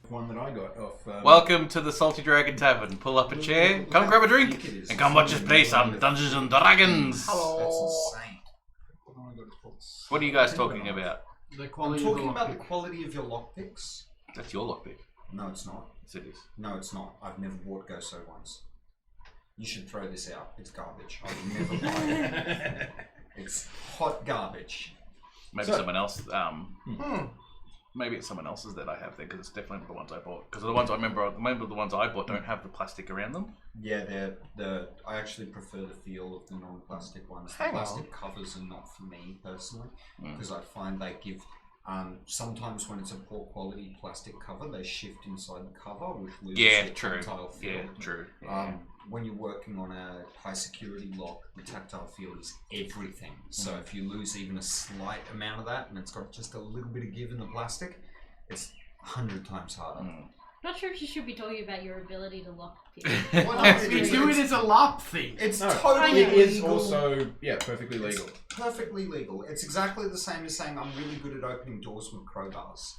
One that I got off. Welcome to the Salty Dragon Tavern. Pull up a chair, come grab a drink, and come watch us play some Dungeons and Dragons. Hello. That's insane. What are you guys talking about? I'm talking about the quality of your lockpicks. That's your lockpick. No, it's not. Yes, it is. No, it's not. I've never bought Goso once. You should throw this out. It's garbage. I would never buy it. It's hot garbage. Maybe someone else. Maybe it's someone else's that I have there because it's definitely not the ones I bought. Because the ones I remember the ones I bought don't have the plastic around them. Yeah, I actually prefer the feel of the non-plastic ones. The plastic covers are not for me personally because I find they give. Sometimes when it's a poor quality plastic cover, they shift inside the cover, which loses the tactile feel. Yeah, true. When you're working on a high security lock, the tactile feel is everything. So if you lose even a slight amount of that, and it's got just a little bit of give in the plastic, it's 100 times harder. Not sure if you should be talking about your ability to lock people. We do it as a LARP thing. It's I totally know. It is legal. also, perfectly legal. It's perfectly legal. It's exactly the same as saying I'm really good at opening doors with crowbars.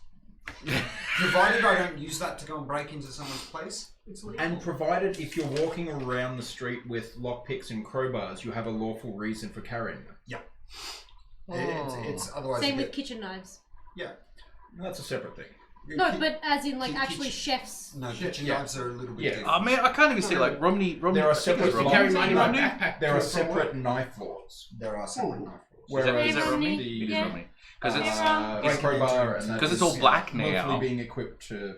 Provided I don't use that to go and break into someone's place, it's legal. And provided if you're walking around the street with lockpicks and crowbars, you have a lawful reason for carrying them. Yeah. It's otherwise. Same with kitchen knives. Yeah. That's a separate thing. No, but as in like actually chefs. No, kitchen knives are a little bit different. I mean, I can't even see like Romney. There are separate. You carry mine in my backpack. There are separate knife laws. There are separate knife laws. Whereas Is that Romney? the- It is yeah. Romney. Because it's crowbar and because it's all black now. hopefully being equipped to.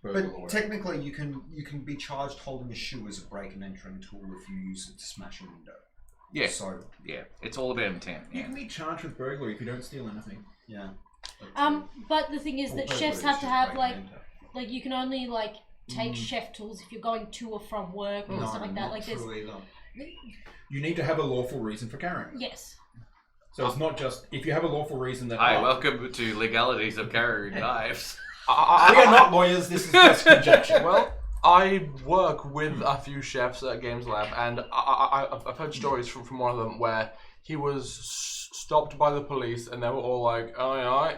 But technically, you can be charged holding a shoe as a break and entering tool if you use it to smash a window. Yeah. So Yeah, it's all about intent. You Yeah. can be charged with burglary if you don't steal anything. yeah. But the thing is that chefs have to have like you can only like take chef tools if you're going to or from work and stuff like that. Like there's You need to have a lawful reason for carrying. yes. So it's not just if you have a lawful reason that. Hi, welcome to Legalities of Carrying Knives. We are not lawyers. This is just conjecture. Well, I work with a few chefs at Games Lab, and I've heard stories from one of them where he was stopped by the police, and they were all like, "Oh,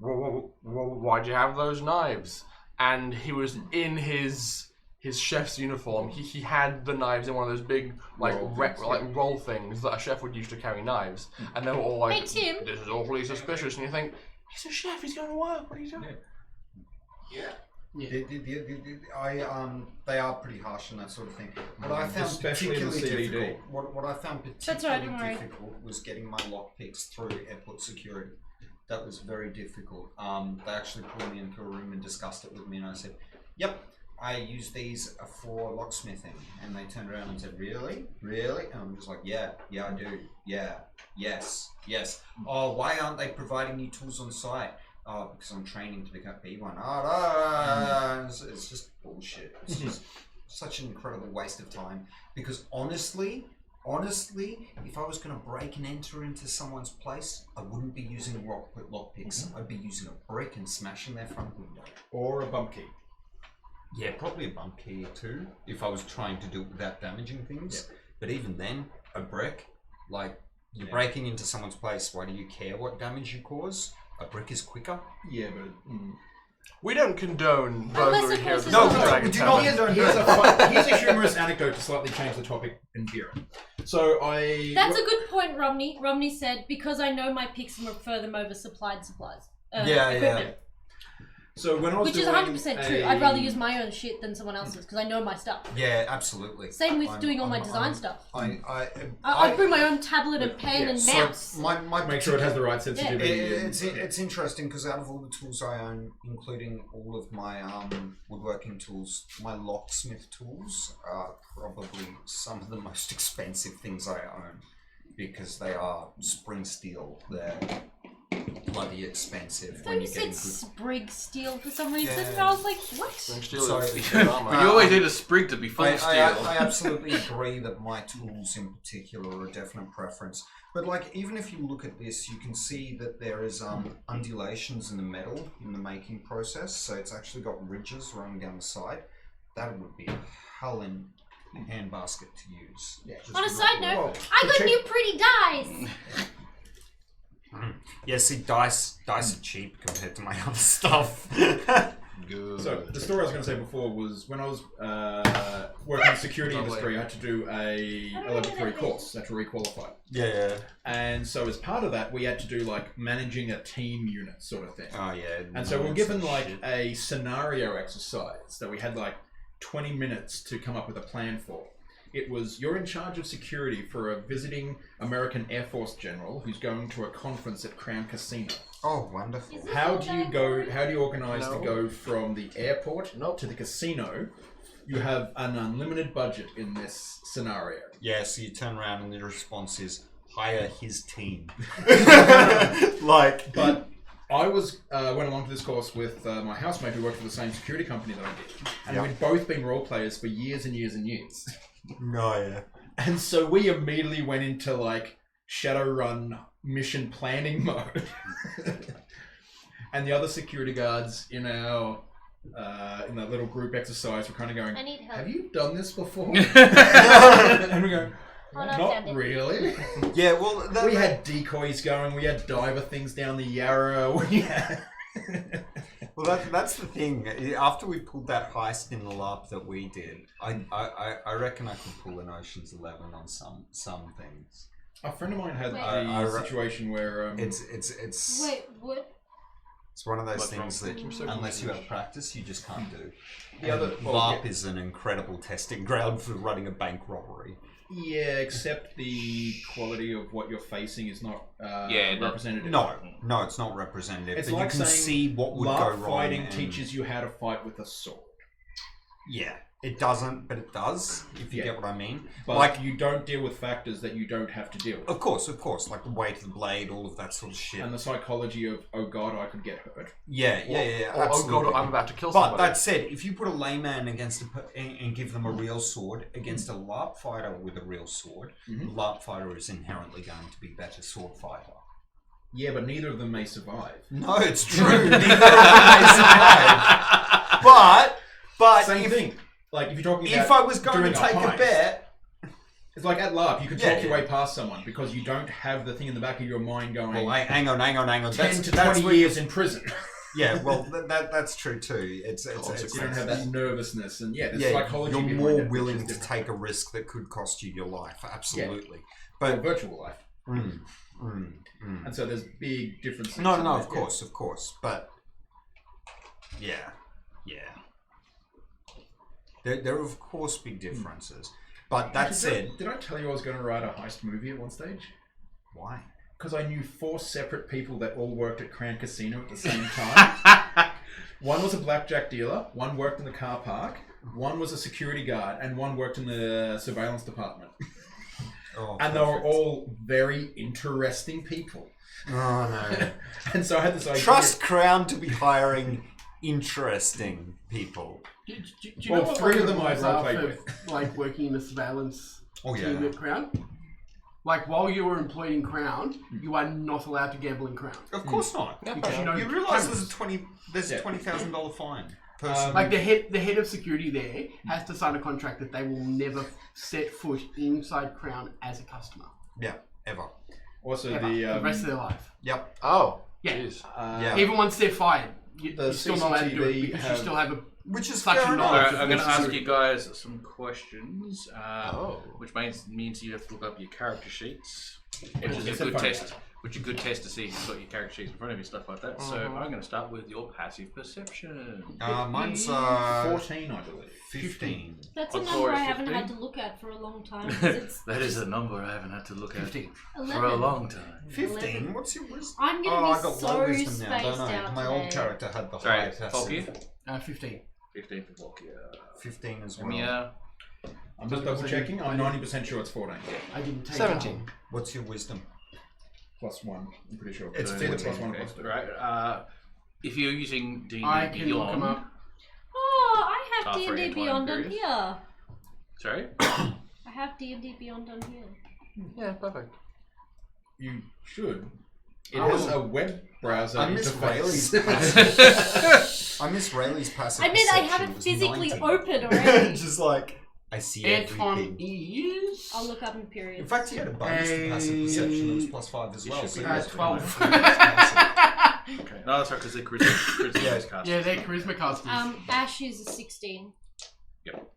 why'd you have those knives?" And he was in his chef's uniform. He had the knives in one of those big roll things that a chef would use to carry knives, and they were all like, Hey, Tim. "This is awfully suspicious." And you think, he's a chef. He's going to work. What are you doing? They are pretty harsh and that sort of thing. What I found Especially in the particularly CBD. difficult, what I found That's all right, particularly don't worry. difficult was getting my lockpicks through airport security. That was very difficult. They actually pulled me into a room and discussed it with me, and I said, "Yep, I use these for locksmithing." And they turned around and said, "Really? Really?" And I'm just like, "Yeah, I do. Yeah, yes. Oh, why aren't they providing you tools on site?" "Oh, because I'm training to become B1. It's just bullshit. It's just such an incredible waste of time. Because honestly, if I was going to break and enter into someone's place, I wouldn't be using lockpicks. I'd be using a brick and smashing their front window. Or a bump key. Yeah, probably a bump key too, if I was trying to do it without damaging things. Yeah. But even then, a brick, like, you're breaking into someone's place, why do you care what damage you cause? A brick is quicker. Yeah, but... We don't condone Unless, burglary of here. course, at it's the not- Dragon we do Tavern. not- Here's a humorous anecdote to slightly change the topic and gear it. So That's a good point, Romney. Romney said, because I know my picks and refer them over supplied supplies. Equipment. So when I was Which is doing 100% true. I'd rather use my own shit than someone else's because I know my stuff. Yeah, absolutely. Same with doing all my design stuff. I bring my own tablet and pen and mouse. So my make sure it has the right sensitivity. It's interesting because out of all the tools I own, including all of my woodworking tools, my locksmith tools are probably some of the most expensive things I own because they are spring steel. They're bloody expensive. Then you said sprig steel for some reason, and I was like, what? You always need a sprig to be full of steel. I absolutely agree that my tools in particular are a definite preference. But like, even if you look at this, you can see that there is undulations in the metal in the making process. So it's actually got ridges running down the side. That would be a hell in a handbasket to use. Yeah. On a side note, I got new pretty dice! Yeah, see, dice are cheap compared to my other stuff. Good. So the story I was going to say before was when I was working in the security industry, I had to do a level 3 course. I had to requalify. Yeah. And so as part of that, we had to do like managing a team unit sort of thing. Oh yeah. And so we were given like a scenario exercise that we had like 20 minutes to come up with a plan for. It was, you're in charge of security for a visiting American Air Force general who's going to a conference at Crown Casino. Oh, wonderful. How do you organize to go from the airport to the casino? You have an unlimited budget in this scenario. Yeah, so you turn around and the response is, hire his team. But I went along to this course with my housemate who worked for the same security company that I did. And we'd both been role players for years and years and years. Oh, yeah. And so we immediately went into like Shadowrun mission planning mode. And the other security guards in our in that little group exercise were kind of going, I need help. have you done this before? And we go, Oh, no, I not found it. really. Yeah, well... We had decoys going, we had diver things down the Yarra, we had... Well, that's the thing. After we pulled that heist in the LARP that we did, I reckon I could pull an Ocean's 11 on some things. A friend of mine had Wait. the situation where... It's Wait, what? It's one of those What's things wrong? that unless you have practice, you just can't do. The other- And well, LARP yeah. is an incredible testing ground for running a bank robbery. Yeah, except the quality of what you're facing is not not- representative. No, it's not representative. It's but like you can saying see what would go LARP wrong. fighting and- teaches you how to fight with a sword. Yeah, it doesn't, but it does. If you Yeah. get what I mean. But Like, you don't deal with factors that you don't have to deal with. of course, like the weight of the blade, all of that sort of shit. And the psychology of, oh god, I could get hurt. Yeah, Or, absolutely. oh god, I'm about to kill But somebody. that said, if you put a layman against and give them a real sword against a LARP fighter with a real sword, the LARP fighter is inherently going to be better sword fighter. Yeah, but neither of them may survive. No, it's true. Neither of them may survive. But Same if, thing. Like, if you're talking about if I was going to doing take a heist, bet, it's like at LARP, you could Yeah, talk your yeah. way past someone because you don't have the thing in the back of your mind going, well, hang on. 10 to That's 20 where- years in prison. Yeah, well, that's true too. It's you don't have that nervousness, and there's yeah, psychology you're behind more it, which willing is to different. take a risk that could cost you your life. Absolutely. Or But virtual life. mm. And so there's big differences. No, in that, of course. But yeah. There are of course big differences. But that said, Did I tell you I was going to write a heist movie at one stage? why? Because I knew 4 separate people that all worked at Crown Casino at the same time. One was a blackjack dealer, one worked in the car park, one was a security guard, and one worked in the surveillance department. Oh, And they were perfect. all very interesting people. Oh no. And so I had this idea. Trust Crown to be hiring interesting people. Do you Well, know what 3 like, of the them I'd rules are roleplayed for, with. like working in the surveillance Oh, yeah. team at Crown? Like while you were employed in Crown, you are not allowed to gamble in Crown. Of course not. Because you know You realise cameras. there's a Yeah. $20,000 fine. Person. Like the head of security there has to sign a contract that they will never set foot inside Crown as a customer. Yeah, ever. Also, Ever. The rest of their life. Yep. Oh, Yeah. jeez. Yeah. Even once they're fired, The you're still not allowed to do it CCTV because you have- still have a Which is such fair a enough. knowledge. Alright, I'm going to ask Necessary. you guys some questions, Oh. which means you have to look up your character sheets, which is It's a a good fun test. Which is a good test to see if you've got your character sheets in front of you, stuff like that. So I'm going to start with your passive perception. Mine's 14, I believe. 15. That's a What number floor is I haven't 15? had to look at for a long time. 'Cause it's That is a number I haven't had to look at 15. for a 11. long time. 15? What's your wisdom? I'm gonna I be got so low wisdom now, don't spaced I? out My old today. character had the Sorry, high passive. Falky? 15. 15 for Falky. 15 as well. Mia, I'm just double checking. I'm 90% sure it's 14. I didn't take 17. What's your wisdom? Plus 1, I'm pretty sure. It's either 14, plus 1 or okay, plus 2. right. If you're using D&D I can look them Beyond... up. Oh, I have After D&D 8 Beyond on period. here. Sorry? I have D&D Beyond on here. Yeah, perfect. You should. It Oh. has a web browser I miss Rayleigh's interface. passive. I miss Rayleigh's passive. I mean, I have perception it was physically 90. open already. Just like, I see Anton everything. is... I'll look up in periods. In fact, he had a bonus to passive perception that was plus 5 as well. should So be he was 12. 12. Okay. No, that's right, because they're charisma cast. Yeah, they're charisma casters. Ash is a 16. Yep.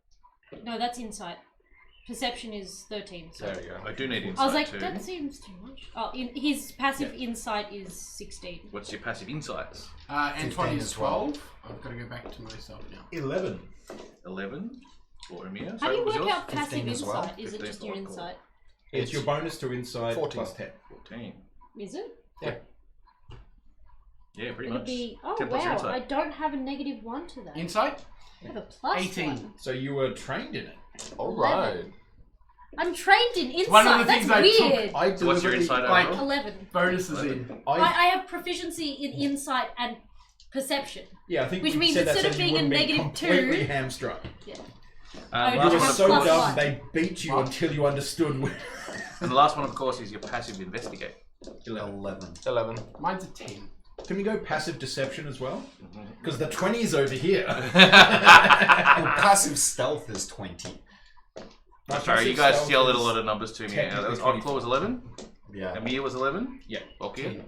No, that's insight. Perception is 13. So. There you go. I do need insight I was like, too. that seems too much. Oh, his passive insight is 16. What's your passive insights? And 15 20 is as well. 12. I've got to go back to myself now. 11. 11 for Emir. How do you What was work yours? out passive 15 as well. insight? Is it 15, just your cool. insight? It's your bonus to insight 14. plus 10. 14. Is it? Yeah, pretty It'd much. be. Oh 10 plus wow! insight. I don't have a -1 to that. Insight? I have a plus 18. 1. So you were trained in it. All right. I'm trained in insight. One of the That's things I took- weird. I So what's your deliberately- insight like- overall? 11. Bonuses in. I have proficiency in insight and perception. Yeah, I think Which we means said that instead so of you being a wouldn't be -2 completely hamstrung. Yeah. And I You last were one, have of so plus course, dumb one. they beat you until you understood. and the last one, of course, is your passive investigate. 11. 11. Mine's a 10. Can we go passive deception as well? Because the 20's over here. Well, passive stealth is 20. My Sorry, you passive guys stealth yelled is a lot of numbers to me. technically That was 24. Oddclaw was 11. Yeah. Emir was 11. Yeah. Bulky.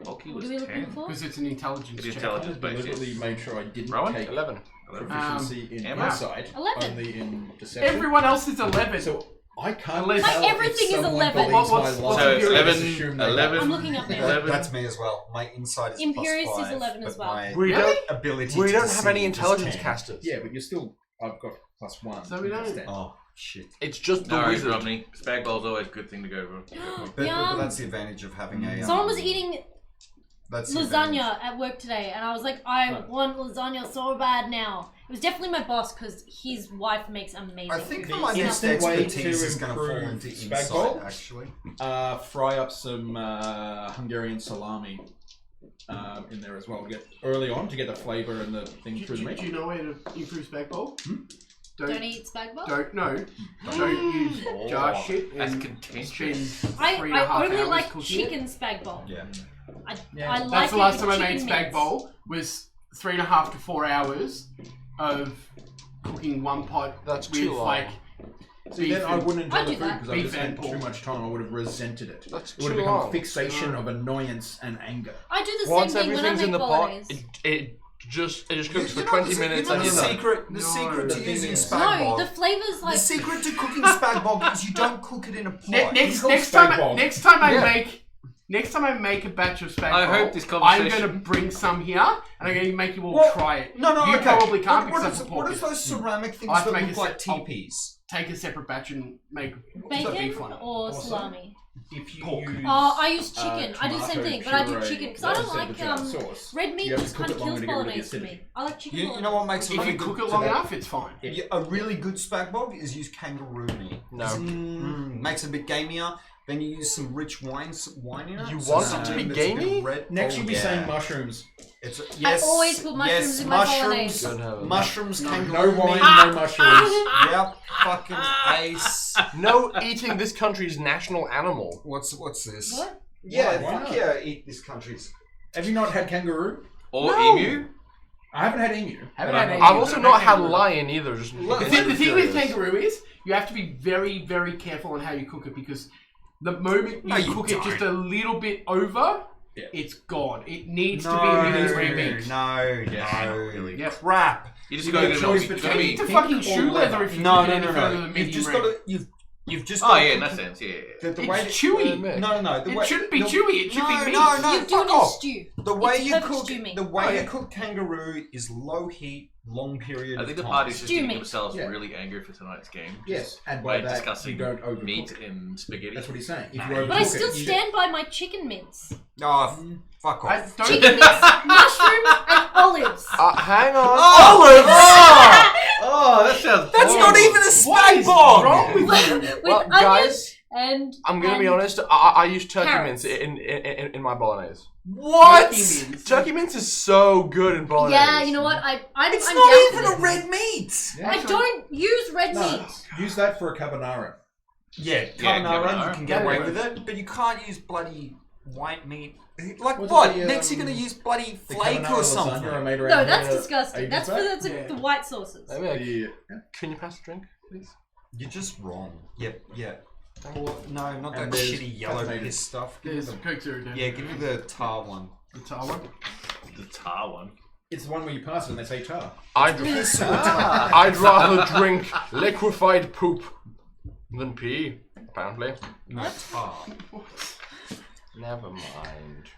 Bulky What was are we looking 10. for? Because it's an intelligence It's check. intelligence I based. deliberately Yes. made sure I didn't Rowan? take 11. proficiency in Emma? insight, 11. only in deception. Everyone else is 11. So I can't Unless- tell Like, everything if is someone 11. believes What's- my what's lie. So Imperious? I 11, assume they 11, I'm looking up now. 11. That's me as well. My insight is Imperious is plus 5, 11 as but well. my We Really? ability We to don't have any deceive is intelligence 10. casters. Yeah, but you're still. I've got plus 1. So we don't- instead. Oh, shit. It's just the No, wizard. Romney. Spag bowl's always a good thing to go for. But Yum. that's the advantage of having a. Someone was eating that's the lasagna advantage. at work today, and I was like, I want lasagna so bad now. It was definitely my boss because his wife makes amazing I think food. for my It's next not- Instant way expertise to is going to fall improve into spag insight, bowl? actually. Fry up some Hungarian salami in there as well. To get early on to get the flavour and the thing Do, through the do, meat. do you know where to improve spag bowl? Don't eat spag bol. Don't use jar shit That's and contentious. spend I 3.5 only hours like cooking chicken spag bol. Yeah. I Yeah. like That's the it last with time I made chicken spag mince. bowl was 3.5 to 4 hours of cooking one pot. That's with too long. like See, then I wouldn't enjoy I'd the do food that. because I would have Beef and spent too pork. much time. I would have resented it. That's It would have too become long. a fixation of annoyance and anger. I do the Once same thing when I everything's make in the pot, bolognese. it just cooks for You know 20 the- minutes You know and the you're done. secret, the No. secret The to thing using is- spag No, bol. the flavors The like secret to cooking spag bol is you don't cook it in a pot. next called next spag time bol. next time I Yeah. make. Next time I make a batch of spag I bol, hope this I'm conversation- going to bring some here, and I'm going to make you all Well, try it. No, You okay. probably can't What because if, of what pork. if those ceramic things I have to that make look a like set- I'll- teepees? Take a separate batch and make the bacon beef one. or Also, salami. If you Pork. use, I use chicken. I do the same tomato thing, but I do puree chicken because I don't instead of like the tomato sauce, red meat. you have to Just cook kind of it longer kills to get rid of the bolognese to me. acidity. I like chicken. You know what makes a If really you good cook it long spag- enough, it's fine. Yeah, a really good spag bol is use kangaroo meat. No. Makes it a bit gamier. Then you use some rich wine in it. You so want it to something be that's a bit gamey? red. Next, Oh, you'd be yeah. saying mushrooms. It's a, I yes, always put mushrooms yes, in my bolognese. Don't have it. mushrooms, No. kangaroo No wine, meat. no mushrooms. Yep, fucking ace. No eating this country's national animal. What's this? What? Yeah, Why fuck not? yeah, eat this country's. Have you not had kangaroo? Or No. emu. I haven't had emu. Haven't but had I emu. know- I've also don't not like had kangaroo. lion either. Just The The thing with curious. kangaroo is you have to be very, very careful on how you cook it because the moment No, you you cook it don't. just a little bit over, Yeah. it's gone. It needs to No, be a medium rare meat. no, Yeah, no. really. Yep. Crap. You just You gotta got get a choice it. You between- gotta Take it to be. fucking Pink or shoe leather leather? if you No, cook it no, any no, further no. than You've medium just rare. got to. You've just. Oh got yeah, to in that cook it- sense, yeah. The It's way chewy. No. It shouldn't be chewy. It should be meat. No, You do fuck it in a off. stew. The way It's you perfect cook, stew meat. the way Oh, yeah. you cook kangaroo is low heat, long period. I think the of time. party's just Stew getting meat. themselves Yeah. really angry for tonight's game. Yes, and By by that discussing you don't overcook meat it. and spaghetti. That's what he's saying. If you But overcook But I still it, you- stand by my chicken mince. Oh, fuck I off. don't. Chicken mince, mushrooms, and olives. Hang on. Oh, that sounds. That's not even a What spag is bol. wrong with you? With Well, onions guys, and I'm gonna be and honest. I use turkey carrots. mince in my bolognese. What? Turkey mince is so good in bolognese. Yeah, you know what? I'm It's I'm not down even for a this. red meat. I don't use red No, meat. use that for a carbonara. Yeah, Yeah, carbonara, carbonara. you can get Yeah, away yeah. with it, but you can't use bloody white meat. Like Was it what? the, Next you're gonna use bloody The flake carbonara or lasagna I something. made around No, that's here disgusting. ages That's for back. that's Yeah. the white sauces. Let me, Yeah. can you pass the drink, please? You're just wrong. Yep, yeah. Or, no, not that And there's shitty yellow caffeinated- piss stuff. There's Coke Zero down Yeah, there. give me the tar one. The tar one. The tar one. It's the one where you pass it and they say tar. I'd rather drink liquefied poop than pee, apparently. No tar. Never mind.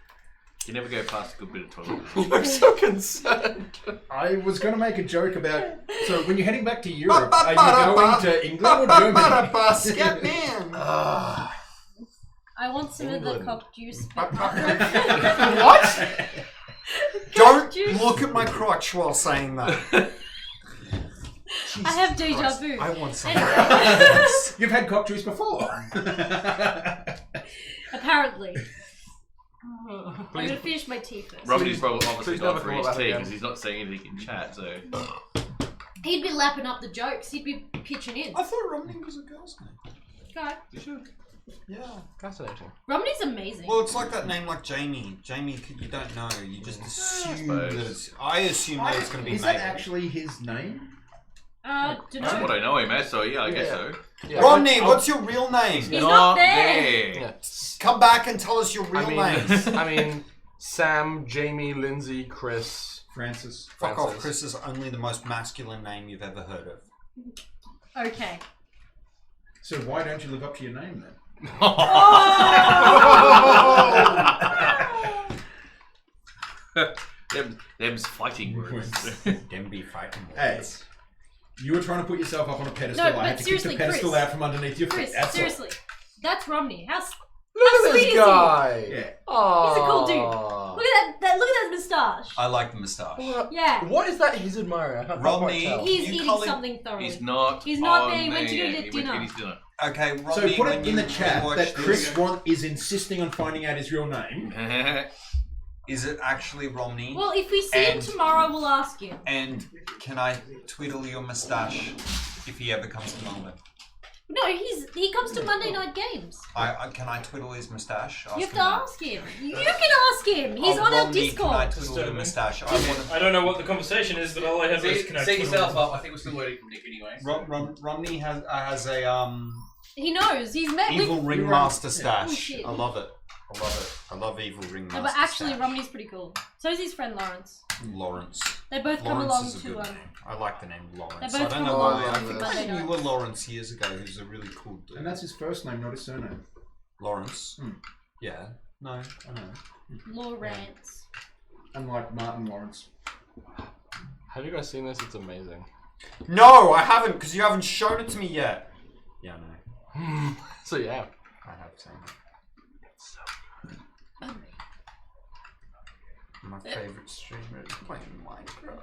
You never go past a good bit of toilet. You look so concerned. I was going to make a joke about. So when you're heading back to Europe, are you going to England or Germany? Scatman! I want some of the cock juice. What? Don't juice. look at my crotch while saying that. I have deja vu. I want some. You've had cock juice before. Apparently. I'm gonna finish my tea first. Romney's probably obviously Please gone never for call his that tea again. because he's not saying anything in chat, so... He'd be lapping up the jokes. He'd be pitching in. I thought Romney was a girl's name. God. You should. Yeah. Fascinating. Romney's amazing. Well, it's like that name like Jamie. Jamie, you don't know. You just assume that it's... I assume that it's going to be Is Mabel. that actually his name? Don't That's what know. I know him as, so yeah, I guess so. Yeah, Romney, what's your real name? He's not there. Yeah. Come back and tell us your real names. I mean, Sam, Jamie, Lindsay, Chris. Francis. Fuck off, Francis. Chris is only the most masculine name you've ever heard of. Okay. So why don't you live up to your name then? Them's fighting words. Them be fighting Hey, words. you were trying to put yourself up on a pedestal. No, I had but to kick the seriously, pedestal Chris. out from underneath your feet. Chris, That's all. seriously. That's Romney. How Look at sweet is this he? guy. Yeah. Aww. He's a cool dude. Look at that moustache. I like the moustache. Yeah. What is that he's admiring? I can't Romney. quite tell. He's You eating call him- something thoroughly. He's not. He's not on there, he went to go yet. get He went to dinner. get his dinner. Okay, Romney, So put when it in the you chat watch that Chris this, is insisting on finding out his real name. is it actually Romney? Well, if we see him And- tomorrow, we'll ask him. And can I twiddle your moustache if he ever comes to Melbourne? No, he comes to Monday night games. Can I twiddle his moustache? You have him to that. ask him. You can ask him. He's on our Romney, Can I Discord. twiddle your moustache? I want I don't know what the conversation is, but all I have is can I Set twiddle yourself it? up. I think we're still waiting for Nick anyway. Romney has a He knows. He's met evil with. ringmaster Oh, stash. shit. I love it. I love it. I love evil ringmaster. No, but actually, stash. Romney's pretty cool. So is his friend Lawrence. Lawrence. They both come Lawrence along is a to. good name. I like the name Lawrence. They both I don't come know along why. I to think Monday I knew night. a Lawrence years ago who's a really cool dude. And that's his first name, not his surname. Lawrence. Hmm. Yeah. No, I know. Lawrence. Unlike Martin Lawrence. Have you guys seen this? It's amazing. No, I haven't, because you haven't shown it to me yet. Yeah, no. So yeah. I have seen it. My favorite streamer is playing Minecraft.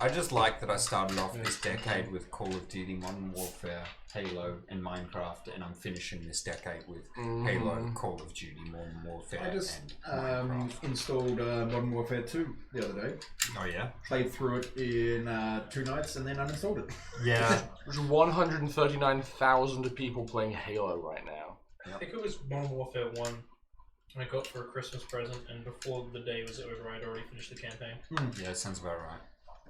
I just like that I started off this decade with Call of Duty, Modern Warfare, Halo, and Minecraft, and I'm finishing this decade with Halo, Call of Duty, Modern Warfare, I just and Minecraft. installed Modern Warfare 2 the other day. Oh yeah? Played through it in 2 nights and then uninstalled it. Yeah. There's 139,000 people playing Halo right now. I think it was Modern Warfare 1 I got for a Christmas present, and before the day was over, I'd already finished the campaign. Yeah, it sounds about right.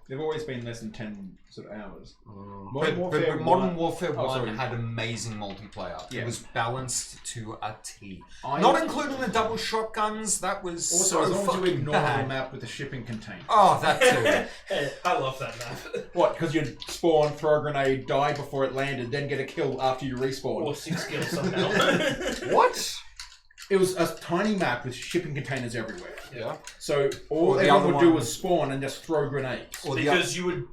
They've always been less than 10 sort of hours. But Modern Warfare 1 sorry. had amazing multiplayer. Yeah. It was balanced to a T. I Not also- including the double shotguns, that was Also, so as long as you fucking ignore bad. the map with the shipping container. Oh, that too. Hey, I love that map. What? Because you'd spawn, throw a grenade, die before it landed, then get a kill after you respawn. Or 6 kills somehow. What? It was a tiny map with shipping containers everywhere. Yeah. So all Or the everyone other would do one- was spawn and just throw grenades. Or the Because you would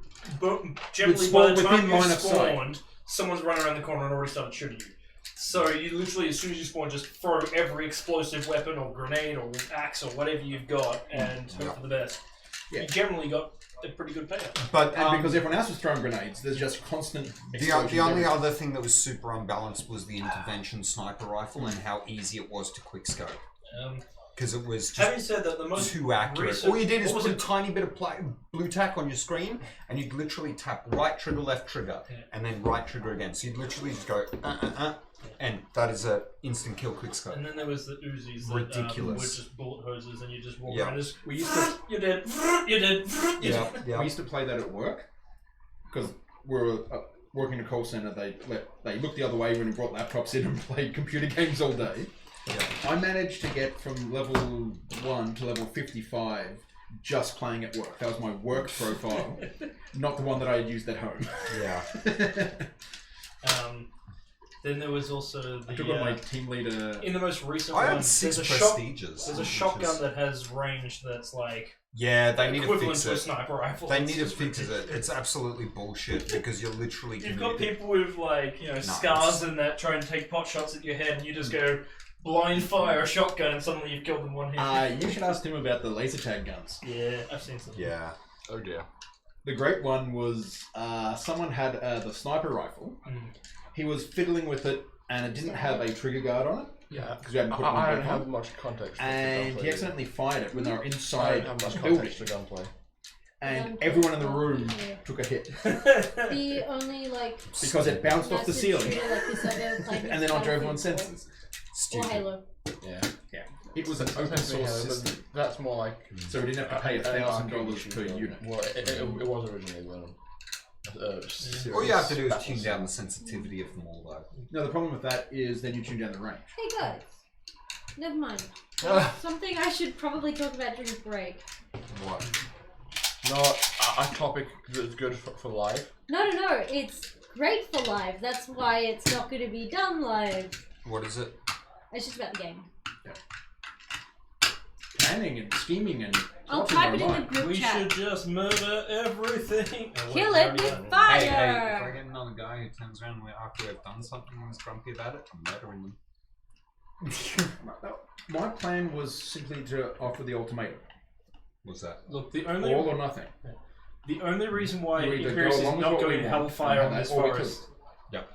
generally spawn by the time within you line of sight. spawned, someone's running around the corner and already started shooting you. So you literally, as soon as you spawn, just throw every explosive weapon or grenade or axe or whatever you've got and hope for the best. Yeah. You generally got a pretty good payout. But And because everyone else was throwing grenades, there's just constant explosions. the only everywhere. other thing that was super unbalanced was the intervention sniper rifle and how easy it was to quickscope. Because it was Having just said that, the most too accurate. recent- All you did is what was put a it? tiny bit of blue tack on your screen, and you'd literally tap right trigger, left trigger, and then right trigger again. So you'd literally just go, and that is a instant kill quickscope. And then there was the Uzis that Ridiculous. were just bullet hoses, and you just walk Yeah. around and just We used to you're dead, you're dead, you're Yeah, dead. yeah. we used to play that at work because we were working in a call center. They looked the other way when we brought laptops in and played computer games all day. I managed to get from level 1 to level 55 just playing at work. That was my work profile, not the one that I had used at home. Yeah. Then there was also I took the on my team leader. in the most recent I one. had 6 there's a prestiges. There's a which shotgun is- that has range that's like Yeah, they need to equivalent fix to a it. sniper rifle. They It's need to just fix it. ridiculous. It's absolutely bullshit because you're literally You've got committed. people with like scars and that try and take pot shots at your head, and you just go blind fire a shotgun, and suddenly you've killed them one hit. You should ask him about the laser tag guns. Yeah, I've seen some. Yeah. Oh dear. The great one was someone had the sniper rifle. He was fiddling with it, and it didn't have a trigger guard on it. Yeah. Because we hadn't put one I don't back have on. much context. for And gunplay. he accidentally fired it when they were I inside don't have much the building, context for gunplay. and everyone in the room took a hit The only like because it bounced off the massive ceiling, shooter like this I've ever played and then onto Battlefield everyone's 4 senses. Or Stupid. Halo. Yeah. It was an open source system, That's more like. so we didn't have to pay $1,000 per unit. Well, it was originally then. All you have to do is tune down the sensitivity of them all, though. No, the problem with that is then you tune down the range. Hey guys. Never mind. Something I should probably talk about during break. What? Not a topic that's good for live. No. It's great for live. That's why it's not going to be done live. What is it? It's just about the game. Planning and scheming and I'll plotting type it in the online. group We chat. should just murder everything. Oh, wait, Kill we it already with done fire. Hey, if I get another guy who turns around after we've done something and is grumpy about it, I'm murdering them. My plan was simply to offer the ultimatum: What's that? Look, the all or nothing. only reason why You either Imperius go is along with not what we going want, hellfire and on this or we kill forest. Yep.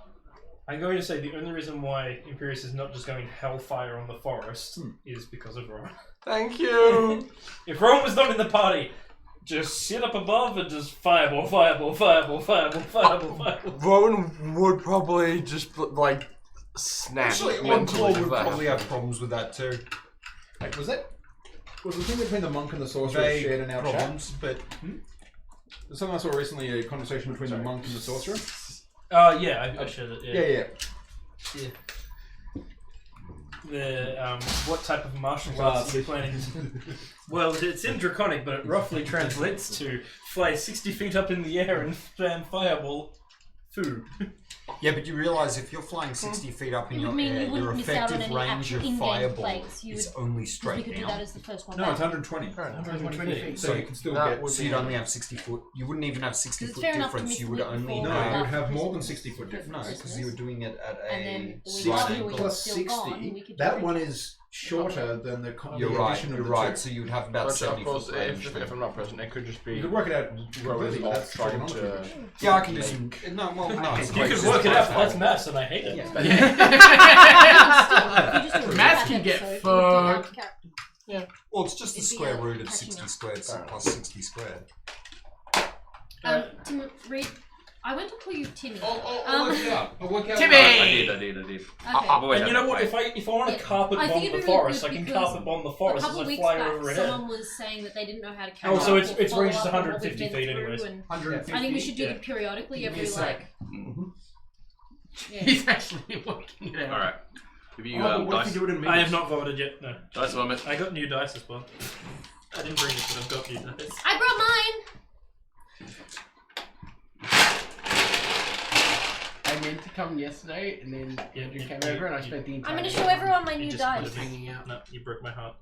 I'm going to say the only reason why Imperius is not just going hellfire on the forest is because of Ron. Thank you. If Ron was not in the party, just sit up above and just fireball. Rowan would probably just like snap. Actually, mentally Encore would with that. probably have problems with that too. Wait, was the thing between the monk and the sorcerer Vague shared in our chat? problems, but There's something I saw recently, a conversation between the monk and the sorcerer. Yeah, I shared it. Yeah. The what type of martial arts are you planning? Well, it's in Draconic, but it roughly translates to fly 60 feet up in the air and spam fireball food. yeah, but you realise if you're flying 60 feet up in It your would mean air, you your wouldn't miss out on effective any range actual of in-game fireball plays. You is would- only We straight could do that down. as the first one. No, back. it's 120. 120 feet. So you can still That get. would So you'd only have 60 foot. You wouldn't even have 60 It's foot fair enough to difference. miss You would the only before No, have. you would that. have more than 60 foot difference. No, because you were doing it at And a then the slight week after angle. we- Plus still 60. gone, we could That do one it. is shorter than the. You're the right. addition of You're the right. two. So you'd have about But 70 of course, foot range. if I'm not present, it could just You be could work it out Rowan's completely. off That's trying trigonometry. to. Yeah, I can do some. No, well, no. You can work it out, but that's maths, and I hate it. Maths can get fucked. Well, it's just the It'd be, square root of catching 60 up. squared plus 60 squared. Tim, Reed, I went to call you Timmy. I'll work it out. I'll work out. Timmy! I did. Okay. I've always And you had know that what? way. If I want to Yeah, carpet I bomb think the it'd be really forest, I good can because carpet bomb the A forest as couple I weeks fly back, over someone ahead. was saying that they didn't know how to Oh, carry so out it's or follow ranged to up on what 150 we've been feet through, anyways. and 150. I think we should do Yeah. it periodically Give me every a sec. Yeah. He's actually working it out. All right. Have you Oh, but what if dice? you do it in I have minutes? not voted yet. No, Dice vomit. I got new dice this one. I didn't bring it, but I've got new dice. I brought mine. I meant to come yesterday, and then Andrew came over, and I spent the entire I'm going to day show everyone my You new just dice. wanted me- hanging out. No, you broke my heart.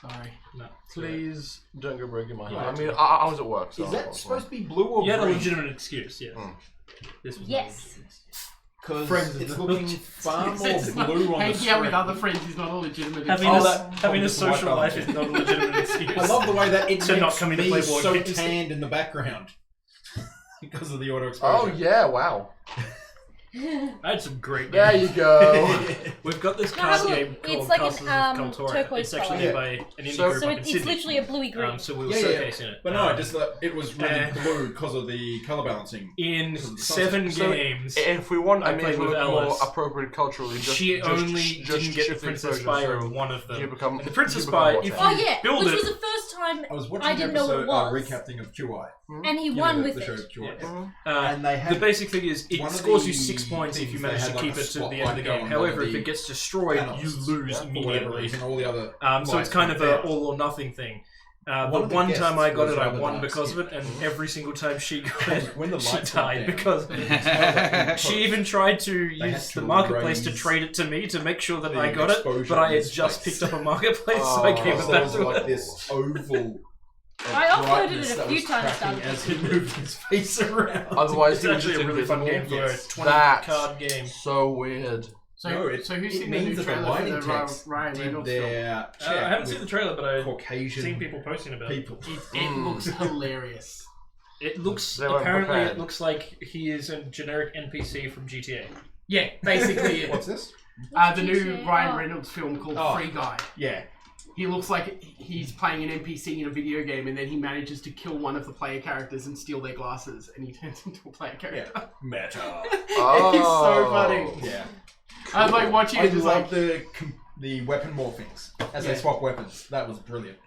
Sorry. No, Please don't go breaking my Yeah, heart. I mean, I was at work, so Is that supposed to be blue or You had a green? legitimate excuse, yes. This was Yes. Because Friends it's of the- looking far more It's not- blue on the hanging screen. out with other friends is not a legitimate Having, excuse. a, having a just white social life balance. is not a legitimate excuse. I love the way that it To makes not come into me Playboy so games. tanned in the background because of the auto exposure. Oh yeah! Wow. I had some great There games. you go. We've got this No, have card a game look. called It's like Castles an, of Kaltora. turquoise It's actually colour. made by an indie So- group So up in it's Sydney. literally a bluey green. So we were Yeah, yeah. showcasing it. But no, just that it was really Uh, blue because of the color balancing. in Because of the 7 So, games, If we want I a played name to with look more Alice. appropriate culturally, just she just, only just didn't get the shift Princess exposure, Spire so in one of you them. become. And the Princess you become Spire, more if tan. Oh yeah, Build which it. was the first time I was watching I an didn't know episode, what it was. recap thing of QI. and he You know, won the with show it. QI. and And they the had basic thing is it one of scores you the 6 points if you things, manage they to had, keep a it to the end of the spotlight game. on However, one of if the it gets destroyed, panels, you lose for whatever immediately. reason, all the other So it's kind of lights a weren't all or nothing thing. One But of the one guests time I got was it, I rather won dark because of it, skinned. and every single time she got it, when the she lights went died down, because of it. She even tried to use to the marketplace to raise trade it to me to make sure that the I got it, exposure but I in had this just place. picked up a marketplace, so I gave it there back was to like her. this oval. I uploaded brightness it a that few was times, cracking Doug. as he moved his face around. Otherwise, It's he would actually just a really fun invisible. game for a Yes. 20 That's card game. so weird. So, No, so who's it seen the new means that the trailer for lighting the text Ryan did Reynolds film? their check I haven't seen with the trailer, but I've Caucasian seen people posting about it. people. It looks hilarious. It looks, They weren't apparently, prepared. it looks like he is a generic NPC from GTA. Yeah, basically it. What's this? The new GTA? Ryan Oh. Reynolds film called Oh. Free Guy. Yeah. He looks like he's playing an NPC in a video game, and then he manages to kill one of the player characters and steal their glasses, and he turns into a player character. Yeah. Meta. Oh. It's so funny. Yeah. I was like watching I it, just love like the weapon morphings as they Yeah. swap weapons. That was brilliant.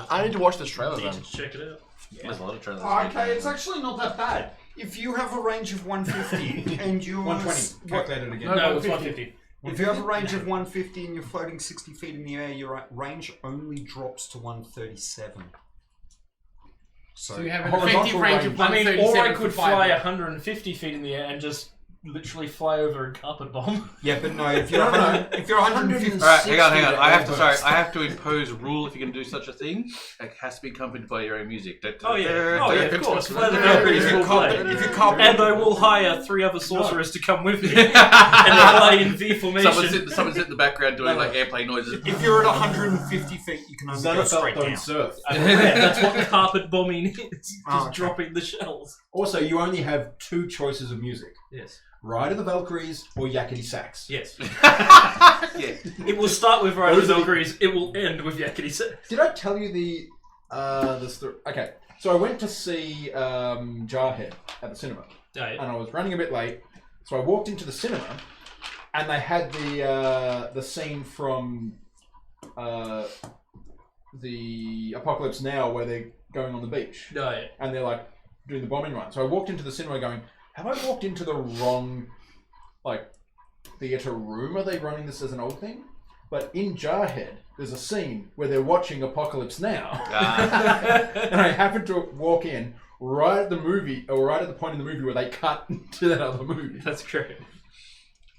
I need to watch this trailer Need then. to check it out. There's a lot of trailers. Okay, it's actually not that bad. If you have a range of 150 and you 120. Calculated again. No, No, it's 150. 150. if you have a range of 150 and you're floating 60 feet in the air, your range only drops to 137. so you have an Horizontal effective range of range. I mean, 137 or I could for fire. fly 150 feet in the air and just literally fly over a carpet bomb. Yeah, but no, if you're No, no, 100, if you're 150, All right, hang on. 60 I have to. that Sorry, burst. I have to impose a rule if you're going to do such a thing. It has to be accompanied by your own music. Oh yeah, of course. Fly the if Valkyries you're will play. carpet, And I will hire 3 other sorcerers to come with me and fly in V formation. Someone's in the background doing like airplane noises. if you're at 150 feet, you can only go Xenophelt straight don't down. surf. That's what carpet bombing is. Just Oh, okay. dropping the shells. Also, you only have 2 choices of music. Yes. Ride of the Valkyries or Yakety Sax. Yes. Yeah. It will start with Rise of Those the are the- Valkyries. It will end with Yakety Sax. Did I tell you the story? Okay, so I went to see Jarhead at the cinema, and I was running a bit late, so I walked into the cinema, and they had the scene from the Apocalypse Now where they're going on the beach, and they're like doing the bombing run. So I walked into the cinema going, have I walked into the wrong like theatre room? Are they running this as an old thing? But in Jarhead, there's a scene where they're watching Apocalypse Now, and I happened to walk in right at the movie, or right at the point in the movie where they cut to that other movie, That's great.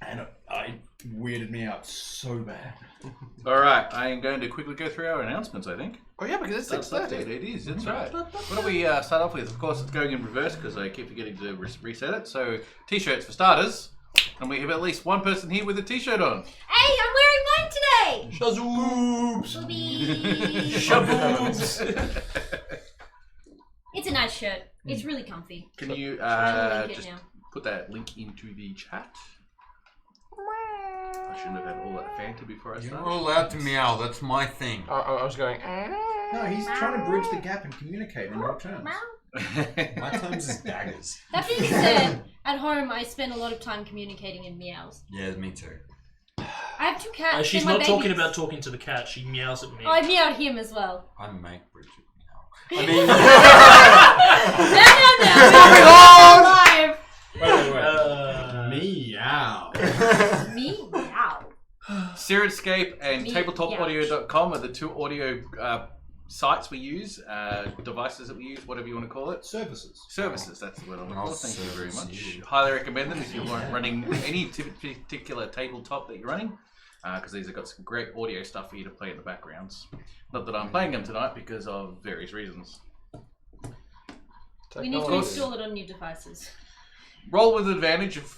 and it weirded me out so bad. All right, I am going to quickly go through our announcements. I think. Oh yeah, because it's That's 6:30. it is. That's right. What do we start off with? Of course, it's going in reverse because I keep forgetting to reset it. So, t-shirts for starters, and we have at least one person here with a t-shirt on. Hey, I'm wearing mine today. Shazoops! Boobie. Shaboobs. It's a nice shirt. It's really comfy. Can you I'll link it just now. put that link into the chat? I shouldn't have had all that Fanta before I You're started. not allowed to meow. That's my thing. I was going. No, he's trying to bridge the gap and communicate in real terms. My terms is daggers. That being said, at home I spend a lot of time communicating in meows. Yeah, me too. I have 2 cats. She's they're my not talking babies. about talking to the cat. She meows at me. Oh, I meowed him as well. I make Bridget meow. No, Wait. Meow. Me meow. Sirenscape and Me- tabletopaudio.com are the 2 audio sites we use, devices that we use, whatever you want to call it. Services. Services, that's the word I'm looking for. Thank you very much. services. Highly recommend them if you're running any particular tabletop that you're running, because these have got some great audio stuff for you to play in the backgrounds. Not that I'm playing them tonight because of various reasons. We need to install it on new devices. Roll with advantage of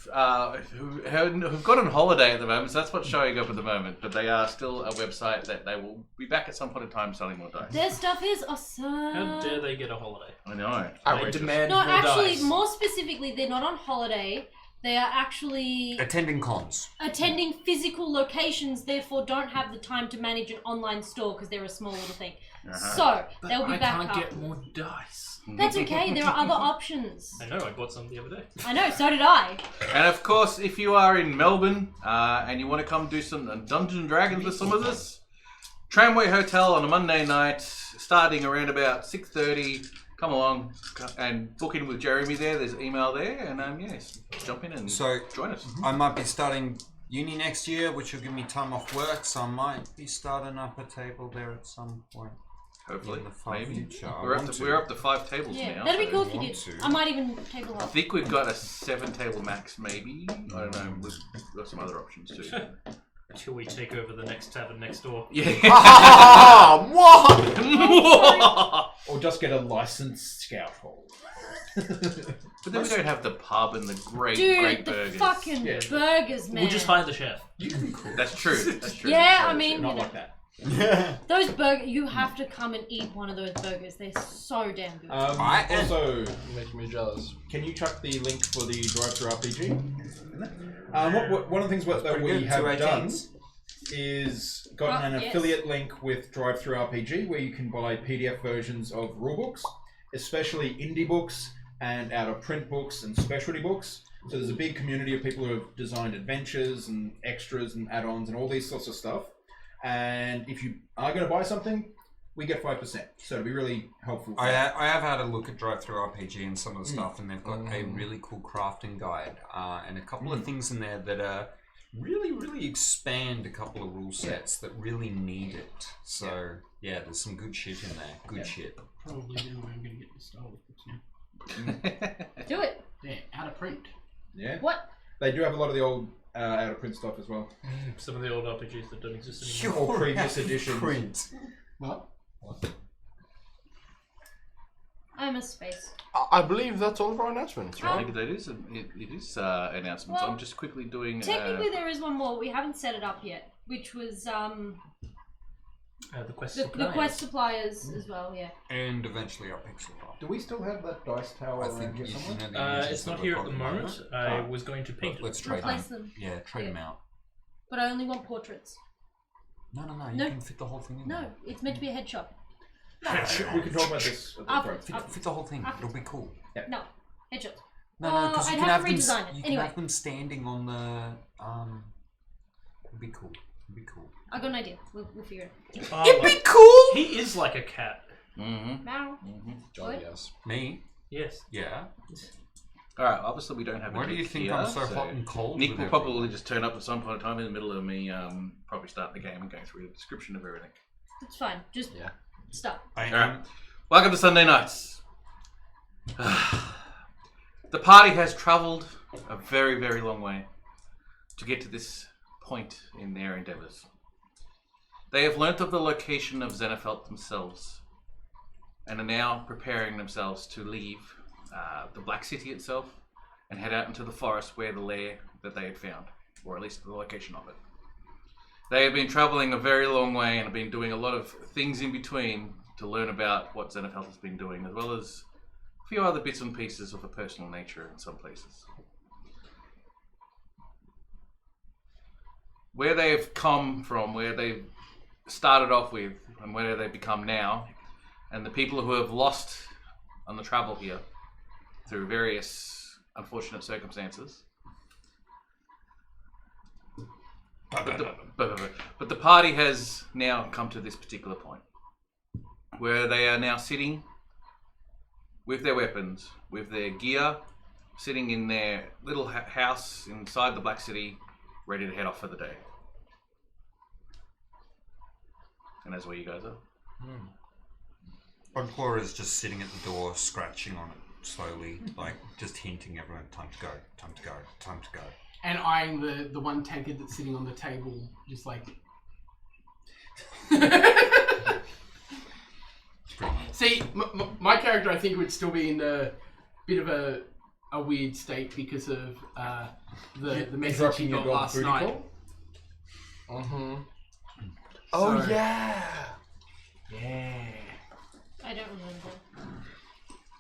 who've got on holiday at the moment, so that's what's showing up at the moment. But they are still a website that they will be back at some point in time selling more dice. Their stuff is awesome. How dare they get a holiday? I know. I Outrageous. demand No, more actually, dice. more specifically, they're not on holiday. They are actually Attending cons. attending physical locations, therefore don't have the time to manage an online store because they're a small little thing. So, they'll be I back can't up. get more dice. That's okay, there are other options. I know, I bought some the other day. I know, so did I. And of course, if you are in Melbourne and you want to come do some Dungeons and Dragons with some of us, Tramway Hotel on a Monday night, starting around about 6:30. come along and book in with Jeremy there. There's email there, and yes, jump in and join us. I might be starting uni next year, which will give me time off work, so I might be starting up a table there at some point. Hopefully, in the far maybe. future. We're up to 5 tables Yeah, now. that'd be so cool if you want did. to. I might even table I up. think we've got a 7 table max, maybe. I don't know. We've got some other options too. Until we take over the next tavern next door. Yeah. What? Or just get a licensed scout hall. But then we don't have the pub and the great Dude, the burgers. fucking Yeah. burgers, man. We'll just hire the chef. That's true. That's true. Yeah, I mean, Not you know, like that. those burgers, you have to come and eat one of those burgers. They're so damn good. Also, You're making me jealous. can you chuck the link for the drive-through RPG? One of the things that pretty we good, have 2 done 18s. is gotten an yes. affiliate link with drive-through RPG where you can buy PDF versions of rulebooks, especially indie books and out-of-print books and specialty books. So there's a big community of people who have designed adventures and extras and add-ons and all these sorts of stuff. And if you are going to buy something, we get 5%. So it'll be really helpful. I have had a look at Drive-Thru RPG and some of the stuff, and they've got a really cool crafting guide and a couple of things in there that really expand a couple of rule sets that really need it. So yeah, there's some good shit in there. Good shit. Probably know I'm going to get the Star Wars books now. Do it. They're out of print. Yeah. What? They do have a lot of the old out-of-print stuff as well. Some of the old RPGs that don't exist anymore. Or previous editions. Print. What? I'm a space. I believe that's all of our announcements, I right? think that is it is announcements. Well, I'm just quickly doing. Technically, there is one more. We haven't set it up yet, which was The quest the suppliers. quest suppliers as well. Yeah. And eventually our pixel art. Do we still have that dice tower I around think here you somewhere? know the images It's that not we've here got at the moment. I was going to paint it. Let's trade Replace them. them. Yeah, trade Yeah. them out. But I only want portraits. No, you No. can fit the whole thing in No, there. it's meant to be a headshot. We can talk about this at the After- break. Fit the whole thing. It'll be cool. No, headshot. No, because I'd you can have have to them. redesign it. You can Anyway. have them standing on the. It'll be cool. It'll be cool. I got an idea. We'll figure it It'd be cool. He is like a cat. Mm-hmm. out. Meow. Johnny, What? yes. Me? Yes. Yeah. All right. Obviously, we don't have. Why a do you Nick think here, I'm so hot and cold? Nick with will everyone? probably just turn up at some point in time in the middle of me probably starting the game and going through the description of everything. It's fine. Just Yeah. stop. I All right. am. Welcome to Sunday Nights. The party has travelled a very, very long way to get to this point in their endeavours. They have learnt of the location of Xenofelt themselves and are now preparing themselves to leave the Black City itself and head out into the forest where the lair that they had found, or at least the location of it. They have been travelling a very long way and have been doing a lot of things in between to learn about what Xenofelt has been doing, as well as a few other bits and pieces of a personal nature in some places. Where they've come from, where they've started off with, and where they've become now, and the people who have lost on the travel here through various unfortunate circumstances. But the party has now come to this particular point, where they are now sitting with their weapons, with their gear, sitting in their little house inside the Black City, ready to head off for the day. And that's where you guys are. Oddclaw is just sitting at the door, scratching on it slowly, like just hinting everyone, time to go, time to go, time to go. And eyeing the one tankard that's sitting on the table, just like. See, my character, I think, would still be in a bit of a weird state because of the message he got last night. Mm-hmm. Oh, So- yeah. Yeah. I don't remember.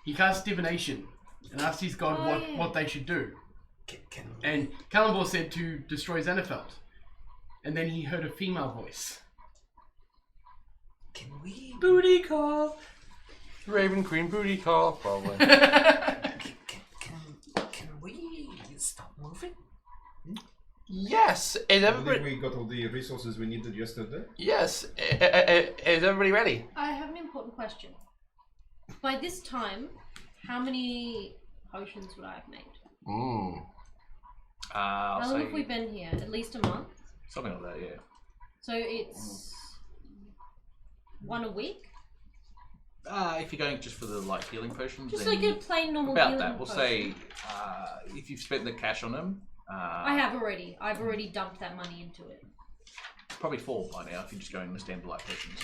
He cast divination and asked his god Oh, yeah. what they should do. And Calimbor said to destroy Xenofelt. And then he heard a female voice. Can we? Booty call. Raven Queen booty call, probably. Can we stop moving? Yes. Is I everybody? believe we got all the resources we needed yesterday. Yes. Is everybody ready? I have an important question. by this time, how many potions would I have made? I'll How long say have we been here? At least a month. something like that. Yeah. So it's one a week. If you're going just for the light healing potions, Just then like a plain normal about healing that. We'll potion. say if you've spent the cash on them. I have already. I've already dumped that money into it. Probably 4 by now if you're just going the standard light potions.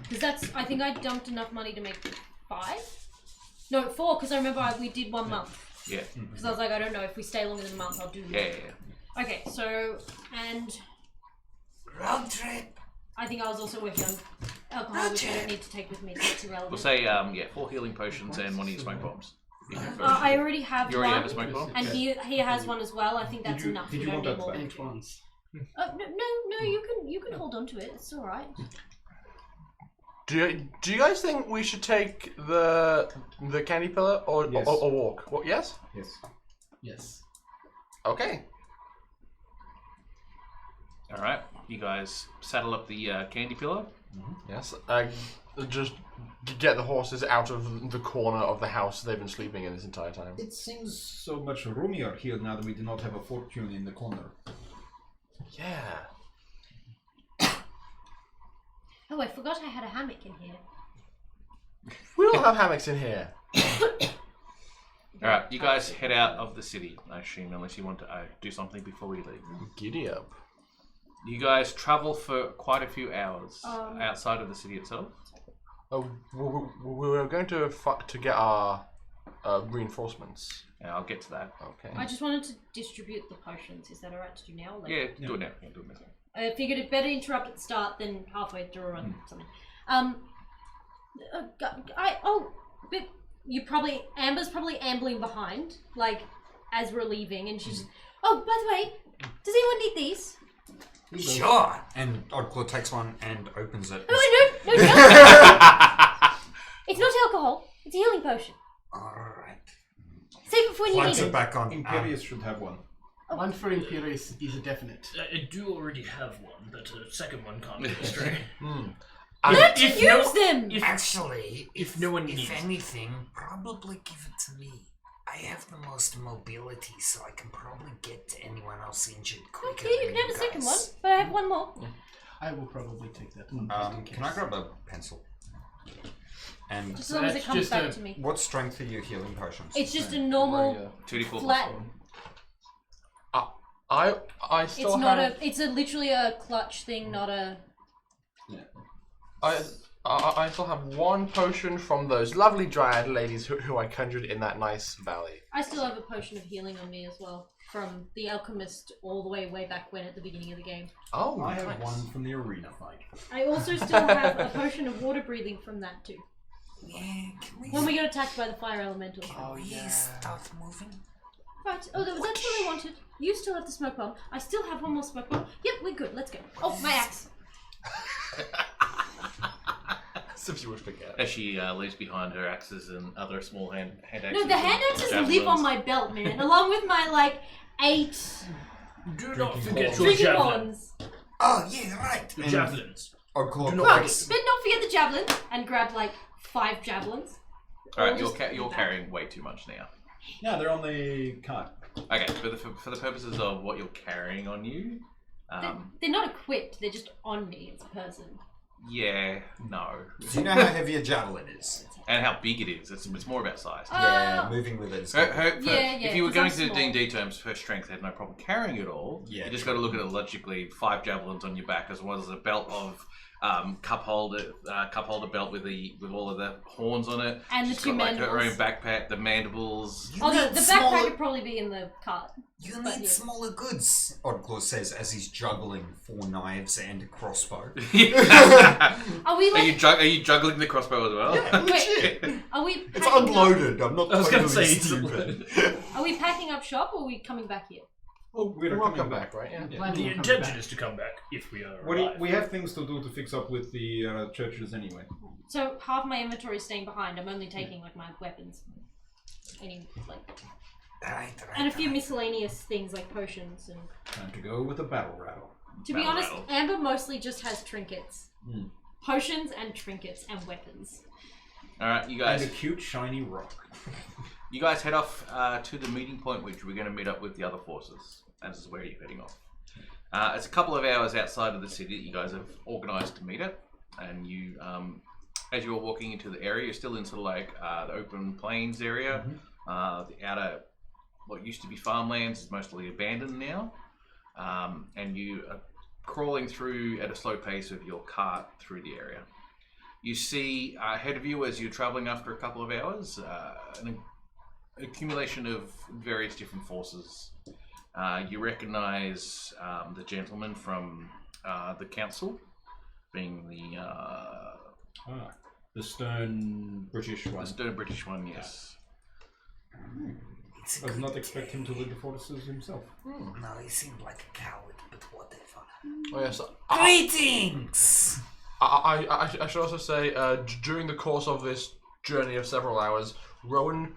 Because that's. I think I dumped enough money to make 5. No, 4. Because I remember we did 1 month. Yeah. Because I was like, I don't know if we stay longer than a month, I'll do. Yeah. Okay, so and Road trip. I think I was also working on alcohol, which I don't need to take with me. So it's irrelevant. We'll say 4 healing potions and 1 of your smoke bombs. I already have You already one, have a smoke bomb? and he has one as well. I think that's enough. did We you don't want need that more back? than Eight 2. ones. No, you can hold on to it. It's all right. Do you guys think we should take the candy pillar or Yes. or walk? What? Yes. Yes. Yes. Okay. All right, you guys saddle up the candy pillar. Yes. Just get the horses out of the corner of the house they've been sleeping in this entire time. It seems so much roomier here now that we do not have a fortune in the corner. Yeah. Oh, I forgot I had a hammock in here. We don't have hammocks in here. All right, you guys head out of the city, I assume, unless you want to do something before we leave. Giddy up. You guys travel for quite a few hours Um, outside of the city itself. Oh, we were going to get our reinforcements. Yeah, I'll get to that. Okay. I just wanted to distribute the potions. Is that alright to do now? Or later? Yeah, do it now. Yeah, do it now. I figured it better interrupt at the start than halfway through or something. But Amber's probably ambling behind, like as we're leaving, and she's. Oh, by the way, does anyone need these? Sure. And Oddclaw takes one and opens it. No, it's not alcohol. It's a healing potion. Alright. Save it for when you Plugs need it it. back on. Imperius should have one. One for Imperius is a definite. I do already have one, but a second one can't go astray. Learn to use them! Actually, if no one if needs it. anything, probably give it to me. I have the most mobility, so I can probably get to anyone else injured quicker. Okay, you can have a second one, but I have one more. I will probably take that one. just in Can I case. grab a pencil? And Just as long as it That's comes just back a- to me. what strength are your healing potions? It's just a normal 2d4 flat. I still It's not have. a. It's literally a clutch thing, not a. I still have 1 potion from those lovely dryad ladies who I conjured in that nice valley. I still have a potion of healing on me as well, from the alchemist all the way back when at the beginning of the game. Oh, I have nice. one from the arena fight. I also still have a potion of water breathing from that too. Yeah, can we... When we got attacked by the fire elemental. Oh Please yeah. start moving. Right. Oh, that's what I wanted. You still have the smoke bomb. I still have one more smoke bomb. Yep, we're good. Let's go. Oh, my axe. So you would forget. As she leaves behind her axes and other small hand axes. No, the hand and axes javelins. live on my belt, man, along with my 8 Do not Drinking forget horns. your drinking javelin. wands. Oh, yeah, right. The javelins. Oddclaw Right, picks. but don't forget the javelin, and grab 5 javelins. Alright, Or you're, just you're back. carrying way too much now. Yeah, they're on the cart. Okay, for the purposes of what you're carrying on you, They're not equipped, they're just on me as a person. yeah, no. Do you know how heavy a javelin is? And how big it is. It's more about size. Yeah, moving with it is If you were 'cause going I'm to small. D&D terms, her strength had no problem carrying it all. Yeah, You just got to look at it logically. 5 javelins on your back, as well as a belt of cup holder belt with all of the horns on it. And the She's 2 got, her own mandibles. backpack, the mandibles. You Although need the smaller... backpack would probably be in the cart. You but need yeah. smaller goods. Oddclaw says as he's juggling 4 knives and a crossbow. Are we Are you juggling the crossbow as well? Wait, are we It's packing unloaded. I'm not I was totally gonna say it's stupid. Are we packing up shop or are we coming back here? Oh, we're We'll coming come back. back, right? Yeah. Planning The on coming intention back. is to come back if we are What alive. we have things to do to fix up with the churches anyway. So half my inventory is staying behind. I'm only taking my weapons. Right. And a few miscellaneous things like potions and. Time to go with the battle rattle. To be Battle honest, rattle. Amber mostly just has trinkets, potions and trinkets and weapons. All right, you And guys. a cute shiny rock. You guys head off to the meeting point, which we're going to meet up with the other forces. And this is where you're heading off. It's a couple of hours outside of the city that you guys have organised to meet at, and you, as you're walking into the area, you're still in sort of like the open plains area. The outer, what used to be farmlands, is mostly abandoned now, and you are crawling through at a slow pace with your cart through the area. You see ahead of you, as you're travelling after a couple of hours, an accumulation of various different forces. You recognise the gentleman from the council, being The stern British one. the stern British one, yes. It's a I did good not expect day. him to lead the forces himself. No, he seemed like a coward, but whatever. Oh, yes. Greetings! I should also say, during the course of this journey of several hours, Rowan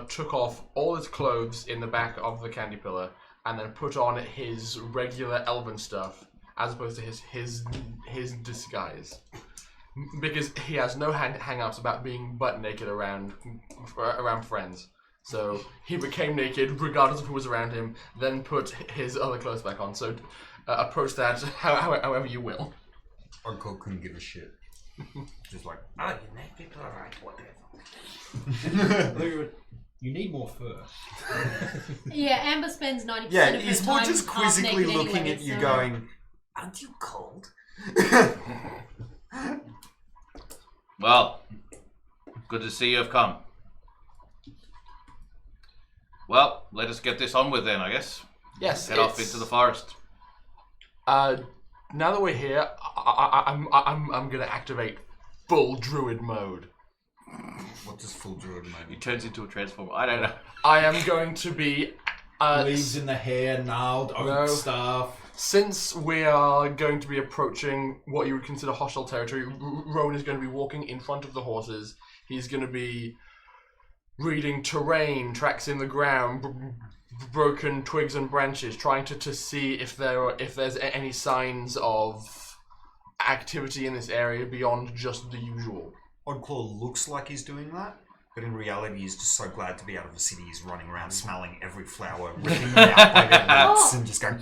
took off all his clothes in the back of the candy pillar and then put on his regular elven stuff as opposed to his disguise. Because he has no hang-ups about being butt naked around friends. So he became naked regardless of who was around him, then put his other clothes back on. So approach that however you will. Uncle couldn't give a shit. Just like, Oh, you naked? Alright, whatever. You need more fur. Yeah, Amber spends 90% yeah, of her he's more time just half quizzically naked looking anyway, at you, so- going, Aren't you cold? Well, good to see you have come. Well, let us get this on with then, I guess. Yes, Head off into the forest. Now that we're here, I'm gonna activate full druid mode. what does full druid He mean? turns into a transformer. I don't know. I am going to be Leaves in the hair, gnarled oak No. staff. since we are going to be approaching what you would consider hostile territory. Rowan is going to be walking in front of the horses. He's going to be reading terrain, tracks in the ground, broken twigs and branches, trying to see if there's any signs of activity in this area beyond just the usual. Oddclaw looks like he's doing that, but in reality he's just so glad to be out of the city. He's running around smelling every flower, ripping them out by their roots and just going,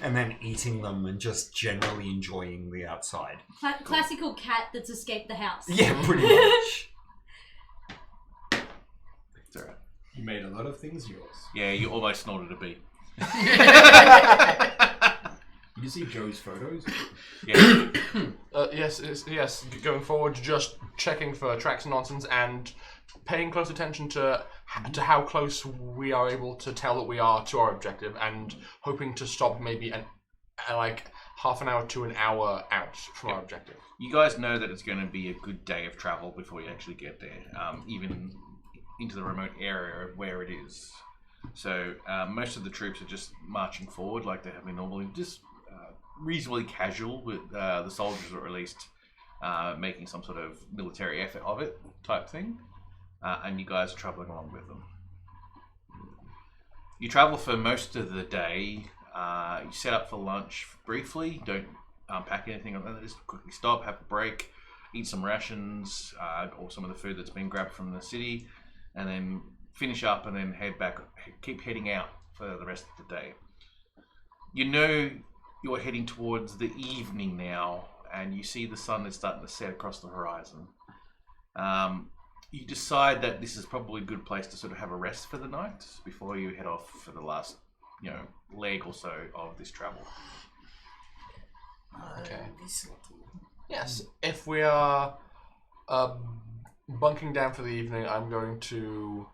and then eating them and just generally enjoying the outside. Classical cat that's escaped the house. Yeah, pretty much. It's all right. You made a lot of things yours. Yeah, you almost snorted a bee. Did you see Joe's photos? Yeah. Yes. Going forward, just checking for tracks and nonsense and paying close attention to how close we are able to tell that we are to our objective, and hoping to stop maybe like half an hour to an hour out from our objective. You guys know that it's going to be a good day of travel before you actually get there, even into the remote area of where it is. So most of the troops are just marching forward like they have been normally, just reasonably casual with the soldiers, or at least making some sort of military effort of it type thing. And you guys are traveling along with them. You travel for most of the day. You set up for lunch briefly. Don't pack anything on that. Just quickly stop, have a break, eat some rations or some of the food that's been grabbed from the city, and then finish up and then head back. Keep heading out for the rest of the day. You know you're heading towards the evening now, and you see the sun is starting to set across the horizon. You decide that this is probably a good place to sort of have a rest for the night before you head off for the last, leg or so of this travel. Okay. This Yes. If we are bunking down for the evening, I'm going to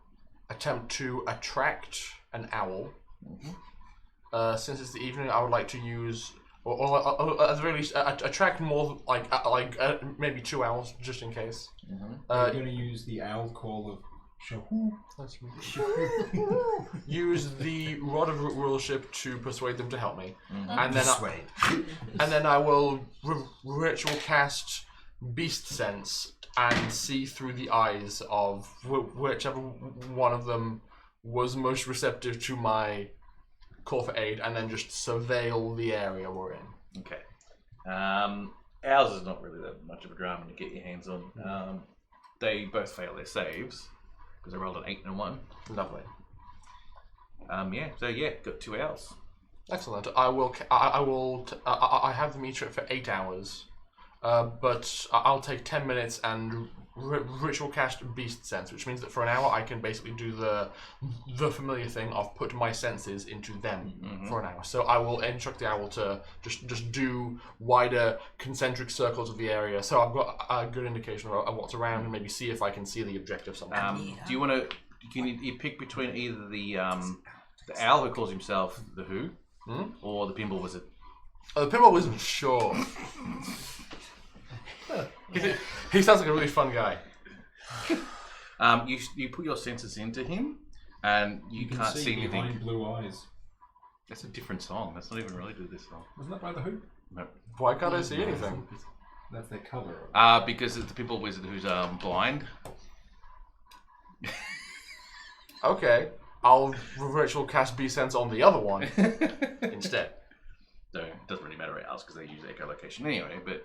attempt to attract an owl. Since it's the evening, I would like to use, or at the very least, attract more like maybe 2 owls just in case. We're going to use the owl call of Shahoo. Use the rod of rulership to persuade them to help me, and then Persuade. and then I will ritual cast beast sense and see through the eyes of whichever one of them was most receptive to my call for aid, and then just surveil the area we're in. Okay. Ours is not really that much of a drama to get your hands on. they both fail their saves because I rolled an 8 and a 1. Lovely. Got 2 owls. Excellent. I have the meter for 8 hours, but I'll take 10 minutes and ritual cast Beast Sense, which means that for an hour I can basically do the familiar thing of put my senses into them for an hour. So I will instruct the owl to just do wider concentric circles of the area, so I've got a good indication of what's around and maybe see if I can see the objective somewhere. Do you want to? Can you pick between either the owl who calls himself the Who, or the Pinball Wizard? Oh, the Pinball Wizard, sure. He sounds like a really fun guy. You put your senses into him, and you can't see anything. Behind blue eyes. That's a different song. That's not even related to this song. Wasn't that by the Who? No. Why can't I see anything? That's their cover. Because it's the Pinball Wizard who's blind. Okay, I'll ritual cast Beast Sense on the other one instead. So it doesn't really matter at owls because they use echolocation anyway. But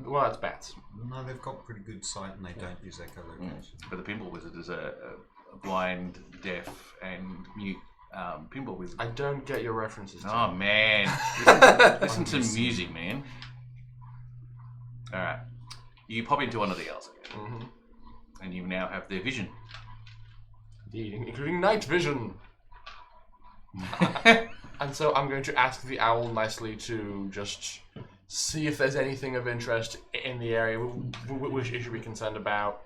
well, that's bats. No, they've got pretty good sight and they don't use echolocation. But the Pinball Wizard is a blind, deaf, and mute pinball wizard. I don't get your references. Oh man, listen to music, man. All right, you pop into one of the owls again, and you now have their vision. Indeed, including night vision. And so I'm going to ask the owl nicely to just see if there's anything of interest in the area which you should be concerned about,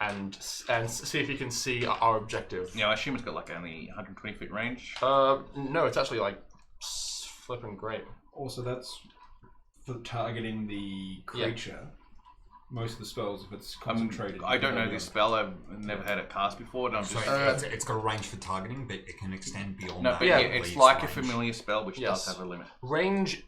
and see if you can see our objective. Yeah, I assume it's got like only 120 feet range. No, it's actually like flipping great. Also, that's for targeting the creature. Yeah. Most of the spells, if it's concentrated. I don't know this spell. I've never had it cast before. And I'm just. It's got a range for targeting, but it can extend beyond that. But yeah, it's like a familiar spell, which does have a limit. Range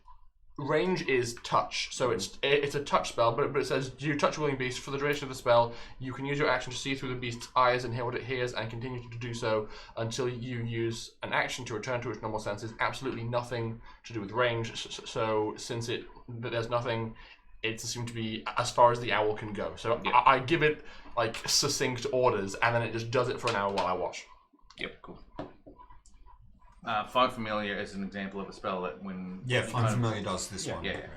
is touch, so it's a touch spell, but it says you touch a willing beast for the duration of the spell. You can use your action to see through the beast's eyes and hear what it hears, and continue to do so until you use an action to return to its normal senses. Absolutely nothing to do with range. So since there's nothing. It's assumed to be as far as the owl can go. So I give it like succinct orders, and then it just does it for an hour while I watch. Yep, cool. Find Familiar is an example of a spell that when... Yeah, Find Familiar does this one. Yeah.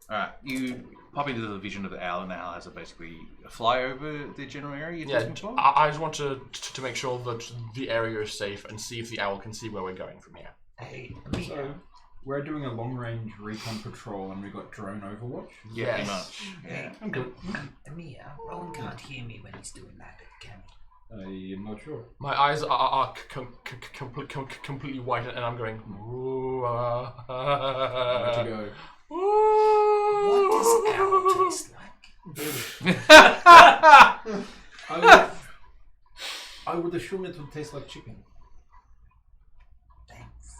Alright, you pop into the vision of the owl, and the owl has basically a fly over the general area you're looking for? I just want to make sure that the area is safe and see if the owl can see where we're going from here. Hey, so we're doing a long-range recon patrol, and we got drone overwatch? Yeah, pretty much. Hey, I'm good. Mia, Rowan can't hear me when he's doing that, can he? I'm not sure. My eyes are completely white, and I'm going. Where'd you go? What does owl taste like? I would assume it would taste like chicken. Thanks.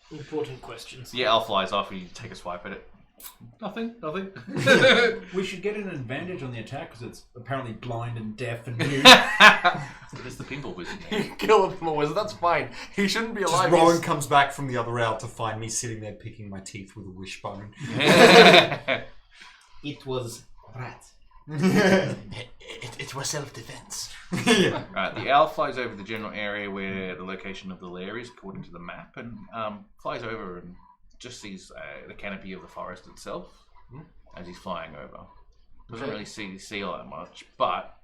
Important questions. Yeah, owl flies off, and you take a swipe at it. Nothing. We should get an advantage on the attack because it's apparently blind and deaf and mute. It's the Pinball Wizard. Kill the Pinball Wizard, that's fine. He shouldn't be alive. Rowan comes back from the other owl to find me sitting there picking my teeth with a wishbone. It was rat. It was self-defense. Yeah. Right, the owl flies over the general area where the location of the lair is according to the map, and flies over and just sees the canopy of the forest itself as he's flying over. Doesn't really see all that much, but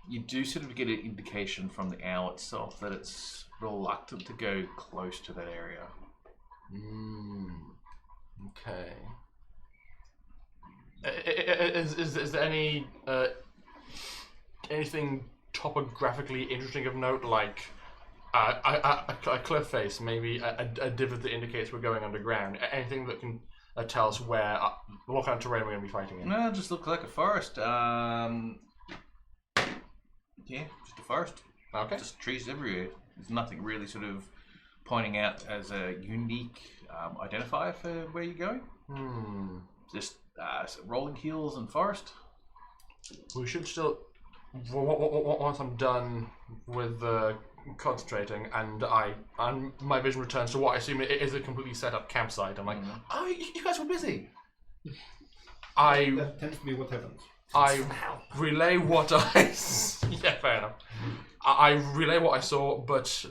you do sort of get an indication from the owl itself that it's reluctant to go close to that area. Okay. Is there anything topographically interesting of note, like a cliff face, maybe a divot that indicates we're going underground? Anything that can tell us what kind of terrain we're going to be fighting in? No, it just looks like a forest. Yeah, just a forest. Okay. Just trees everywhere. There's nothing really sort of pointing out as a unique identifier for where you're going. Just rolling hills and forest. We should still, once I'm done with concentrating and my vision returns to what I assume is a completely set up campsite, I'm like, oh, you guys were busy. That tends to be what happens. I relay what I yeah, fair enough. I relay what I saw, but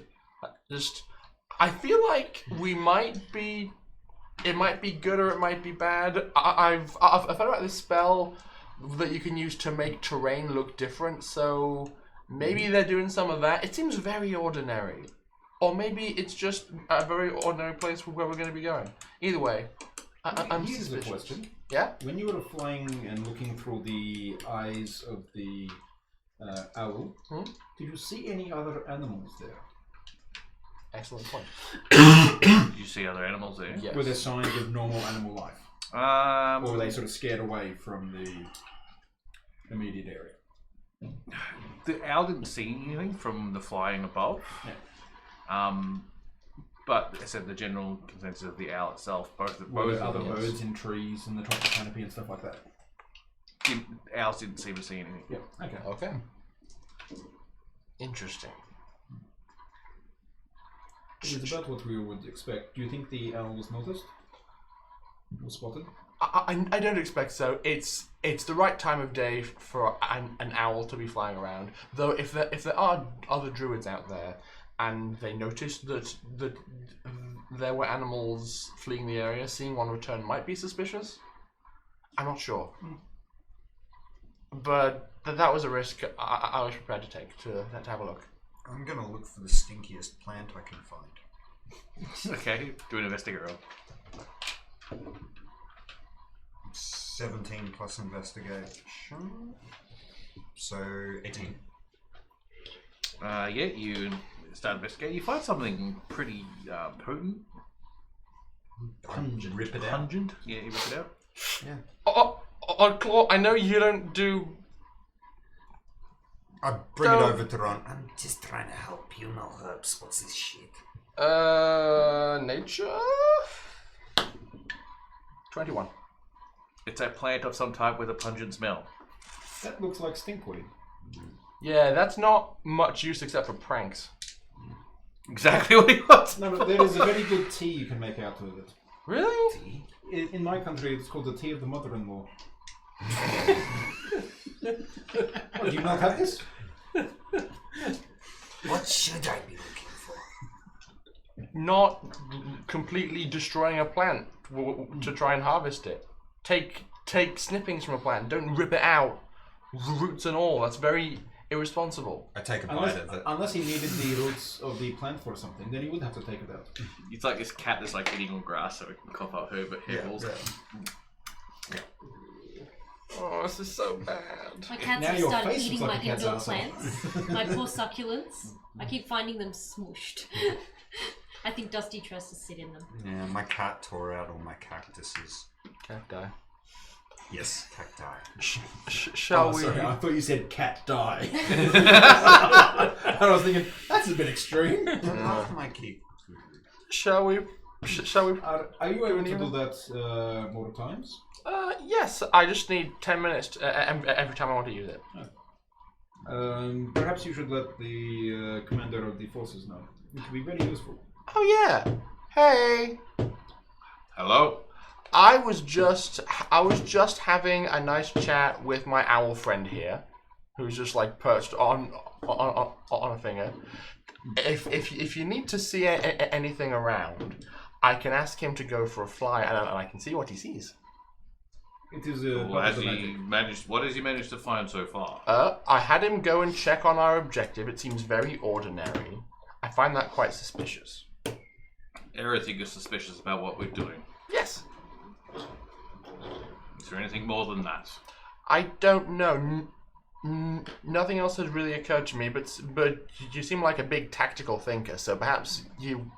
I feel like we might be. It might be good or it might be bad. I've thought about this spell that you can use to make terrain look different. So maybe they're doing some of that. It seems very ordinary, or maybe it's just a very ordinary place where we're going to be going. Either way, I'm Here's the suspicious. question. Yeah. When you were flying and looking through the eyes of the owl, did you see any other animals there? Excellent point. Did you see other animals there? Yes. Were there signs of normal animal life? Or were they sort of scared away from the immediate area? The owl didn't see anything from the flying above. Yeah. But I said the general consensus of the owl itself, both Were there of other them, birds in trees in the top of the canopy and stuff like that? owls didn't seem to see anything. Yeah. Okay. Okay. Interesting. It's about what we would expect. Do you think the owl was noticed? Was spotted? I don't expect so. It's the right time of day for an owl to be flying around. Though if there are other druids out there and they noticed that there were animals fleeing the area, seeing one return might be suspicious. I'm not sure. But that was a risk I was prepared to take to have a look. I'm gonna look for the stinkiest plant I can find. Okay, do an investigate roll. 17 plus investigation. So 18. Yeah, you start investigating. You find something pretty potent. Rip it out. Pungent. Yeah, you rip it out. Oh, Claw, I know you don't do. I bring it So- over to Ron. I'm just trying to help. You know herbs. What's this shit? Nature? 21. It's a plant of some type with a pungent smell. That looks like stinkweed. Yeah, that's not much use except for pranks. Exactly what he wants. No, but there is a very good tea you can make out of it. Really? In my country, it's called the tea of the mother-in-law. Oh, do you not have this? What should I be looking for? Not completely destroying a plant to try and harvest it. Take snippings from a plant. Don't rip it out, roots and all. That's very irresponsible. I take a bite of it. Unless he needed the roots of the plant for something, then he would have to take it out. It's like this cat that's like eating on grass so it can cough up hairballs. Oh, this is so bad. My cats Now have your started face eating looks my like a cat's indoor arsehole. plants. My poor succulents. I keep finding them smooshed. I think Dusty tries to sit in them. Yeah, my cat tore out all my cactuses. Cacti. Yes, cacti. Shall Oh, we? sorry, I thought you said cat die. And I was thinking, that's a bit extreme. After my keep. Shall we? Shall we? Are you able to do that more times? Yes. I just need 10 minutes every time I want to use it. Perhaps you should let the commander of the forces know. It could be very useful. Oh yeah. Hey. Hello? I was just having a nice chat with my owl friend here, who's just like perched on a finger. If you need to see anything around, I can ask him to go for a fly, and I can see what he sees. It is Well, part has of the he magic. what has he managed to find so far? I had him go and check on our objective. It seems very ordinary. I find that quite suspicious. Everything is suspicious about what we're doing. Yes. Is there anything more than that? I don't know. Nothing else has really occurred to me, but you seem like a big tactical thinker, so perhaps you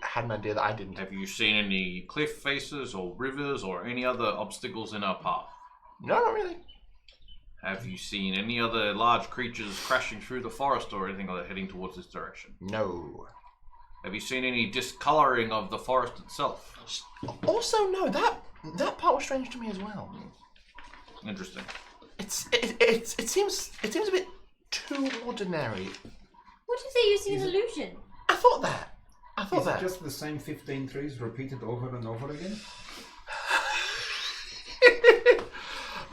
had an idea that I didn't. Have you seen any cliff faces or rivers or any other obstacles in our path? No, not really. Have you seen any other large creatures crashing through the forest or anything like that heading towards this direction? No. Have you seen any discoloring of the forest itself? Also, no. That part was strange to me as well. Interesting. It seems a bit too ordinary. What if they're using an illusion? I thought that. Is it just the same 15 trees repeated over and over again?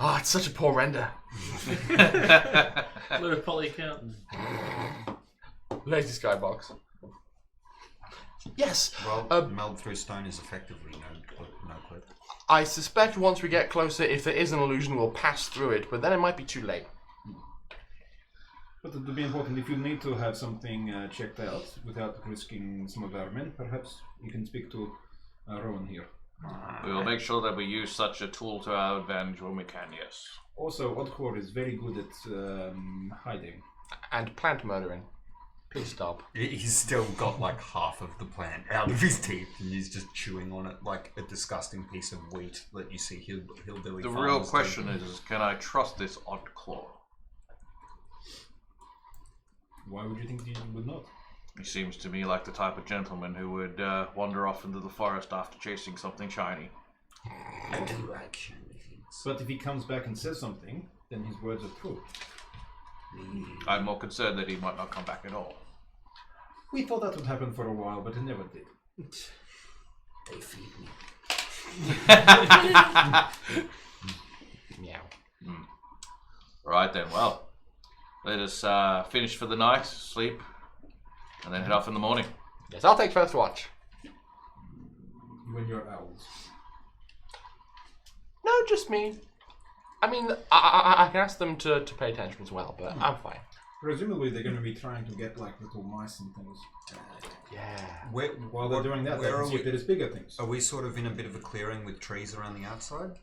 Oh, it's such a poor render. Load of poly count. Lazy skybox. Yes. Well, meld through stone is effectively no clip. I suspect once we get closer, if there is an illusion, we'll pass through it, but then it might be too late. But it would be important if you need to have something checked out without risking some of our men. Perhaps you can speak to Rowan here. We will make sure that we use such a tool to our advantage when we can, yes. Also, Oddcore is very good at hiding. And plant murdering. Please stop. He's still got like half of the plant out of his teeth, and he's just chewing on it like a disgusting piece of wheat that you see hillbilly. The real question is, can I trust this Oddclaw? Why would you think you would not? He seems to me like the type of gentleman who would wander off into the forest after chasing something shiny. I do like shiny things. But if he comes back and says something, then his words are true. I'm more concerned that he might not come back at all. We thought that would happen for a while, but it never did. They feed me. Meow. Right then, well, let us finish for the night, sleep, and then head off in the morning. Yes, I'll take first watch. You and your owls. No, just me. I mean, I can ask them to pay attention as well, but I'm fine. Presumably they're going to be trying to get like little mice and things. Yeah. While they're doing that, they can see if there's bigger things. Are we sort of in a bit of a clearing with trees around the outside?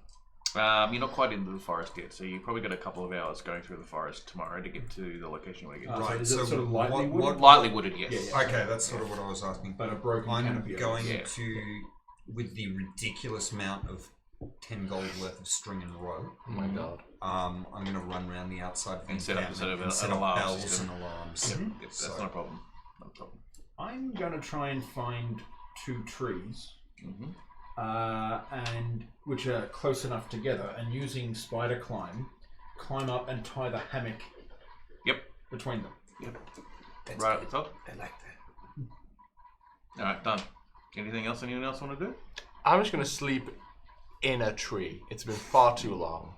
You're not quite into the forest yet, so you probably got a couple of hours going through the forest tomorrow to get to the location you want to get to. Right, so is it sort of lightly wooded? Lightly wooded, yes. Yeah. Okay, that's sort of what I was asking. But a broken I'm canopy. going to, with the ridiculous amount of 10 gold worth of string in a row. Oh my god. I'm going to run around the outside of the And set up encampment an set up alarm bells system. and alarms. Yep, that's not a problem. Not a problem. I'm going to try and find 2 trees, and which are close enough together, and using spider climb up and tie the hammock. Yep. Between them. Yep. That's Right good. at the top. I like that. All right, done. Anything else anyone else want to do? I'm just going to sleep in a tree. It's been far too long.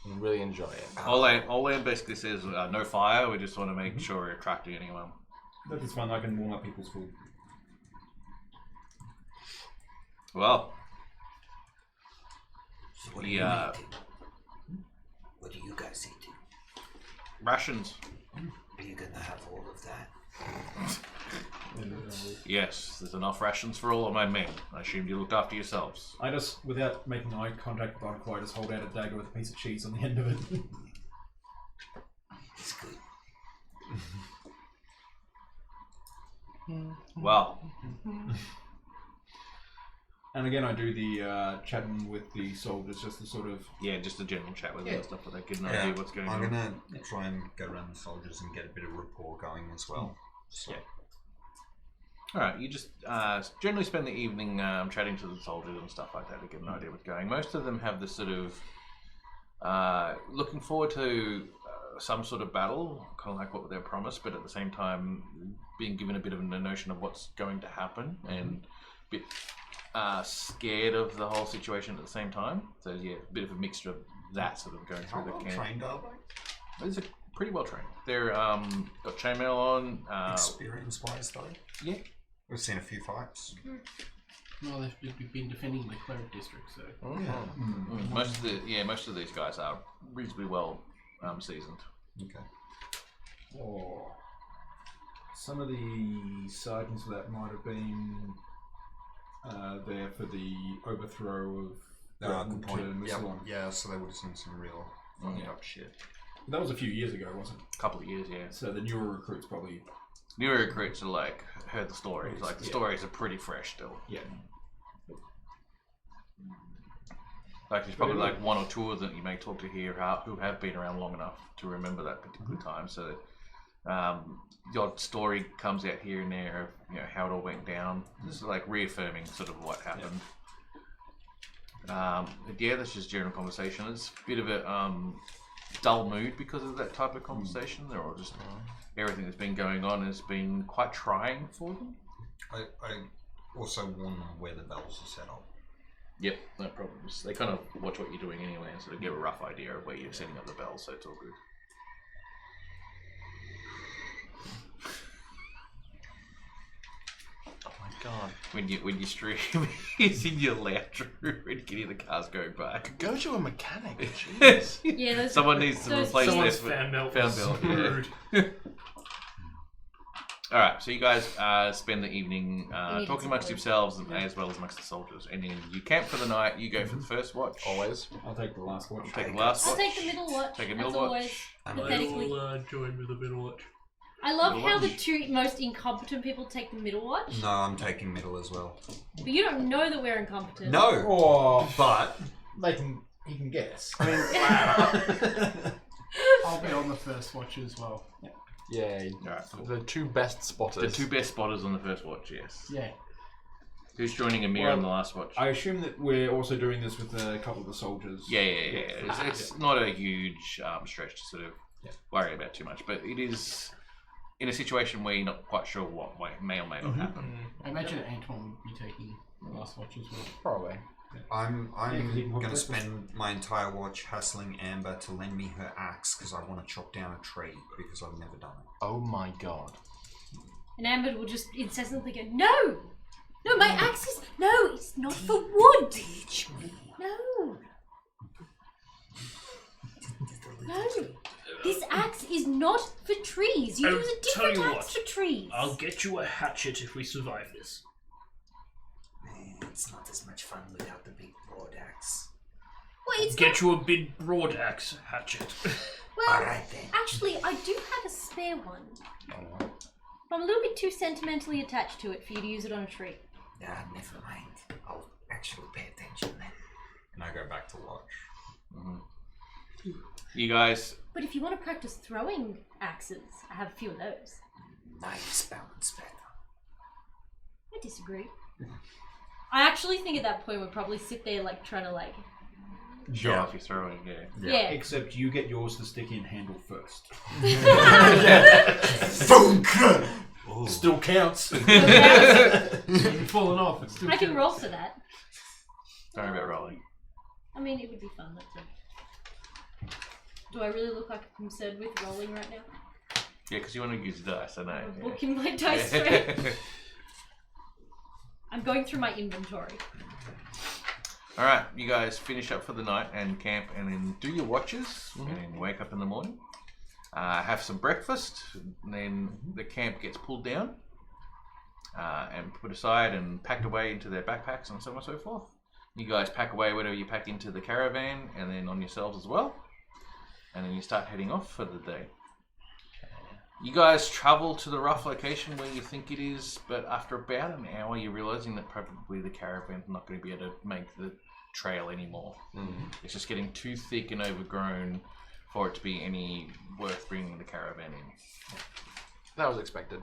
And really enjoy it. Olan basically says no fire. We just want to make sure we're attracting anyone. That is fun. I can warm up people's food. Well, So what do you eat? What do you guys eat? rations. Are you gonna have all of that? Yes, there's enough rations for all of my men. I assumed you looked after yourselves. I just, without making eye contact with Oddcore, I just hold out a dagger with a piece of cheese on the end of it. It's good. Well, And again, I do the chatting with the soldiers, just the sort of... yeah, just a general chat with them Yeah. and stuff, but they get an idea what's going I'm on. going to try and go around the soldiers and get a bit of rapport going as well. So. Yeah. All right, you just generally spend the evening chatting to the soldiers and stuff like that to get an idea what's going. Most of them have this sort of looking forward to some sort of battle, kind of like what they're promised, but at the same time being given a bit of a notion of what's going to happen and a bit scared of the whole situation at the same time. So yeah, a bit of a mixture of that sort of going through How the well camp. trained are they? These are pretty well trained. They're got chainmail on. Experience-wise, though? Yeah. We've seen a few fights. Well, they've been defending the cleric district, so. Most of these guys are reasonably well seasoned. Okay. Oh, some of the sergeants that might have been there for the overthrow of Good point. Yep. Yeah, so they would have seen some real fucked up shit. That was a few years ago, wasn't it? A couple of years, yeah. So the newer recruits probably... Newer recruits are like heard the stories. Like the Yeah. stories are pretty fresh still. Yeah. Like there's probably like one or two of them you may talk to here who have been around long enough to remember that particular time. So your story comes out here and there of how it all went down. This is like reaffirming sort of what happened. But yeah, that's just general conversation. It's a bit of a dull mood because of that type of conversation. They're all just everything that's been going on has been quite trying for them. I also warn them where the bells are set up. Yep, no problems. They kind of watch what you're doing anyway and sort of get a rough idea of where you're setting up the bells, so it's all good. Oh my god. When you stream, it's in your lounge room when you can hear the cars going by. Go to a mechanic. Jeez. Yeah, those, Someone needs to those- replace Someone's this. fan belt. Fan was belt, rude. All right, so you guys spend the evening need talking to amongst sleep. yourselves as well as amongst the soldiers, and then you camp for the night. You go for the first watch. Always. I'll take the last watch. Take the last I'll watch. take the middle watch. Take a as middle always. watch. I Pathetically. will join with a middle watch. I love Middle how the watch. two most incompetent people take the middle watch, No, I'm taking middle as well. but you don't know that we're incompetent. No, Oh, but he can guess. I'll be on the first watch as well. Yay. All right, cool. The two best spotters. The two best spotters on the first watch. Yes. Yeah. Who's joining Amir on the last watch? I assume that we're also doing this with a couple of the soldiers. Yeah. It's not a huge stretch to sort of worry about too much, but it is in a situation where you're not quite sure what may or may not happen. I imagine Antoine would be taking the last watch as well. Probably. I'm you can going to put spend my entire watch hassling Amber to lend me her axe because I want to chop down a tree because I've never done it. Oh my god. And Amber will just incessantly go, no! No, my axe is... No, it's not for wood! Teach me. No! No! This axe is not for trees. You I'll use a tell different you axe what. for trees. I'll get you a hatchet if we survive this. It's not as much fun without the big broad axe. Well, it's Get you a big broad axe hatchet. Well, Alright then. actually, I do have a spare one. But I'm a little bit too sentimentally attached to it for you to use it on a tree. Never mind. I'll actually pay attention then. And I go back to watch. You guys, But if you want to practice throwing axes, I have a few of those. Knives balance better. I disagree. I actually think at that point we'd probably sit there like trying to like... show off your throwing. Yeah. Except you get yours to stick in handle first. Still counts. You've fallen off. It's still I can true. roll for that. Sorry about rolling. I mean, it would be fun, that's it. Do I really look like I'm concerned with rolling right now? Yeah, because you want to use dice, I know. I'm booking my dice tray. I'm going through my inventory. Alright, you guys finish up for the night and camp and then do your watches and then wake up in the morning. Have some breakfast, and then the camp gets pulled down and put aside and packed away into their backpacks and so on and so forth. You guys pack away whatever you pack into the caravan and then on yourselves as well. And then you start heading off for the day. You guys travel to the rough location where you think it is, but after about an hour you're realizing that probably the caravan's not going to be able to make the trail anymore. It's just getting too thick and overgrown for it to be any worth bringing the caravan in. That was expected.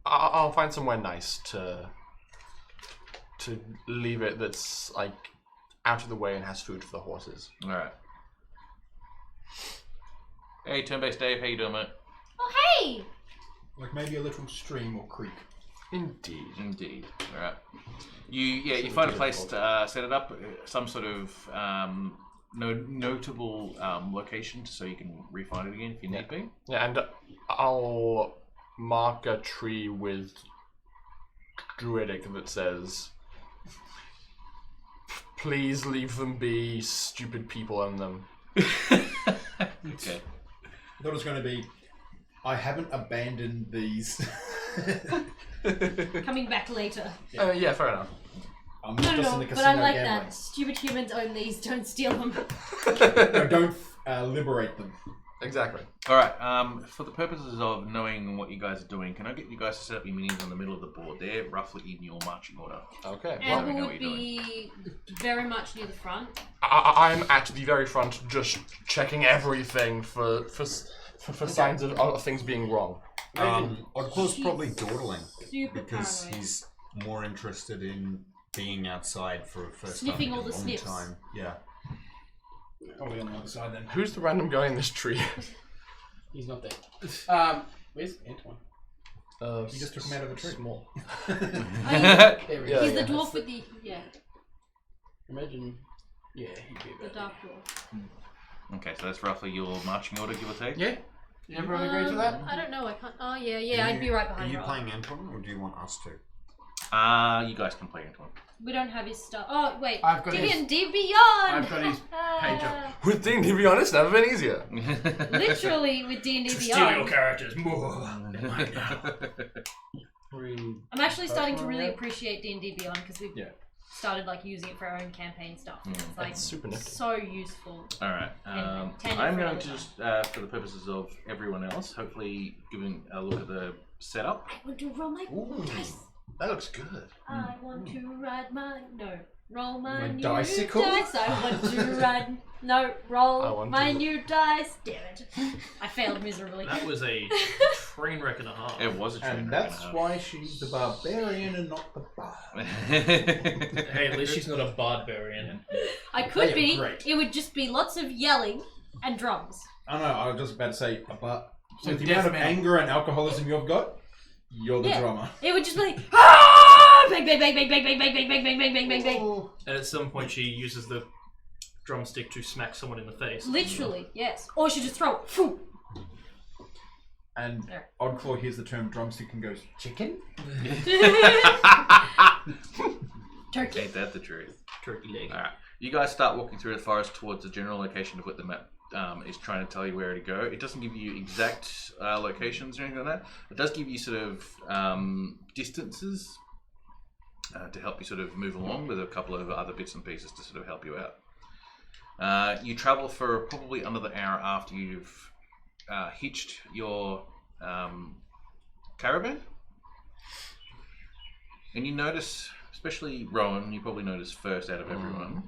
I'll find somewhere nice to leave it that's like out of the way and has food for the horses. Alright. Hey, Turn-Based Dave, how you doing, mate? Oh, hey! Like maybe a little stream or creek. Indeed. Indeed. Alright. You find a place to set it up, some sort of notable location so you can refine it again if you need be. Yeah, and I'll mark a tree with Druidic that says, "Please leave them be, stupid people own them." Okay. I thought it was going to be, I haven't abandoned these. Coming back later. Yeah, fair enough. I'm No, not just no, in the but casino I like gambling. that. Stupid humans own these, don't steal them. No, don't liberate them. Exactly. Alright, for the purposes of knowing what you guys are doing, can I get you guys to set up your minis on the middle of the board? They're roughly in your marching order. Okay. And know who what would you're be very much near the front. I'm at the very front, just checking everything for signs of things being wrong. Oddclaw's probably dawdling Super because paranoid. he's more interested in being outside for a first Sniffing time in all the a long sniffs. time. Yeah. Probably on the other side then. Who's the random guy in this tree? He's not there. Where's Antoine? You just took him out of the tree. Small. There he He's is. the dwarf with the... Yeah. Imagine. Yeah, he'd be The about Dark Dwarf. Okay, so that's roughly your marching order, give or take. Yeah. Everyone agree to that? I don't know. I can't. Oh yeah. I'd be right behind. Are you Rob. playing Anton, or do you want us to? You guys can play into it. We don't have his stuff. Oh wait. I've got his- D&D Beyond. I've got his page up. With D&D, to be honest, never been easier. Literally with D&D Steal your Beyond. characters. I'm actually starting to really appreciate D&D Beyond because we've started like using it for our own campaign stuff. It's like That's super nifty. so useful. All right. And tangent I'm for going other to just, for the purposes of everyone else, hopefully giving a look at the setup. I want to roll my dice. That looks good. I want to ride roll my My new dicycle? dice. I want to ride. No, I roll want my to. new dice. Damn it! I failed miserably. That was a train wreck and a half. It was a train And wreck that's and why she's the barbarian and not the bard. a half. Hey, at least she's not a barbarian. I could They are be. great. It would just be lots of yelling and drums. I know, I was just about to say, but So with the amount of deathmatch. anger and alcoholism you've got, you're the Yeah. drummer. It would just be like, ah! Bang, bang, bang, bang, bang, bang, bang, bang, bang, bang, bang, bang, bang, bang. And at some point, she uses the drumstick to smack someone in the face. Literally, yes. Or she just throw it. Phew. And There. Oddclaw hears the term drumstick and goes, chicken? Turkey. Ain't that the truth? Turkey leg. Alright. You guys start walking through the forest towards the general location of what the map is trying to tell you where to go. It doesn't give you exact locations or anything like that. It does give you sort of distances to help you sort of move along with a couple of other bits and pieces to sort of help you out. You travel for probably another hour after you've hitched your caravan. And you notice, especially Rowan, you probably notice first out of everyone,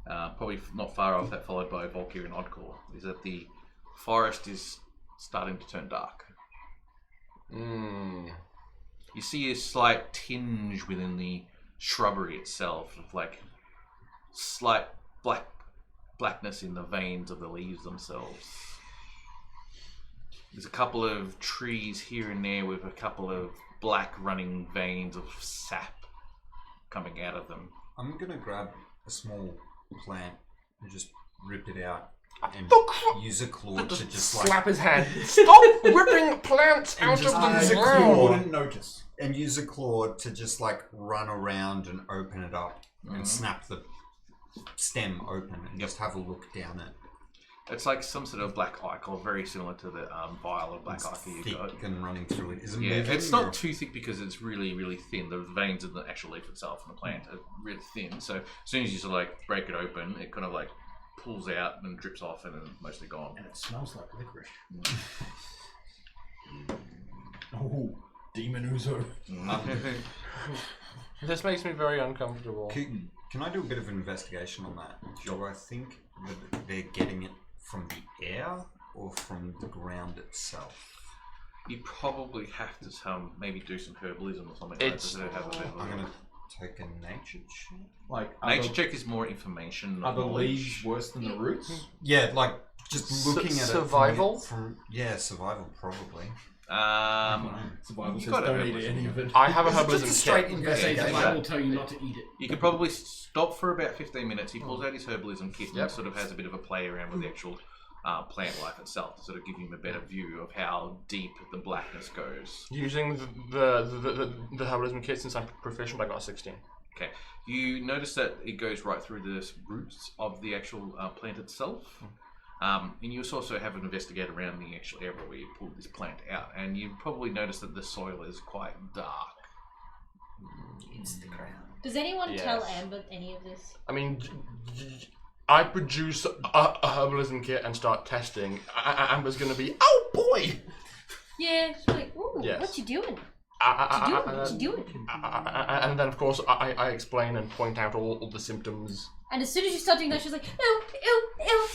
probably not far off that, followed by Volkir and Oddclaw, is that the forest is starting to turn dark. You see a slight tinge within the shrubbery itself of like slight blackness in the veins of the leaves themselves. There's a couple of trees here and there with a couple of black running veins of sap coming out of them. I'm gonna grab a small plant and just rip it out and use a claw to just like Slap his hand. Stop ripping plants out of just the use a You ground. wouldn't notice. and use a claw to just like run around and open it up and snap the stem open and just have a look down it. It's like some sort of black ichor, very similar to the vial of black It's ichor you thick got. and running through it. Is it Yeah, moving it's or- not too thick because it's really, really thin. The veins in the actual leaf itself and the plant are really thin. So as soon as you sort of like break it open, it kind of like pulls out and drips off and then mostly gone. And it smells like licorice. Oh, demon ouzo. This makes me very uncomfortable. Can I do a bit of investigation on that? Do I think that they're getting it from the air or from the ground itself? You probably have to maybe do some herbalism or something It's- like that to have a bit of I'm gonna take a nature check. Like, Nature check is more information. Are not the knowledge. leaves worse than the roots? Yeah, like just looking at survival? it from yeah, survival probably. Survival You says gotta don't have eat wisdom, any yeah. of it. I have a It's just herbalism a straight kit. investigation. I will tell you not to eat it. You could probably stop for about 15 minutes. He pulls out his herbalism kit Yep. and sort of has a bit of a play around with the actual plant life itself to sort of give him a better view of how deep the blackness goes. Using the herbalism kit, since I'm proficient, I got a 16. Okay, you notice that it goes right through the roots of the actual plant itself. And you also have an investigate around the actual area where you pulled this plant out, and you probably notice that the soil is quite dark. It's the ground. Does anyone Yes. tell Amber any of this? I mean, I produce a herbalism kit and start testing. Amber's gonna be, oh boy! Yeah, she's like, ooh, Yes. what you doing? What you doing? And then, of course, I explain and point out all the symptoms. And as soon as you start doing that, she's like, ew, ew, ew,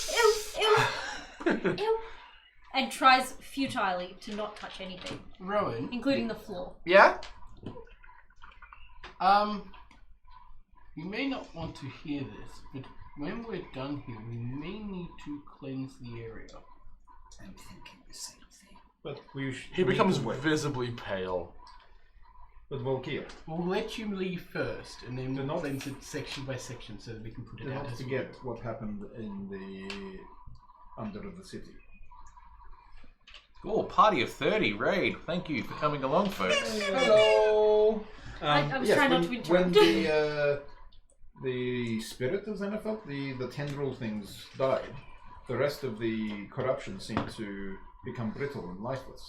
ew, ew, ew. And tries futilely to not touch anything, Rowan, including the floor. Yeah? you may not want to hear this, but when we're done here, we may need to cleanse the area. I'm thinking the same thing. But we He becomes visibly pale. But Volkir, We'll let you leave first, and then Do we'll not- cleanse it section by section so that we can put it do out not as forget what happened in the under the city. Oh, party of 30 raid. Thank you for coming along, folks. Hello. I was trying not to when interrupt. the spirit of Xenophelt, the tendril things died, the rest of the corruption seemed to become brittle and lifeless.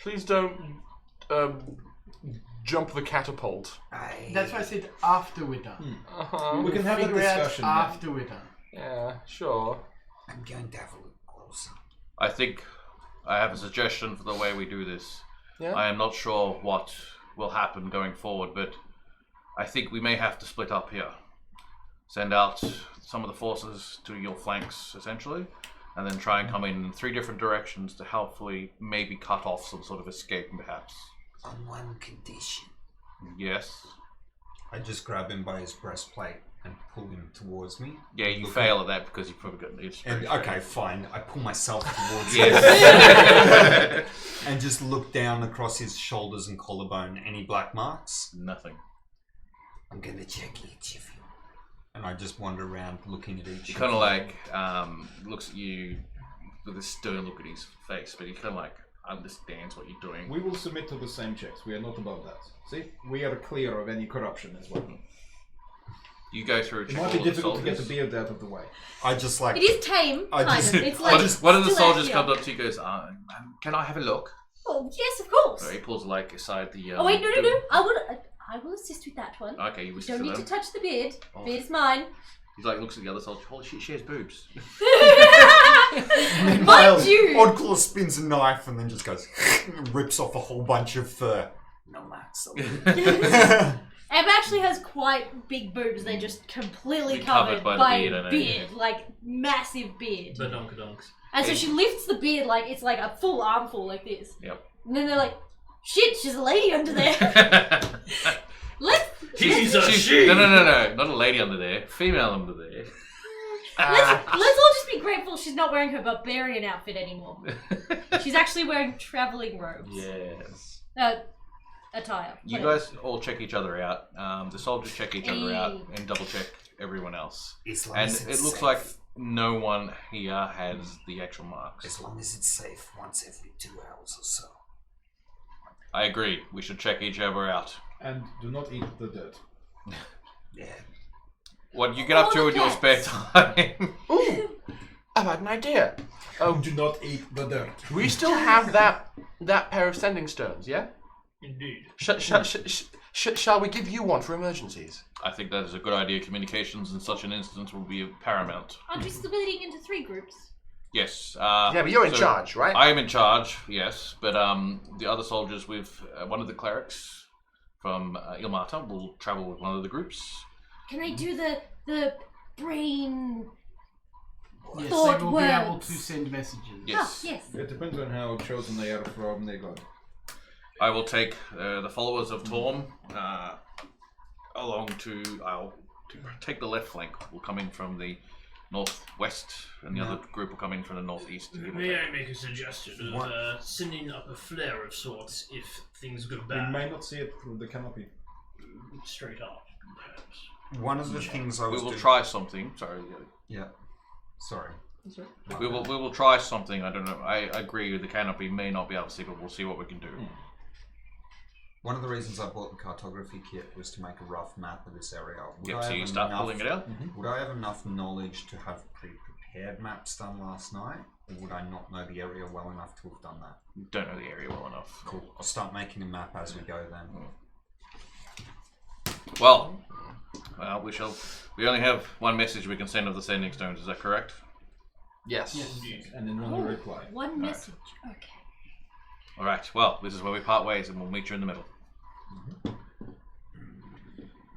Please don't jump the catapult. That's why I said after we're done. We can have a Figure out discussion then. after we're done. Yeah, sure. I'm going to have a look closer. I think I have a suggestion for the way we do this. Yeah. I am not sure what will happen going forward, but I think we may have to split up here. Send out some of the forces to your flanks, essentially, and then try and come in 3 different directions to helpfully maybe cut off some sort of escape, perhaps. On one condition. Yes? I just grab him by his breastplate and pull him towards me. Yeah, you Look fail at that because you've probably got it's And, pretty okay, fine. I pull myself towards Yes. him and just look down across his shoulders and collarbone. Any black marks? Nothing. I'm gonna check each of you. And I just wander around looking at each. He kind of like looks at you with a stern look at his face, but he kind of like understands what you're doing. We will submit to the same checks. We are not above that. See, we are clear of any corruption as well. You go through. It might be difficult to get the beard out of the way. I just like. It is tame, I kind just- of. It's I like just- One of the still out soldiers here. comes up to you and goes, can I have a look? Oh yes, of course. So he pulls like aside the. Oh wait, no! I will assist with that one. Okay, you You wish don't need them. to touch the beard. Oh. Beard is mine. He's like looks at the other soldier. Holy shit, she has boobs. Mind you. Oddclaw spins a knife and then just goes and rips off a whole bunch of fur. No marks. Em actually has quite big boobs. They're just completely Be covered covered by the by beard, I know. beard, like massive beard. Badonkadonks. And so she lifts the beard like it's like a full armful like this. Yep. And then they're like, "Shit, she's a lady under there." Let's He's a She's- she! No, not a lady under there. Female under there. let's all just be grateful she's not wearing her barbarian outfit anymore. She's actually wearing traveling robes. Yes. Attire. You whatever. guys all check each other out. The soldiers check each other out and double check everyone else. As long And as it it's looks safe. like no one here has the actual marks. As long as it's safe once every 2 hours or so. I agree. We should check each other out. And do not eat the dirt. Yeah. What do you get up All to the in your spare cats. time? Ooh, I've had an idea. Do not eat the dirt. We still have that pair of sending stones, yeah? Indeed. Shall we give you one for emergencies? I think that is a good idea. Communications in such an instance will be paramount. Aren't we splitting into 3 groups? Yes. Yeah, but you're in so charge, right? I am in charge, yes. But the other soldiers with one of the clerics from Ilmata will travel with one of the groups. Can I do the brain? Yes, Thought they will be able words. to send messages. Yes. Oh, yes. It depends on how chosen they are from their god. I will take the followers of Torm along to. I'll take the left flank. We'll come in from the northwest, and the other group will come in from the northeast. May I make a suggestion What? of sending up a flare of sorts if things go We bad? may not see it through the canopy. Straight up, perhaps. One of the things I We was will doing- try something. Sorry. Yeah. Sorry. We will try something. I don't know. I agree. The canopy may not be able to see, but we'll see what we can do. One of the reasons I bought the cartography kit was to make a rough map of this area. Would Yep. I So have you start enough- pulling it out. Would I have enough knowledge to have pre-prepared maps done last night, or would I not know the area well enough to have done that? Don't know the area well enough. Cool. I'll start making a map as we go then. Well, we only have one message we can send of the sending stones. Is that correct? Yes. And then one reply. One message. Okay. All right. Well, this is where we part ways, and we'll meet you in the middle.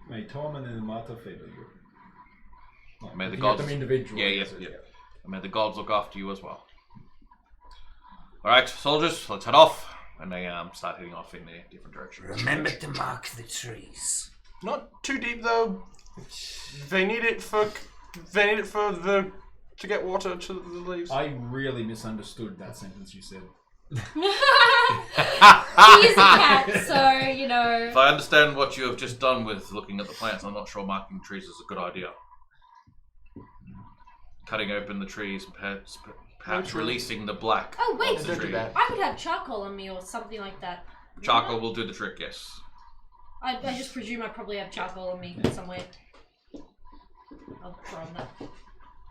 May Tom and Ilmata favor you. Well, May the looking at gods- them individually. Yeah, is yeah. it? And may the gods look after you as well. All right, soldiers, let's head off. And they start heading off in their different directions. Remember to mark the trees. Not too deep though. They need it to get water to the leaves. I really misunderstood that sentence you said. is a cat, so, you know. If I understand what you have just done with looking at the plants, I'm not sure marking trees is a good idea. Cutting open the trees, perhaps releasing the black. Oh, wait. of the tree. I could have charcoal on me or something like that. Charcoal will do the trick, yes. I just presume I probably have charcoal on me somewhere. I'll throw on that.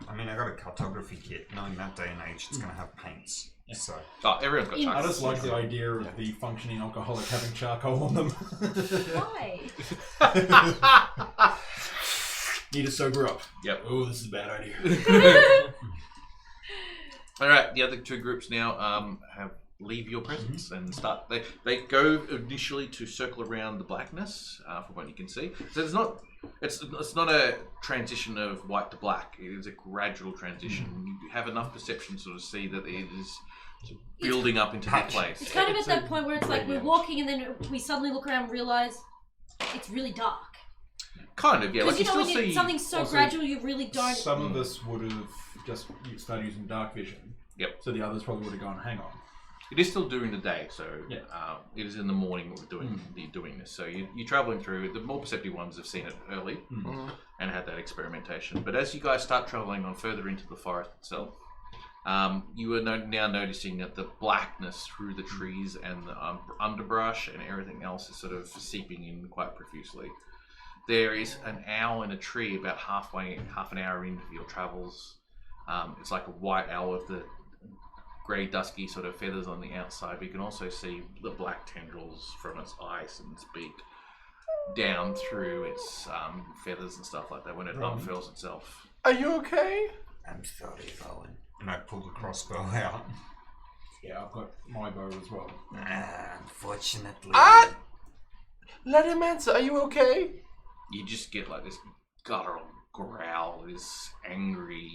I mean, I got a cartography kit. Knowing that day and age, it's going to have paints. So. Oh, everyone's got charcoal. I just like the idea of the functioning alcoholic having charcoal on them. Why? Need to sober up. Yep. Oh, this is a bad idea. All right, the other two groups now leave your presence and start. They go initially to circle around the blackness, from what you can see. So it's not a transition of white to black. It is a gradual transition. You have enough perception to sort of see that it is building up into that place. It's kind of at that point where it's like we're walking and then we suddenly look around and realize it's really dark. Kind of, yeah. Because Like you when still see something's so gradual, you really don't. Some of us would have just started using dark vision. Yep. So the others probably would have gone, hang on. It is still during the day, so Yeah. it is in the morning that we're doing this. So you're traveling through. The more perceptive ones have seen it early and had that experimentation. But as you guys start traveling on further into the forest itself, you are now noticing that the blackness through the trees and the underbrush and everything else is sort of seeping in quite profusely. There is an owl in a tree about half an hour into your travels. It's like a white owl with the grey dusky sort of feathers on the outside, but you can also see the black tendrils from its eyes and its beak down through its feathers and stuff like that when it unfurls itself. Are you okay? I'm sorry, Rowan. And I pulled the crossbow out. Yeah, I've got my bow as well. Unfortunately. Let him answer. Are you okay? You just get like this guttural growl, this angry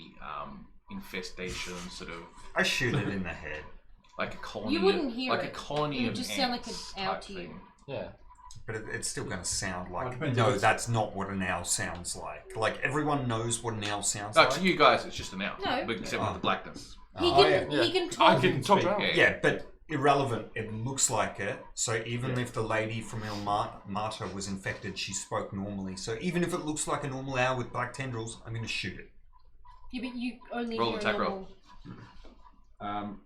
infestation, sort of I shoot it in the head. like a colony. You wouldn't hear like it. a colony It would of just sound like ants an owl type to you. thing. Yeah. But it's still going to sound Well, it like... depends No, if it's- that's not what an owl sounds like. Like, everyone knows what an owl sounds No, like. to you guys, it's just an owl, No. but except with the blackness. He can talk. I can talk to him. Yeah. Yeah, but irrelevant. It looks like it. So even if the lady from El Mata was infected, she spoke normally. So even if it looks like a normal owl with black tendrils, I'm going to shoot it. Yeah, but you only Roll hear attack a roll. normal.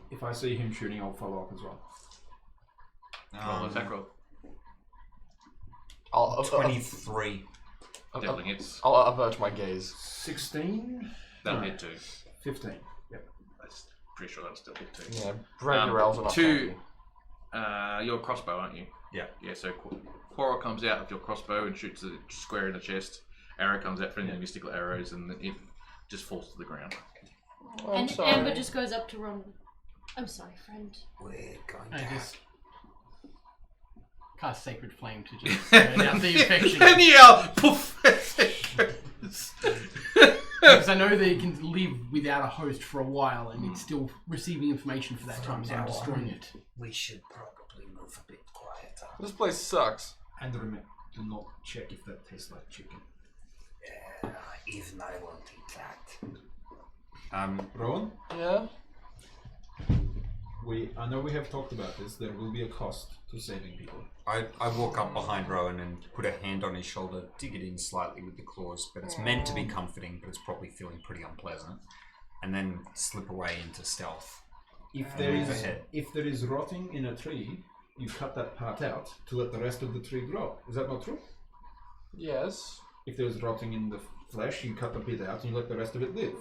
If I see him shooting, I'll follow up as well. Roll attack roll. 23. Definitely hits. I'll avert my gaze. 16? That'll hit too. 15. Yep. I'm pretty sure that'll still hit too. Yeah, regular elves are not two- happy. You're a crossbow, aren't you? Yeah. Yeah, so Quora comes out with your crossbow and shoots a square in the chest. Arrow comes out, friendly mystical arrows, and it just falls to the ground. I'm And sorry. Amber just goes up to Ron. I'm sorry, friend. We're going I to just cast Sacred Flame to just burn out the infection. And yell, poof! Because I know they can live without a host for a while and it's still receiving information for that time, so I'm destroying it. We should probably move a bit quieter. This place sucks. And remember, do not check if that tastes like chicken. Even I won't eat that. Rowan, Yeah? I know we have talked about this. There will be a cost to saving people. I walk up behind Rowan and put a hand on his shoulder, dig it in slightly with the claws, but it's meant to be comforting, but it's probably feeling pretty unpleasant. And then slip away into stealth. If there is rotting in a tree, you cut that part out to let the rest of the tree grow. Is that not true? Yes. If there's rotting in the flesh, you cut the bit out and you let the rest of it live.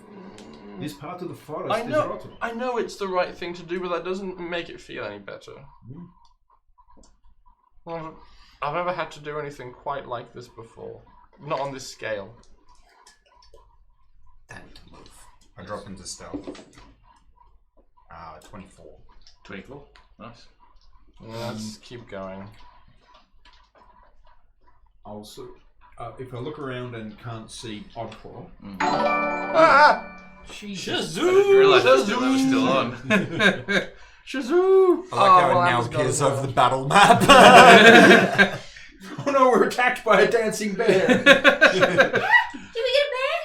This part of the forest is rotten. I know it's the right thing to do, but that doesn't make it feel any better. I've never had to do anything quite like this before. Not on this scale. Time to move. I drop into stealth. 24. 24. Nice. Let's keep going. Also, if I look around and can't see Oddclaw, Ah! Shazoo! Realised that was still on. Shazoo! I like how it now appears over the battle map. oh no, we're attacked by a dancing bear! Did we get a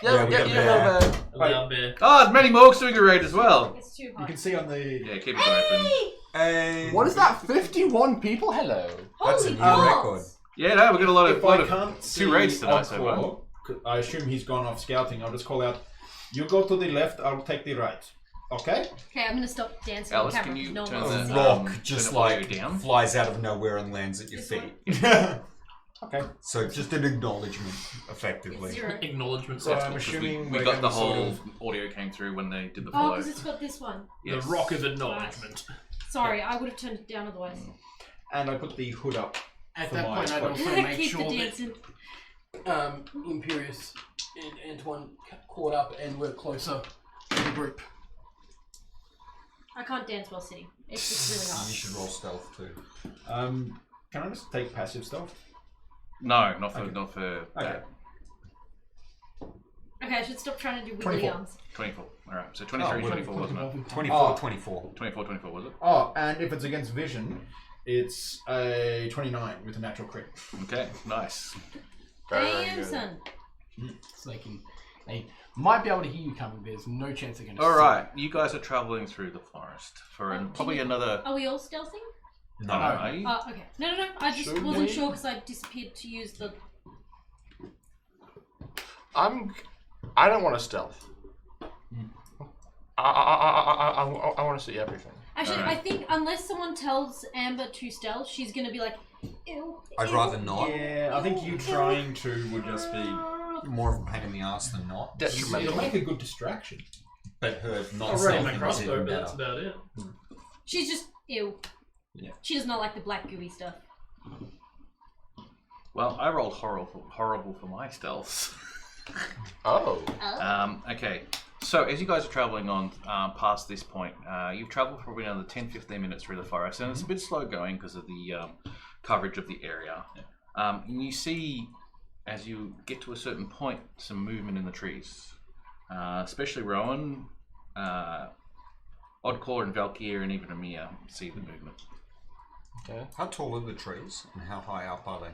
bear? Yeah, we yeah, got yeah, bear. bear. A loud bear. Oh, there's many Morgs doing a raid as well. It's too You hot. can see on the. Yeah, keep it open. Hey. What is that? 51 people? Hello. That's a Holy new balls. record. Yeah, no, we've got a lot of, If lot I of can't see two raids tonight so far. Oddclaw, I assume he's gone off scouting. I'll just call out. You go to the left. I'll take the right. Okay. Okay, I'm gonna stop dancing Alice, on camera can you because no turn one wants the- to see. Rock turn just the audio like down? flies out of nowhere and lands at your This feet. Okay. So just an acknowledgement, effectively. It's 0. Acknowledgement. So I'm Because assuming we we're got the gonna sort whole of- audio came through when they did the Oh, follow. because it's got this one. The rock of acknowledgement. Sorry, I would have turned it down otherwise. And I put the hood up. At For that my point, I'd part. also make Keep sure the that dancing. Imperius and Antoine caught up and were closer to the group. I can't dance while sitting. It's just really You hard. should roll stealth too. Can I just take passive stealth? No, not for Okay. not for Okay. that. Okay, I should stop trying to do wiggly 24. arms. 24. Alright, so 23, well, 24 wasn't it? 24, Oh. 24. 24, 24 was it? Oh, and if it's against vision, it's a 29 with a natural crit. Okay, nice. Very Damn, good. son. So they might be able to hear you coming. There's no chance they're going to Alright, you guys are travelling through the forest for Oh, probably another. Are we all stealthing? No. Are you? Oh, okay. No. I just Should wasn't we? sure because I disappeared to use the. I don't want to stealth. I want to see everything. Actually, Alright. I think unless someone tells Amber to stealth, she's gonna be like, ew. I'd ew, rather not. Yeah, I think you ew, trying to would just be. More of a pain in the ass than not. Detrimental. It'll make a good distraction. But her not I'll ready my stealthing is crossbow, even but that's better. about it. She's just ew. Yeah. She does not like the black gooey stuff. Well, I rolled horrible for my stealths. Oh. Okay, so as you guys are traveling on past this point, you've traveled for probably another 10-15 minutes through the forest, and it's a bit slow going because of the coverage of the area. And you see, as you get to a certain point, some movement in the trees, especially Rowan, Oddclaw, and Valkyr, and even Amir see the movement. Okay. How tall are the trees and how high up are they?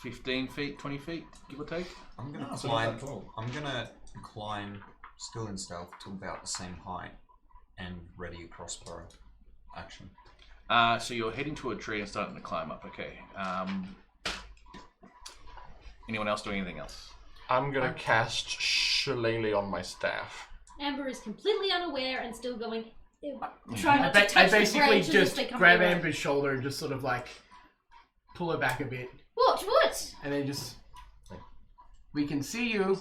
15 feet, 20 feet, give or take. I'm gonna Oh, so climb. not that tall. I'm gonna climb, still in stealth, to about the same height, and ready a crossbow action. So you're heading to a tree and starting to climb up. Okay. Anyone else doing anything else? I'm gonna cast Shillelagh on my staff. Amber is completely unaware and still going, ew. Try I, not to I touch the basically branches as just they come grab over. Amber's shoulder and just sort of like pull her back a bit, What? and then just we can see you.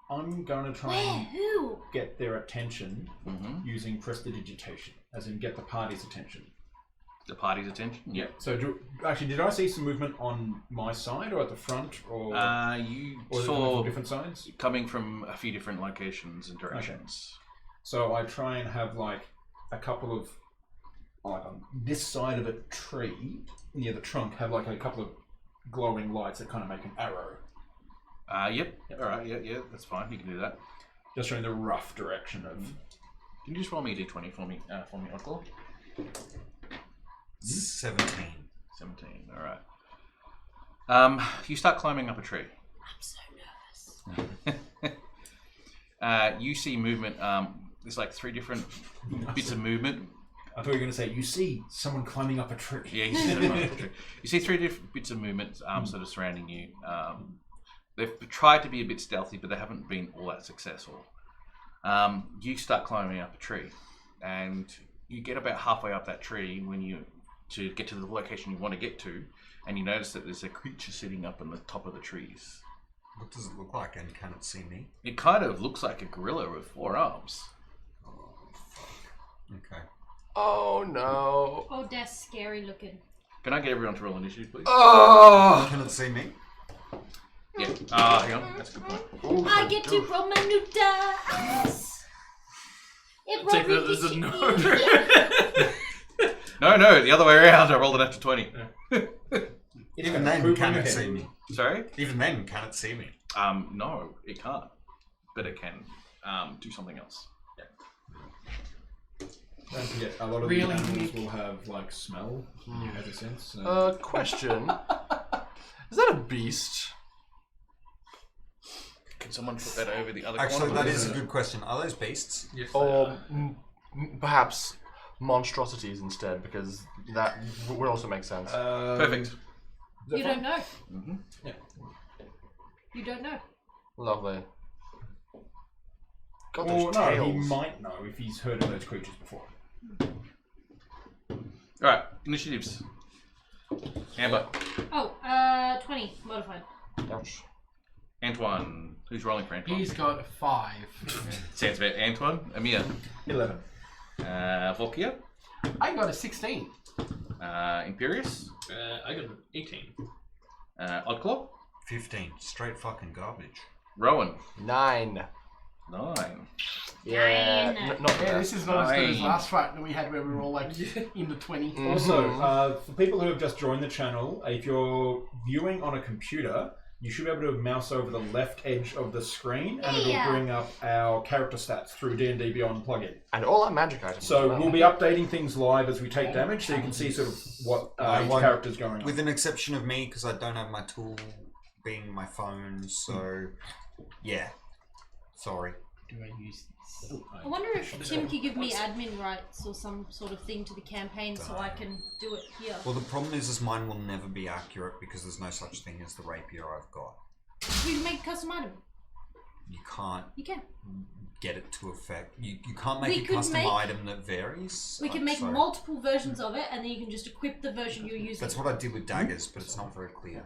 I'm going to try Where? and Who? get their attention Mm-hmm. using prestidigitation, as in get the party's attention. The party's attention? Yeah. So, did I see some movement on my side or at the front, or You or is it coming saw from different sides? coming from a few different locations and directions. So I try and have like a couple of, like on this side of a tree near the trunk, have like a couple of glowing lights that kind of make an arrow, Yep. Alright, yeah, that's fine. You can do that. just showing the rough direction of. Can you just roll me a d20 for me, Oddclaw? 17. 17, alright. You start climbing up a tree. I'm so nervous. You see movement. There's like 3 different bits of movement. I thought you were going to say you see someone climbing up a tree. Yeah, you see, someone up a tree. You see 3 different bits of movement sort of surrounding you. They've tried to be a bit stealthy, but they haven't been all that successful. You start climbing up a tree, and you get about halfway up that tree to get to the location you want to get to, and you notice that there's a creature sitting up on the top of the trees. What does it look like, and can it see me? It kind of looks like a gorilla with 4 arms. Okay. Oh no. Oh, that's scary looking. Can I get everyone to roll initiative, please? Oh. Can it see me? Yeah. Hang on. That's a good point. I get to roll my new dice. It Take rolled that as a me no. No, the other way around. I rolled an after 20. Even then, poop on can your it head. see me? Sorry? Even then, can it see me? No, it can't. But it can do something else. Don't forget, a lot of Really the animals unique. will have like smell, as a sense. So. Question. Is that a beast? Can someone put that over the other Actually, corner? that is a good question. Are those beasts? Yes, Or perhaps monstrosities instead, because that would also make sense. Perfect. You don't know. Mm-hmm. Yeah. You don't know. Lovely. God, Or those no, tails. he might know if he's heard of those creatures before. Alright, initiatives. Amber. Oh, 20 modified. Ouch. Antoine. Who's rolling for Antoine? He's got 5. Sounds about Antoine. Amir. 11. Volkia. I got a 16. Imperius. I got an 18. Oddclaw. 15. Straight fucking garbage. Rowan. 9. 9. Yeah. Nine. Not Yeah, this is not as good as Fine. last fight that we had where we were all like in the 20. Mm. Also, for people who have just joined the channel, if you're viewing on a computer, you should be able to mouse over the left edge of the screen, and it'll Yeah. bring up our character stats through D&D Beyond plugin. And all our magic items. So as well. we'll be updating things live as we take damage, so you can see sort of what each won't- character's going on. With an exception of me, because I don't have my tool being my phone, so yeah. Sorry. Do I use this? I wonder if Tim could give me admin rights or some sort of thing to the campaign so I can do it here. Well, the problem is mine will never be accurate because there's no such thing as the rapier I've got. You can make a custom item. You can't You can. get it to effect. You can't We make a could custom make- item that varies. We can make so multiple versions of it, and then you can just equip the version you're using. That's what I did with daggers, but it's not very clear.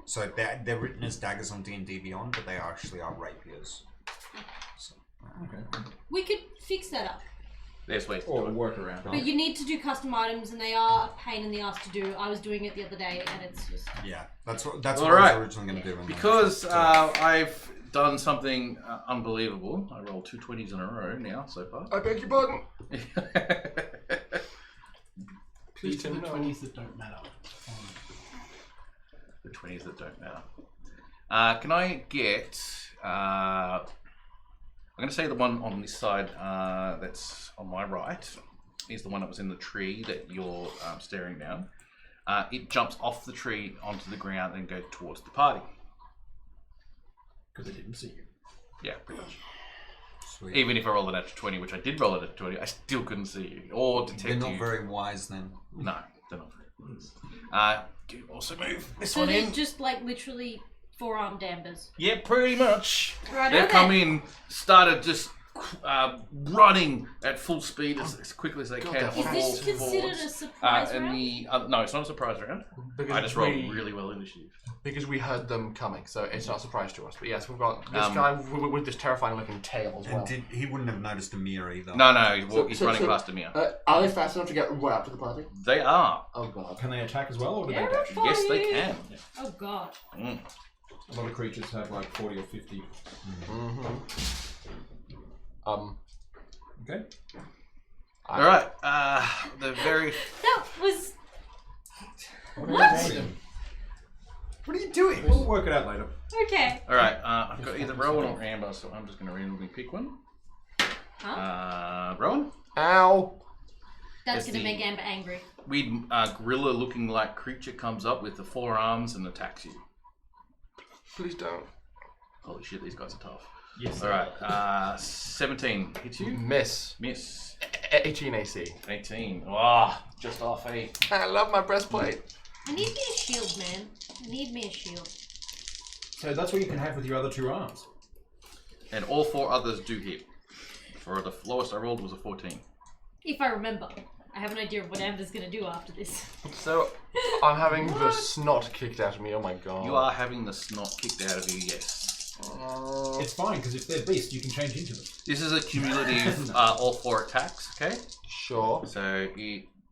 So they're written as daggers on D&D Beyond, but they actually are rapiers. So, Okay. We could fix that up. There's ways to Or do it. work around. But you need to do custom items, and they are a pain in the ass to do. I was doing it the other day, and it's just... yeah, that's what I Alright. was originally going to do. and then- Because so- I've done something unbelievable. I rolled 2 20s in a row now so far. I beg your pardon. These are the no. 20s that don't matter. The 20s that don't matter. Can I get... I'm going to say the one on this side that's on my right is the one that was in the tree that you're staring down. It jumps off the tree onto the ground and goes towards the party. Because they didn't see you. Yeah, pretty much. Sweet. Even if I rolled an natural 20, which I did roll it at 20, I still couldn't see you or detect They're not you. very wise then. No, they're not very wise. Do you also move this So one they're in? just like literally four-armed ambers. Yeah, pretty much. Right, They've okay. come in, started just running at full speed as quickly as they God, can. they're Is on this all considered fours. a surprise and round? the no, it's not a surprise round. Because I just rolled we- really well initiative. Because we heard them coming, so it's not a surprise to us. But yes, we've got this Um, guy with this terrifying looking tail as well. And he wouldn't have noticed a mirror either. No, he's running so- past him here. Are they fast enough to get right up to the party? They are. Oh god. Can they attack as well, or do they dash? Terrifying. Yes, they can. Oh god. Mm. A lot of creatures have like 40 or 50. Mm-hmm. Okay. All right. The very That was... What? What? What are you doing? We'll work it out later. Okay. all right. I've got either Rowan or Amber, so I'm just going to randomly pick one. Huh? Rowan. Ow! That's It's gonna the- make Amber angry. Weird gorilla-looking like creature comes up with the 4 arms and attacks you. Please don't. Holy shit, these guys are tough. Yes. All right. 17 hits you. Miss. Miss. 18 AC. 18. Ah, just off 8. I love my breastplate. I need me a shield, man. I need me a shield. So that's what you can have with your other 2 arms. And all 4 others do hit. For the lowest I rolled was a 14. If I remember. I have an idea of what Amber's gonna do after this. So, I'm having the snot kicked out of me. Oh my god. You are having the snot kicked out of you, yes. It's fine, because if they're beasts, you can change into them. This is a cumulative all 4 attacks, okay? Sure. So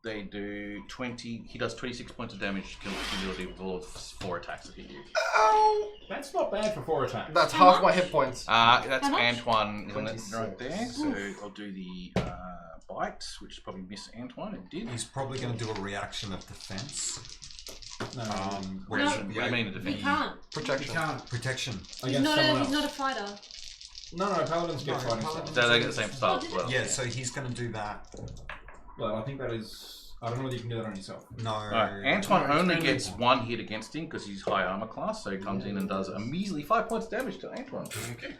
they do 20, he does 26 points of damage cumulative with all 4 attacks that hit you. Ow! That's not bad for 4 attacks. That's How half my much? hit points. That's How much? Antoine isn't it, 26. right there. So I'll do the bite, which is probably miss Antoine. It did. He's probably going to do a reaction of defense. No, Where No. it should be What do you mean, able- defense? He can't. Protection. protection. He's against not, someone he's else. not a fighter. No, paladins get No, fighting paladins- styles. So they get the same style as well. Yeah, so he's going to do that. Well, I think that is I don't know whether you can do that on yourself. No. Antoine only gets 1 hit against him because he's high armor class, so he comes in and does a measly 5 points of damage to Antoine. Okay.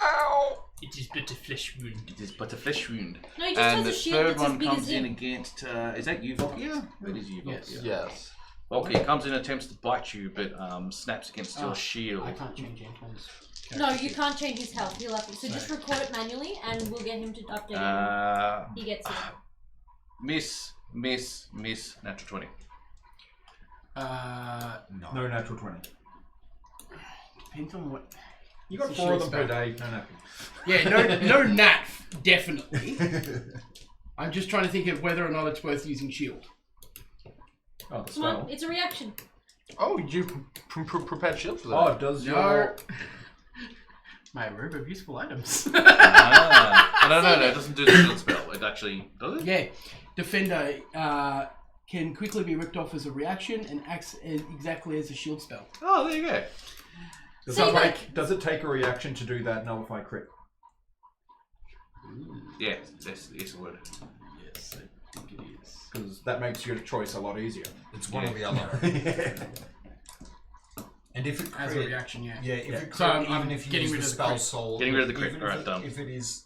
Ow! It is but a flesh wound. It is but a flesh wound. No, he just And has the a shield third that's as one big comes as in him. against. Is that you, Volkia? It is you, Volkia. Yes. Volkia comes in and attempts to bite you, but snaps against your shield. I can't change Antoine's. No, you can't change his health. He'll have to. So just record it manually, and we'll get him to update it. He gets it. Miss, natural 20. No natural 20. Depends on what. You got It's a 4 of them shield per day. No napkin. Yeah, no nat, definitely. I'm just trying to think of whether or not it's worth using shield. Oh, the Come on, spell. it's a reaction. Oh, you prepared shield for that? Oh, does your... My robe of useful items. No, it doesn't do the shield spell. It actually does it. Yeah, defender can quickly be ripped off as a reaction and acts exactly as a shield spell. Oh, there you go. Does it take a reaction to do that nullify crit? Yeah, that's the word. Yes, I think it is. Because that makes your choice a lot easier. It's one or the other. And if it As a reaction, yeah. Yeah, if it crit, So I'm even if you getting use rid the of the spell crit. soul, Getting rid of the crit. even Alright, if, done. if it is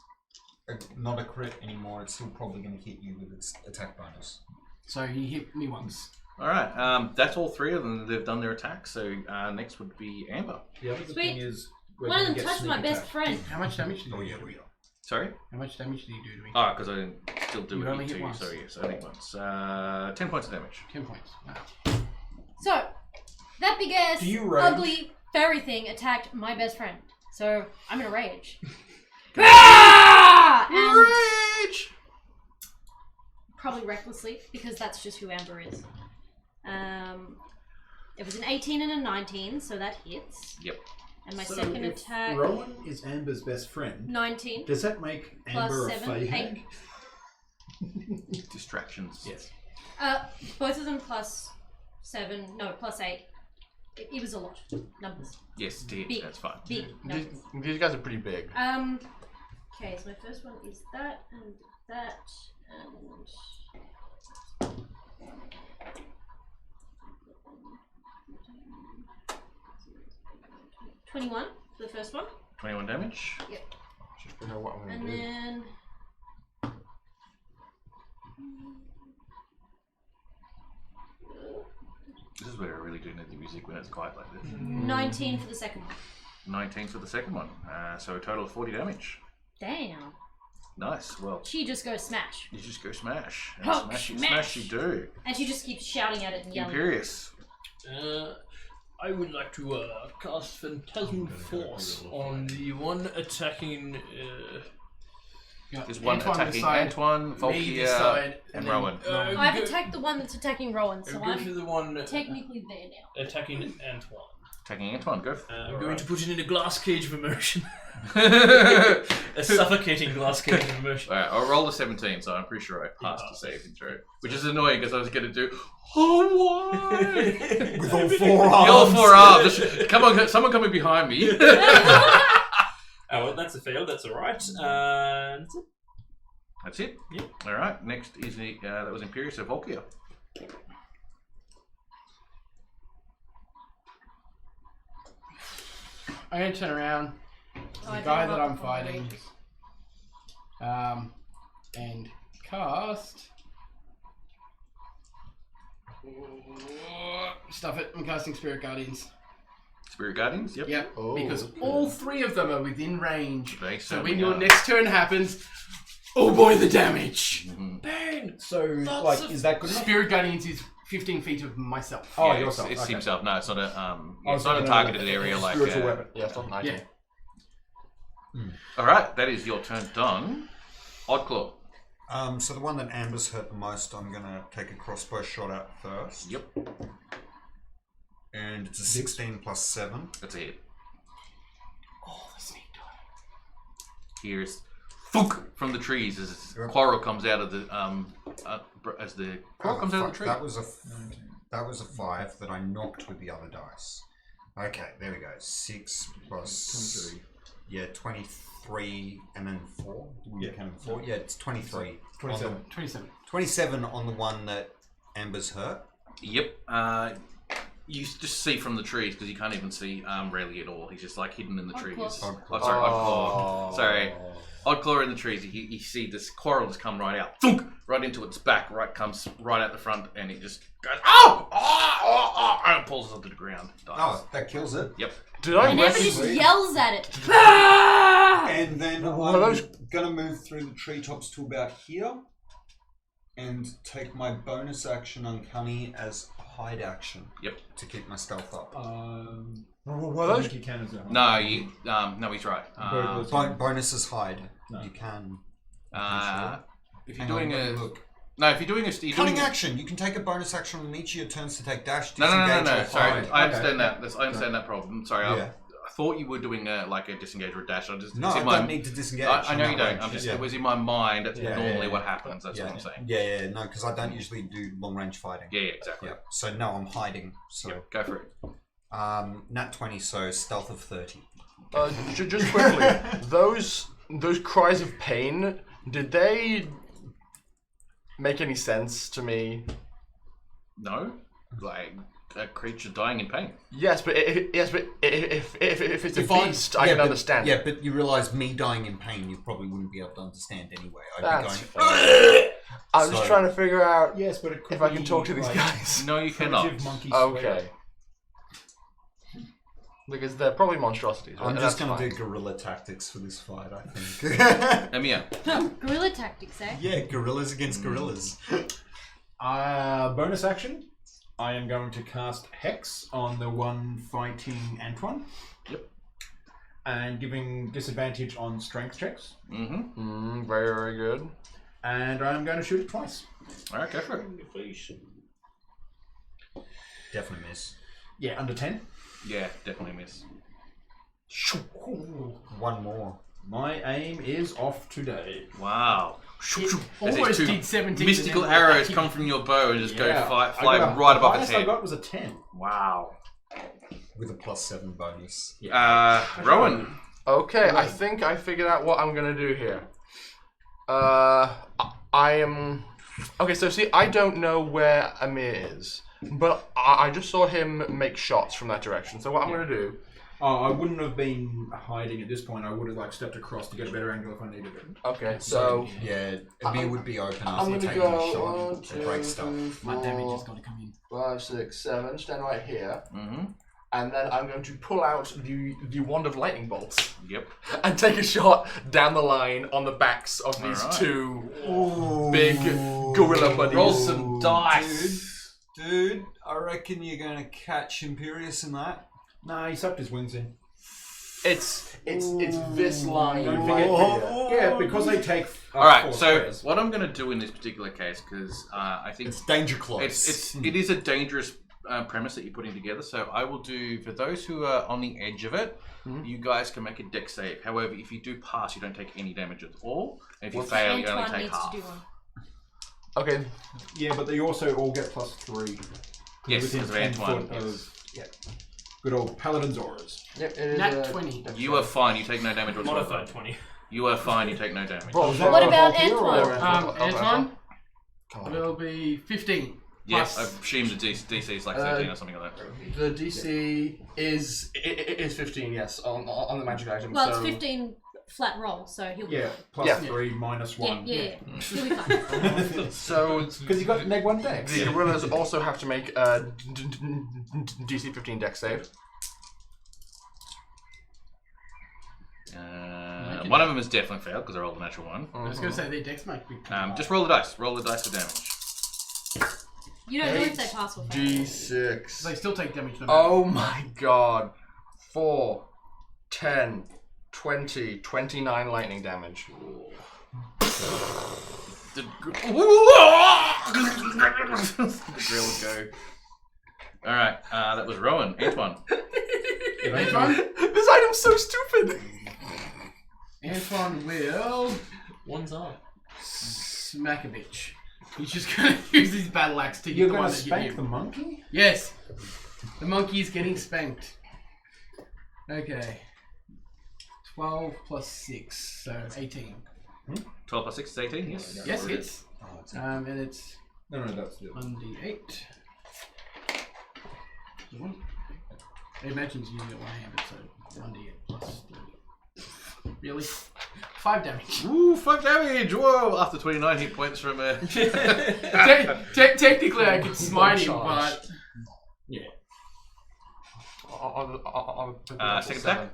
not a crit anymore, it's still probably going to hit you with its attack bonus. So he hit me once. Alright, that's all 3 of them. They've done their attack, so next would be Amber. The other Sweet. thing is... whether One of you them get touched sneak my best attack. friend. How much damage did you Oh, do? yeah, we are. Sorry? How much damage did you do to me? Ah, because I still do You it only hit hit too, once. so yes, only once. 10 points of damage. 10 points. Wow. So, that big ass, Do you rage? ugly fairy thing attacked my best friend. So, I'm gonna rage. And Rage! probably recklessly, because that's just who Amber is. It was an 18 and a 19, so that hits. Yep. And my So second if attack, Rowan is Amber's best friend. 19. Does that make Plus Amber a 7, fey 8. hag? Distractions. Yes. Both of them plus 7, no, plus 8. It was a lot. Numbers. Yes, it hit. Big. That's fine. Big numbers. These guys are pretty big. Okay, so my first one is that, and that, and... 21 for the first one. 21 damage. Yep. Just figure out what I'm And gonna do. then... This is where I really do need the music when it's quiet like this. 19 for the second one. 19 for the second one. So a total of 40 damage. Damn. Nice. Well, She just goes smash. you just go smash. And Hulk smash, smash. smash you do. And she just keeps shouting at it and yelling. Imperious. I would like to cast Phantasm Force on the one attacking. There's one Antoine attacking beside Antoine, me Volkia, beside, and then Rowan. I've attacked the one that's attacking Rowan, so go I'm for the one technically there now. attacking Antoine. Attacking Antoine, go. I'm going to put it in a glass cage of immersion. A suffocating glass cage of immersion. Alright, I'll roll a 17, so I'm pretty sure I passed the saving throw. Which is annoying because I was going to do Hawaii! With all 4 arms. The all 4 arms! Come on, someone coming behind me. Oh, well, that's a fail. That's alright. That's it. That's it? Yeah. Alright, next is the, that was Imperious, so Volkia. I'm going to turn around to Oh, the I guy don't that have I'm a fighting range. and cast. Stuff it. I'm casting Spirit Guardians. Spirit Guardians? Yep. Yep. Oh, because okay. all 3 of them are within range. They So certainly when your are. next turn happens, oh boy, the damage! Bang! So, Lots like, of is that good enough? Spirit Guardians is 15 feet of myself. Oh, Yeah, yourself. It's okay. himself. No, it's not a, I it's was not a thinking targeted of area like... spiritual weapon. Yeah, it's not 19. Yeah. Alright, that is your turn done. Oddclaw. So the one that Amber's hurt the most, I'm going to take a crossbow shot at first. Yep. And it's a 16 plus 7. That's a hit. Oh, the snake die. Here's thunk from the trees as Quarrel comes out of the as the Quarrel comes out of the tree. That was a 5 that I knocked with the other dice. Okay, there we go. 6 plus 23. Yeah, 23 and then 4. Yeah, 4. Yeah, it's 23 27. 27. 27 on the one that Amber's hurt. Yep. You just see from the trees because you can't even see Rayleigh at all. He's just like hidden in the trees. Oddclaw. Oh, sorry, Oddclaw. Sorry. Oddclaw in the trees. You see this coral just come right out, thunk, right into its back. Comes right out the front, and it just goes and it pulls it onto the ground. Dies. Oh, that kills it. Yep. Did I And Amber just recognize? yells at it. And then What are I'm those- gonna move through the treetops to about here, and take my bonus action Uncanny as hide action. Yep. To keep my stealth up. What are those? You can as well. No, no, he's right. Bonus is hide. No. You can. If you're Hang on, doing let a me look. no, if you're doing a you're Cunning doing action. You can take a bonus action on each of your turns to take dash. no. disengage, or Sorry, hide. I understand that. I understand that problem. Sorry, Yeah. I thought you were doing a disengage or a dash. No, it's I in my, don't need to disengage. I know I'm you don't. outraged. I'm just Yeah. it was in my mind. That's Yeah, normally yeah, what happens. That's yeah. what I'm saying. Yeah, no, because I don't usually do long range fighting. Yeah, exactly. Yeah. So no, I'm hiding. So Yep, go for it. nat 20, so stealth of 30. Just quickly, those cries of pain, did they make any sense to me? No, like a creature dying in pain. Yes, but if it's a If I- beast, I yeah, can but- understand. Yeah, but you realise me dying in pain, you probably wouldn't be able to understand anyway. I'd That's be fair. going. I'm just trying to figure out Yes, but it could if I can be, talk to these like, guys. No, you cannot. primitive monkey Okay. Because they're probably monstrosities. I'm and just that's going to fine. do guerrilla tactics for this fight, I think. Emiya. Guerrilla tactics, eh? Yeah, gorillas against gorillas. Bonus action. I am going to cast Hex on the one fighting Antoine. Yep. And giving disadvantage on strength checks. Mm-hmm. Very, very good. And I'm going to shoot it twice. All right, go for it. Definitely miss. Yeah, under 10. Yeah, definitely miss. One more. My aim is off today. Wow. As Almost these did 17. mystical and then arrows lucky. come from your bow and just go Yeah, fly I got right the above its highest I head. got was a 10. Wow. With a +7 bonus. Rowan. Okay, I think I figured out what I'm gonna do here. I am. Okay, so see, I don't know where Amir is, but I just saw him make shots from that direction. So what I'm gonna do? Oh, I wouldn't have been hiding at this point. I would have stepped across to get a better angle if I needed it. Okay, so Yeah, Amir would be open I'm after gonna taking a go shot. 1, It 2, breaks stuff. 3, My damage 4, has got to come in. 5, 6, 7. Stand right here, Mm-hmm. and then I'm going to pull out the wand of lightning bolts Yep. and take a shot down the line on the backs of these Alright. two big gorilla buddies. Roll some dice. Dude, I reckon you're going to catch Imperius in that. Nah, he sucked his wings in. It's this line. Don't forget. Yeah, because they take. All right. 4 So squares. what I'm going to do in this particular case, because I think It's danger close. it is a dangerous premise that you're putting together. So I will do for those who are on the edge of it. You guys can make a dex save. However, if you do pass, you don't take any damage at all. And if you fail, you only Antoine take needs half. to do one. Okay, Yeah, but they also all get +3. Yes, Within because of 10 Antoine. foot Yes. of good old Paladin's auras. yep, it is Nat 20. You are fine. You take no damage whatsoever. Modified 20. You are fine. You take no damage. Bro, Is that What a about whole hero or Antoine? a- Antoine Come on. will be 15. Yes, I Plus- assume the DC is like 13 or something like that. The DC is 15, yes, on the magic item. Well, so it's 15 flat roll, so he'll be Yeah, fine. +3 -1. Yeah. He'll be fine. So Because you got neg 1 dex. the gorillas also have to make a DC 15 dex save. One of them is definitely failed because I rolled a natural one. I was going to say their dex might be pretty high. Just roll the dice. Roll the dice for damage. You don't know if they pass or fail. D6. They still take damage no matter. Oh my god. 4, 10, 20, 29 lightning damage. The grill would go. All right, that was Rowan. Antoine. Antoine? This item's so stupid. Antoine will One's up. smack a bitch. He's just going to use his battle axe to hit You're the going one to that hit spank him. the monkey? Yes. The monkey is getting spanked. Okay. 12 plus 6, so 18. 12 plus 6 is 18, yes. Yes, hits. Oh, it's And it's No, that's the 1d8. I imagine it's using it one-handed, so 1d8 plus 3. Really? 5 damage. Ooh, 5 damage! Whoa! After 29 hit points from Technically, I could smite him, but second attack.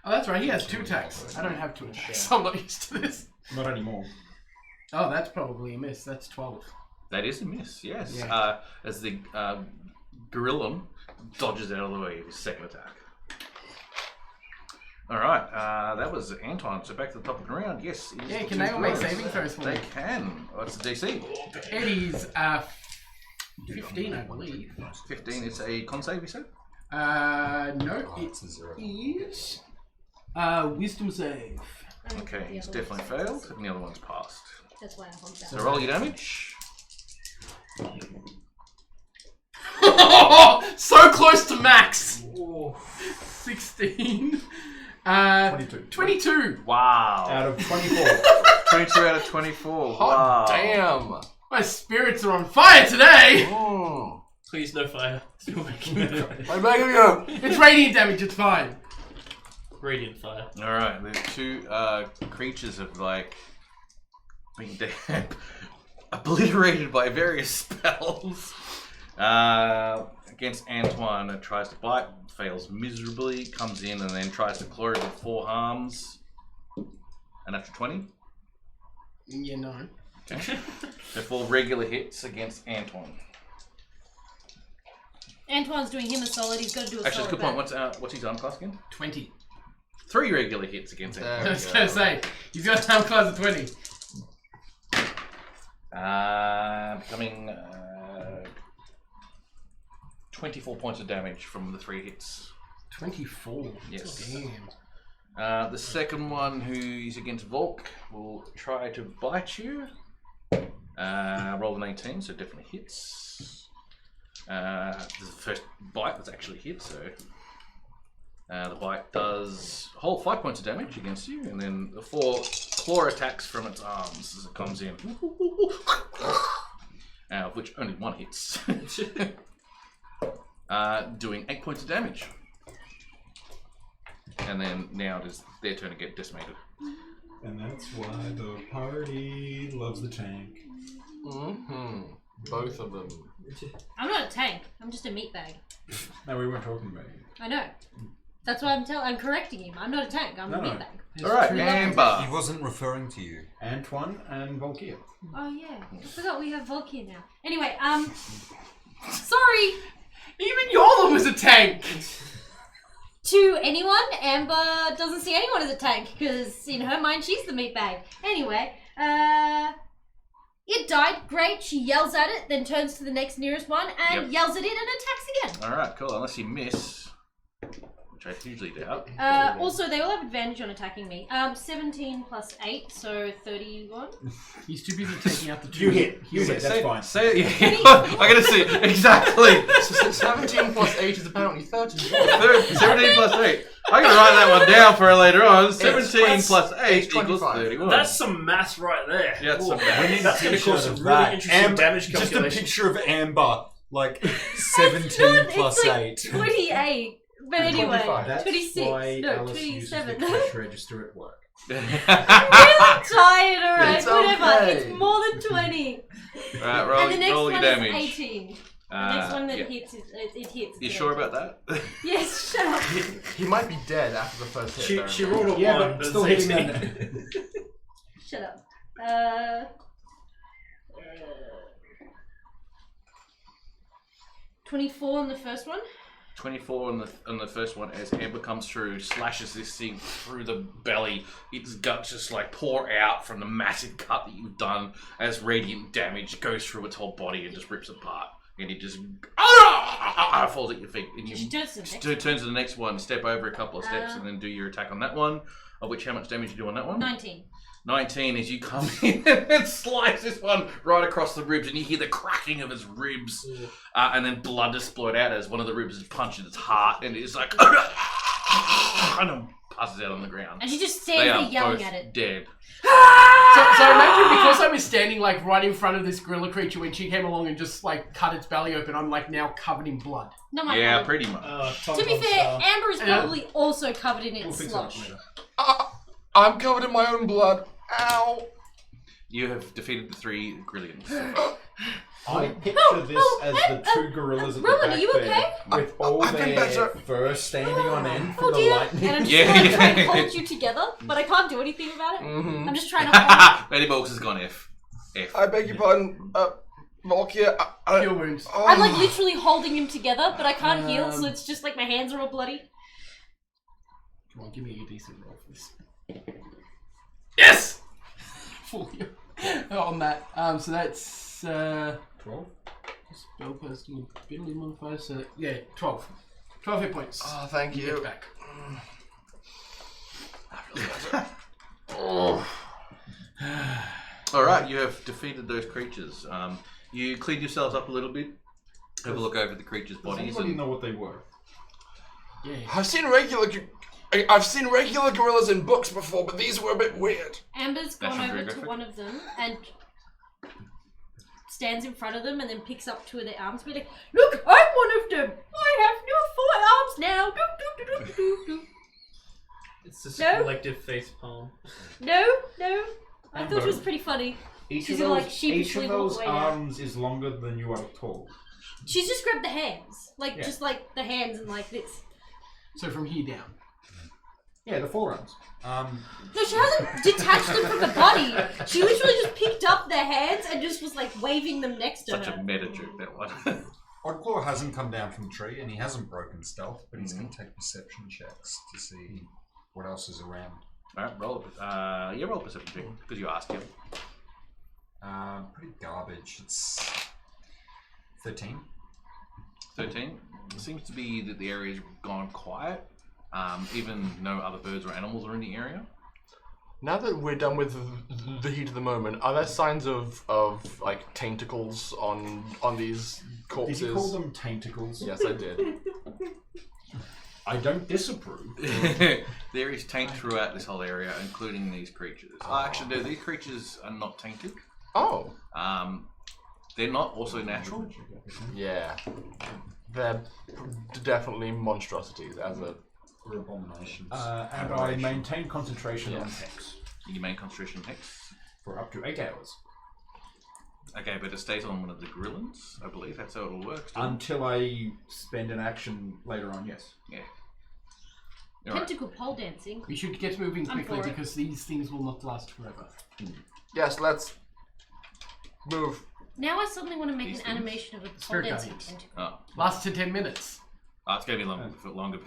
oh, that's right. He has 2 attacks. I don't have 2 attacks. So I'm not used to this. not anymore. Oh, that's probably a miss. That's 12. That is a miss, yes. Yeah. As the Gorillum dodges out of the way of his second attack. Alright, that was Anton. So back to the top of the round. Yes. it is Yeah, the can two they all make gorillas. saving throws for me? They can. What's the DC? Eddie's 15, I believe. 15 is a con save, you said? No, it's a 0. is wisdom save. Okay, he's definitely failed, and the other one's passed. That's why I honked So out. roll your damage. So close to max. 16. 22. Wow. Out of 24. 22 out of 24. Hot wow. damn. My spirits are on fire today. Mm. Please, no fire. Still making it. I'm making it up. It's radiant damage. It's fine. Radiant fire. Alright, the two creatures have like been obliterated by various spells. Against Antoine, it tries to bite, fails miserably, comes in and then tries to claw it with 4 harms. And after 20? Yeah, no. Okay. So 4 regular hits against Antoine. Antoine's doing him a solid. He's got to do a Actually, solid. that's a good point. What's his arm class again? 20. 3 regular hits against There Antoine. I was going to say, he's got time class of 20. Becoming 24 points of damage from the 3 hits. 24. Yes. Damn. The second one, who's against Volk, will try to bite you. Roll an 18, so definitely hits. This is the first bite that's actually hit, so the bite does a whole 5 points of damage against you, and then the 4 claw attacks from its arms as it comes in, of which only 1 hits, doing 8 points of damage. And then now it is their turn to get decimated. And that's why the party loves the tank. Mm-hmm. Both of them. I'm not a tank. I'm just a meatbag. No, we weren't talking about you. I know. That's why I'm correcting him. I'm not a tank. I'm a No. meatbag. Alright, He Amber. wasn't referring to you. Antoine and Volkia. Oh yeah, I forgot we have Volkia now. Anyway, sorry Even Yola was a tank. to anyone. Amber doesn't see anyone as a tank because in her mind she's the meatbag. Anyway, it died. Great. She yells at it, then turns to the next nearest one and yells at it and attacks again. Alright, cool. Unless you miss, which I hugely doubt. Also, they all have advantage on attacking me. 17 plus 8, so 31. He's too busy taking out the 2. You hit. That's fine. Say it. Yeah. I gotta see it. Exactly. So 17 plus 8 is apparently 30. 17 plus 8. I'm gonna write that one down for her later on. 17 that's- plus 8 it's equals 25. 31. That's some maths right there. Yeah, that's some Ooh. maths. That's going to cause some really interesting damage Just a calculations. picture of Amber, like 17 plus it's like 8. 28. But anyway, 25. That's 26. why No, Alice uses the 27. cash register at work. I'm tired, alright, It's whatever. okay. It's more than 20. Alright, roll, And the next roll one your is damage. 18. The next one that yeah. hits, it hits. You sure about that? Yes, shut up. He might be dead after the first hit. though. She rolled a Yeah, 1, but but still it's hitting 18. Shut up. 24 on the first one. 24 on the first one as Amber comes through, slashes this thing through the belly. Its guts just like pour out from the massive cut that you've done as radiant damage goes through its whole body and just rips apart. And it just falls at your feet. And you She turns to the next turn to the next one, step over a couple of steps, and then do your attack on that one. Of which, how much damage you do on that one? 19. 19 as you come in and slice this one right across the ribs, and you hear the cracking of its ribs, and then blood just splurt out as one of the ribs is punched in its heart, and it's like and passes out on the ground. And she just They stands are there yelling both at it. dead. So imagine because I was standing like right in front of this gorilla creature when she came along and just like cut its belly open, I'm like now covered in blood. Not my Yeah, fault. pretty much. To be fair, Amber is probably also covered in its slush. I'm covered in my own blood. Ow. You have defeated the 3 Grillions. I picture this as the 2 gorillas at the Roland, back are you there, okay? with all I've been their better. fur standing on end Oh from the dear. lightning. And I'm just Yeah, trying to yeah. hold you together, but I can't do anything about it. Mm-hmm. I'm just trying to hold Betty Box has gone F. F. I beg your pardon, Volkia. Kill wounds. I'm like literally holding him together, but I can't heal, so it's just like my hands are all bloody. Come on, give me a decent roll for this. Yes! Fully on that. So that's 12? spell person, ability modifier. So yeah, 12. 12 hit points. Oh, thank you. Get back. Alright, you have defeated those creatures. You cleaned yourselves up a little bit. Have a look over the creatures' Does bodies. anybody And know what they were? Yeah. I've seen regular gorillas in books before, but these were a bit weird. Amber's gone National over to Geographic. one of them and stands in front of them and then picks up 2 of their arms and be like, "Look, I'm one of them! I have new 4 arms now! Do, do, do, do, do, do." It's just No. a collective face palm. No. I thought it was pretty funny. Each She's of like those, sheepishly each of those walk away now. arms is longer than you are tall. She's just grabbed the hands. Like, Yeah. just like the hands and like this. So from here down. Yeah, the forearms. No, she hasn't detached them from the body. She literally just picked up their hands and just was like waving them next to such her. a meta joke, that one. Oddclaw hasn't come down from the tree and he hasn't broken stealth, but he's going to take perception checks to see what else is around. Alright, roll a perception check, because you asked him. Pretty garbage. It's 13. 13. It seems to be that the area's gone quiet. Even no other birds or animals are in the area. Now that we're done with the heat of the moment, are there signs of like tentacles on these corpses? Did you call them tentacles? Yes, I did. I don't disapprove. There is taint throughout this whole area, including these creatures. Actually, no, these creatures are not tainted. Oh. They're not also natural. Yeah. They're definitely monstrosities as a... Or abominations. And I maintain concentration on Yes. hex You main concentration hex. for up to 8 hours. Okay, but it stays on one of the grillins, I believe. That's how it'll work. Still. Until I spend an action later on, yes. Yeah. Alright. Tentacle pole dancing. We should get moving I'm quickly for it. because these things will not last forever. Yes, let's move. Now I suddenly want to make These an things? animation of a pole Spirit dancing guardians. tentacle. Oh. Lasts to 10 minutes. It's going to be longer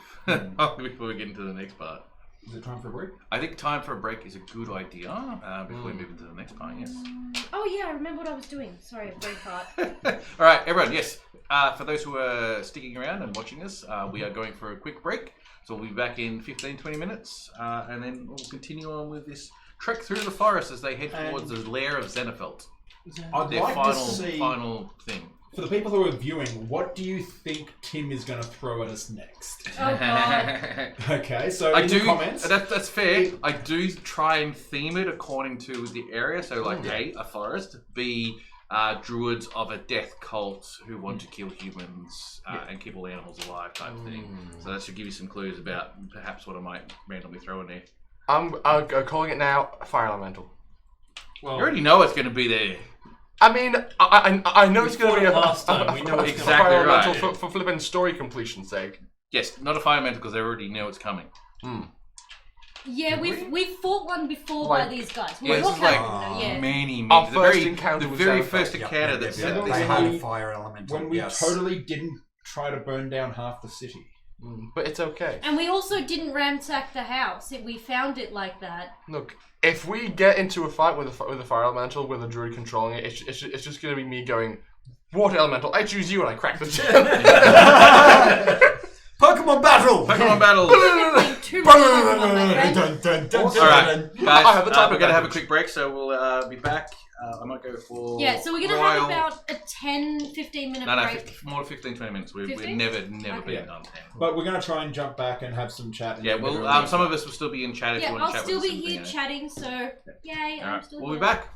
before we get into the next part. Is it time for a break? I think time for a break is a good idea before we move into the next part, yes. Oh yeah, I remember what I was doing. Sorry, brain fart. Alright, everyone, yes. For those who are sticking around and watching us, we are going for a quick break. So we'll be back in 15-20 minutes, and then we'll continue on with this trek through the forest as they head towards the lair of Xenophelt. I'd Their like final, to see, final thing. for the people who are viewing, what do you think Tim is going to throw at us next? Oh god. Okay, so I in do. the comments... That's fair. I do try and theme it according to the area. So, like, A, a forest. B, druids of a death cult who want to kill humans and keep all animals alive, type thing. So that should give you some clues about perhaps what I might randomly throw in there. I'm calling it now. Fire elemental. Well, You already know it's going to be there. I mean, I know it's going to be a last time. We know it's Exactly fire elemental right. for flipping story completion's sake. Yes, not a fire elemental because they already know it's coming. Yeah, we've fought one before Like- by these guys. Yeah, this Well, is your like character, no, yeah. many. Our The first very, encounter the with very Xenophelt. first encounter that yeah, sent they this had whole- a fire elemental. When we yes. totally didn't try to burn down half the city. But it's okay. And we also didn't ransack the house. We found it like that. Look, if we get into a fight with a fire elemental with a druid controlling it, it's just going to be me going, water elemental, I choose you, and I crack the gem. Pokemon battle! Pokemon battle. Playing too much Pokemon, my friend. All right, guys, I have the type we're of going to have a advantage. quick break, so we'll be back I might go for. Yeah, so we're going to have about a 10-15 minute break. More 15-20 minutes. We've 15? never Okay. been done 10. But we're going to try and jump back and have some chat. Yeah, well, some of us will still be in chat if you Yeah, want I'll to chat still with be us. here chatting, so yay, I'm Alright, still we'll be here. back.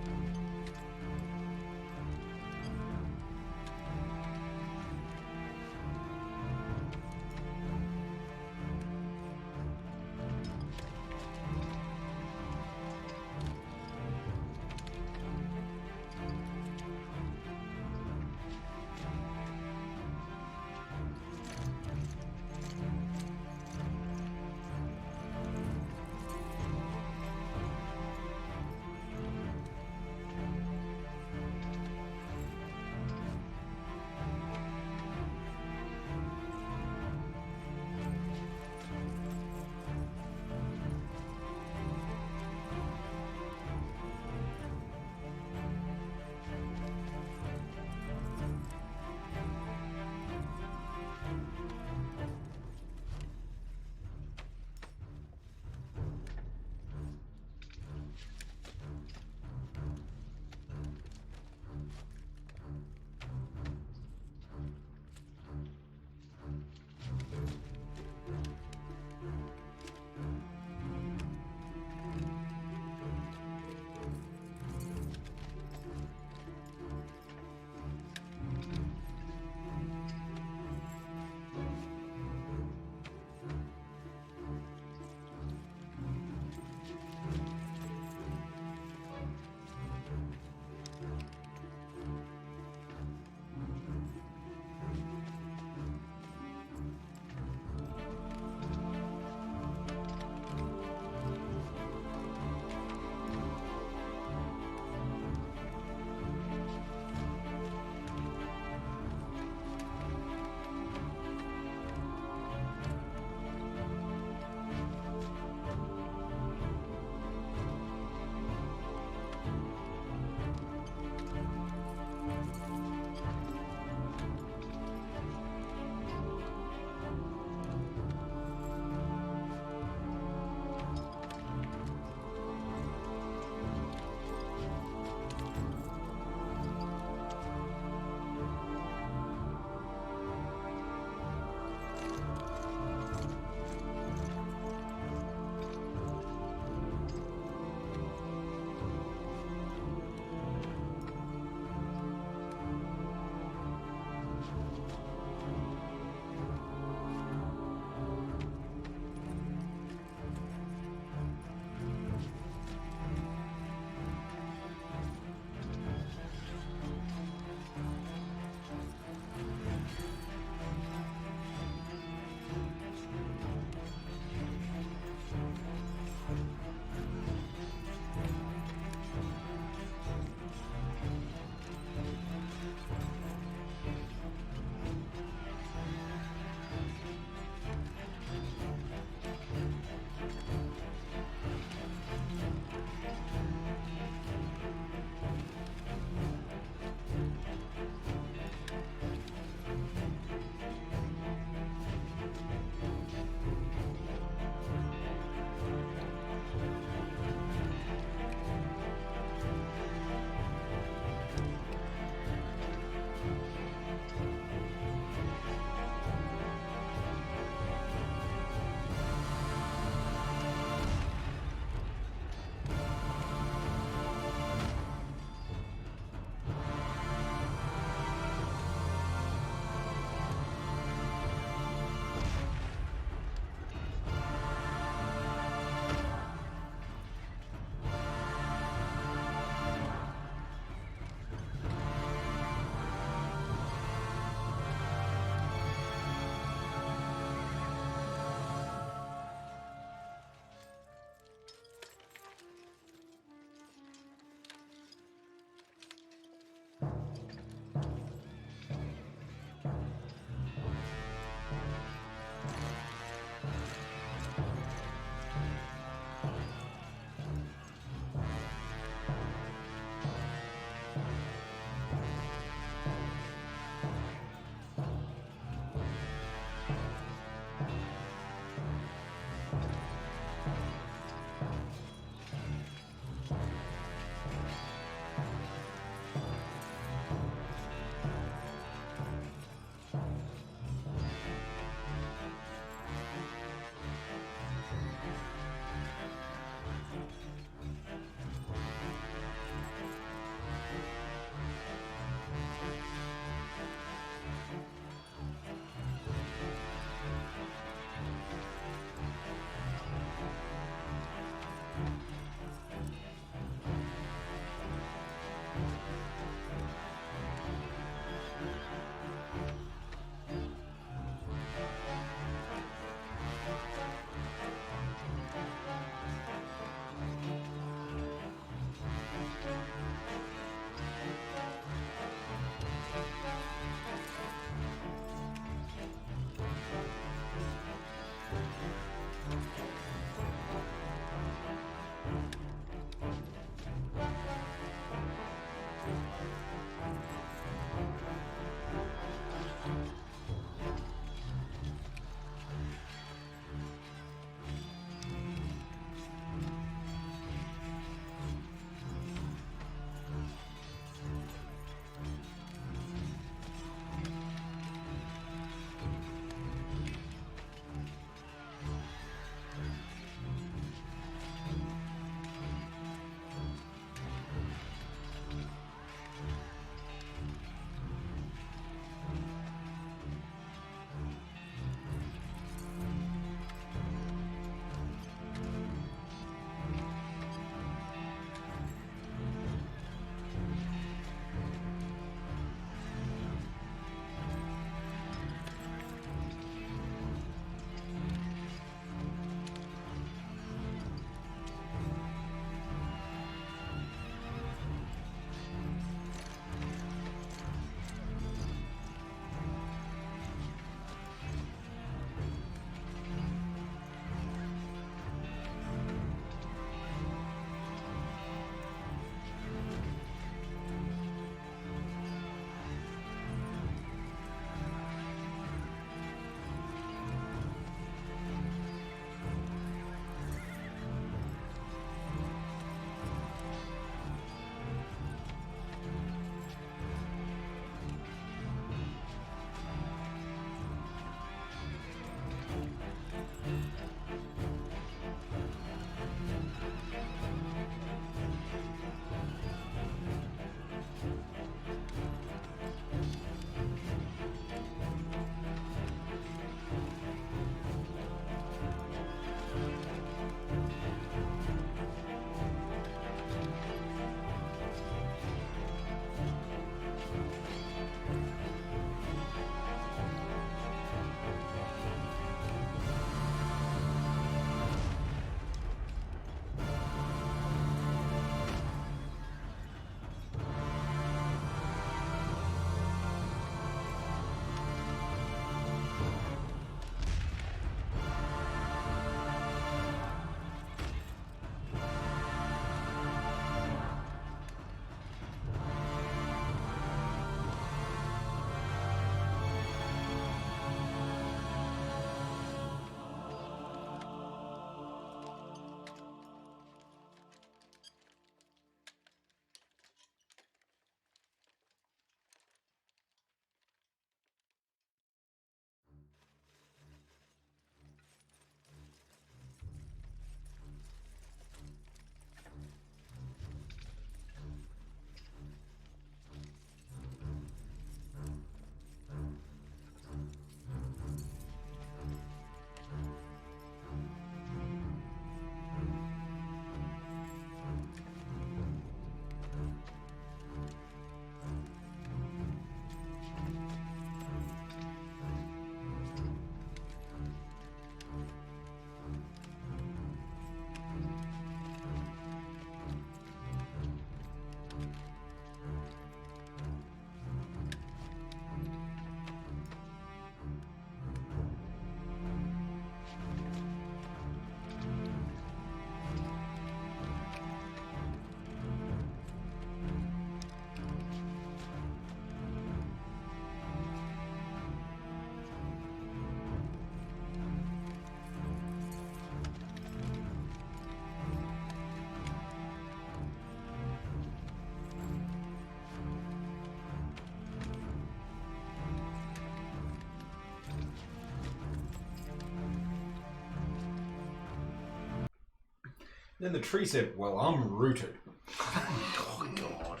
Then the tree said, "Well, I'm rooted." Oh God.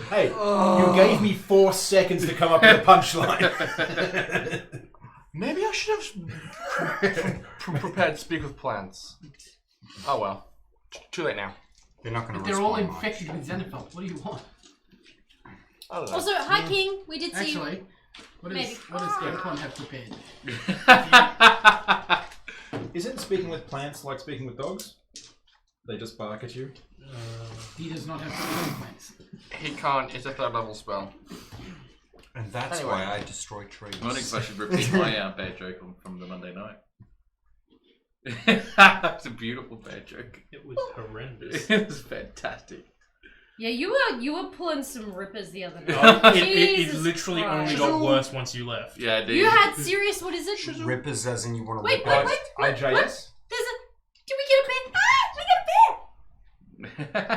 Hey, you gave me 4 seconds to come up with a punchline. Maybe I should have prepared to speak with plants. Oh well. Too late now. They're not going to They're all infected with Xenophelt. What do you want? I don't know. Also, hi King. We did see you. Actually, what Maybe. does Antoine have prepared? Isn't speaking with plants like speaking with dogs? They just bark at you. He does not have prepared plants. He can't. It's a 3rd level spell. And that's Anyway. why I destroy trees. I think I should repeat my bad joke from the Monday night. It's a beautiful bad joke. It was horrendous. It was fantastic. Yeah, you were pulling some rippers the other night. It Jesus literally Christ. only got worse once you left. Yeah, dude. You had serious. What is it? Rippers as in you want to Wait, rip wait, out. wait. IJS? There's a. Did we get a bear? Ah, we got a bear.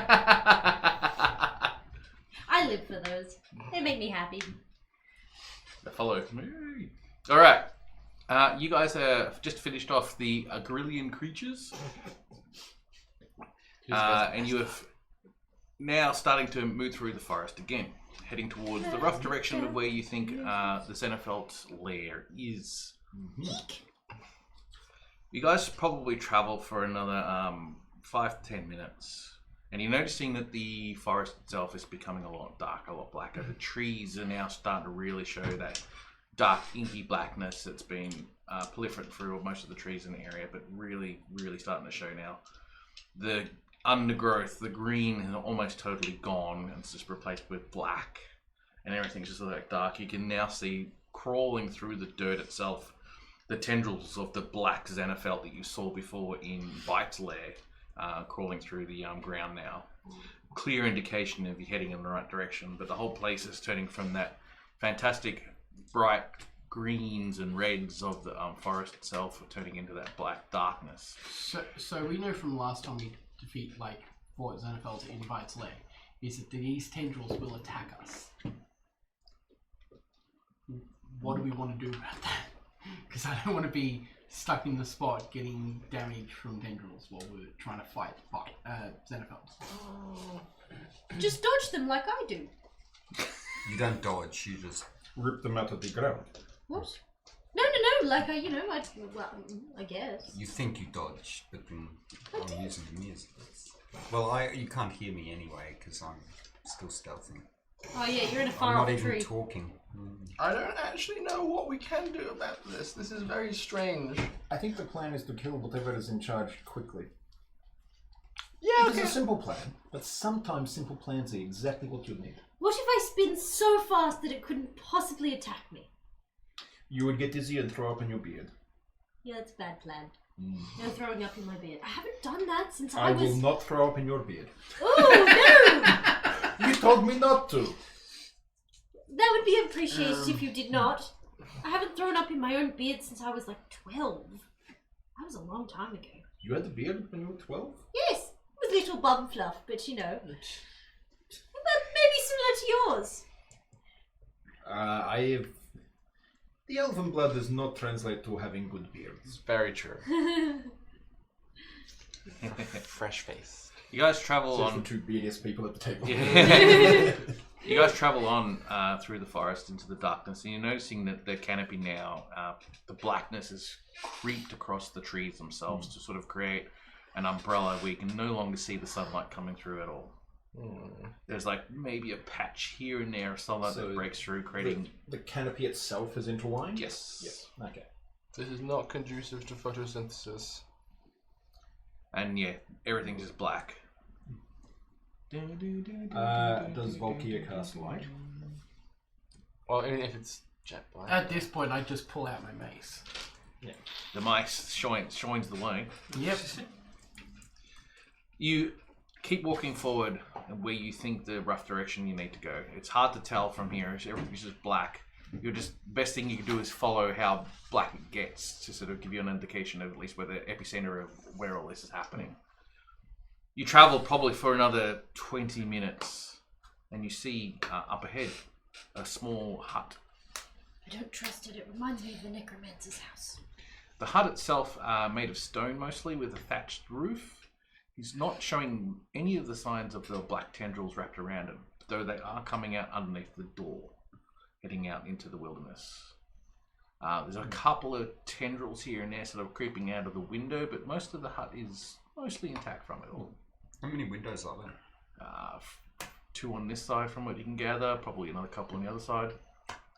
I live for those. They make me happy. Follow me. All right. You guys have just finished off the Agrillian creatures. And you have now starting to move through the forest again, heading towards the rough direction of where you think the Xenophelt lair is. You guys probably travel for another 5 to 10 minutes. And you're noticing that the forest itself is becoming a lot darker, a lot blacker. The trees are now starting to really show that dark, inky blackness that's been proliferate through most of the trees in the area, but really, really starting to show now. The undergrowth, the green is almost totally gone, and it's just replaced with black, and everything's just like dark. You can now see crawling through the dirt itself the tendrils of the black Xenophelt that you saw before in Bite's lair. Crawling through the ground now. Clear indication of you heading in the right direction, but the whole place is turning from that fantastic bright greens and reds of the forest itself, turning into that black darkness. So we know from last time we defeat fought Xenophelt in Bite's lair, is that these tendrils will attack us. What do we want to do about that? Because I don't want to be stuck in the spot getting damage from tendrils while we're trying to fight Xenophelt. Just dodge them like I do. You don't dodge, you just... Rip them out of the ground. What? No. Like I guess. You think you dodge, but then I'm using the music. Well, you can't hear me anyway, because I'm still stealthing. Oh yeah, you're in a I'm far not off even tree. talking. I don't actually know what we can do about this. This is very strange. I think the plan is to kill whatever is in charge quickly. Yeah, It's a simple plan, but sometimes simple plans are exactly what you need. What if I spin so fast that it couldn't possibly attack me? You would get dizzy and throw up in your beard. Yeah, that's a bad plan. No throwing up in my beard. I haven't done that since I was... will not throw up in your beard. Oh, no! You told me not to. That would be appreciated if you did not. I haven't thrown up in my own beard since I was 12. That was a long time ago. You had the beard when you were 12? Yes, it was little bum fluff, but you know. But maybe similar to yours. The elven blood does not translate to having good beards. It's very true. Fresh face. You guys travel Except on. for two beardiest people at the table. Yeah. You guys travel on through the forest into the darkness, and you're noticing that the canopy now, the blackness has creeped across the trees themselves to sort of create an umbrella where you can no longer see the sunlight coming through at all. There's maybe a patch here and there of sunlight that breaks through, creating... The canopy itself is intertwined? Yes. Okay. This is not conducive to photosynthesis. And yeah, everything's just black. Does Volkia cast light? Well, even if it's jet black. At this point, I just pull out my mace. Yeah. The mice shines the way. Yep. You keep walking forward where you think the rough direction you need to go. It's hard to tell from here. Everything's just black. Best thing you can do is follow how black it gets to sort of give you an indication of at least where the epicenter of where all this is happening. You travel probably for another 20 minutes and you see up ahead a small hut. I don't trust it. It reminds me of the necromancer's house. The hut itself made of stone mostly with a thatched roof. He's not showing any of the signs of the black tendrils wrapped around him, though they are coming out underneath the door, heading out into the wilderness. There's a couple of tendrils here and there sort of creeping out of the window, but most of the hut is mostly intact from it all. How many windows are there? 2 on this side from what you can gather, probably another couple on the other side.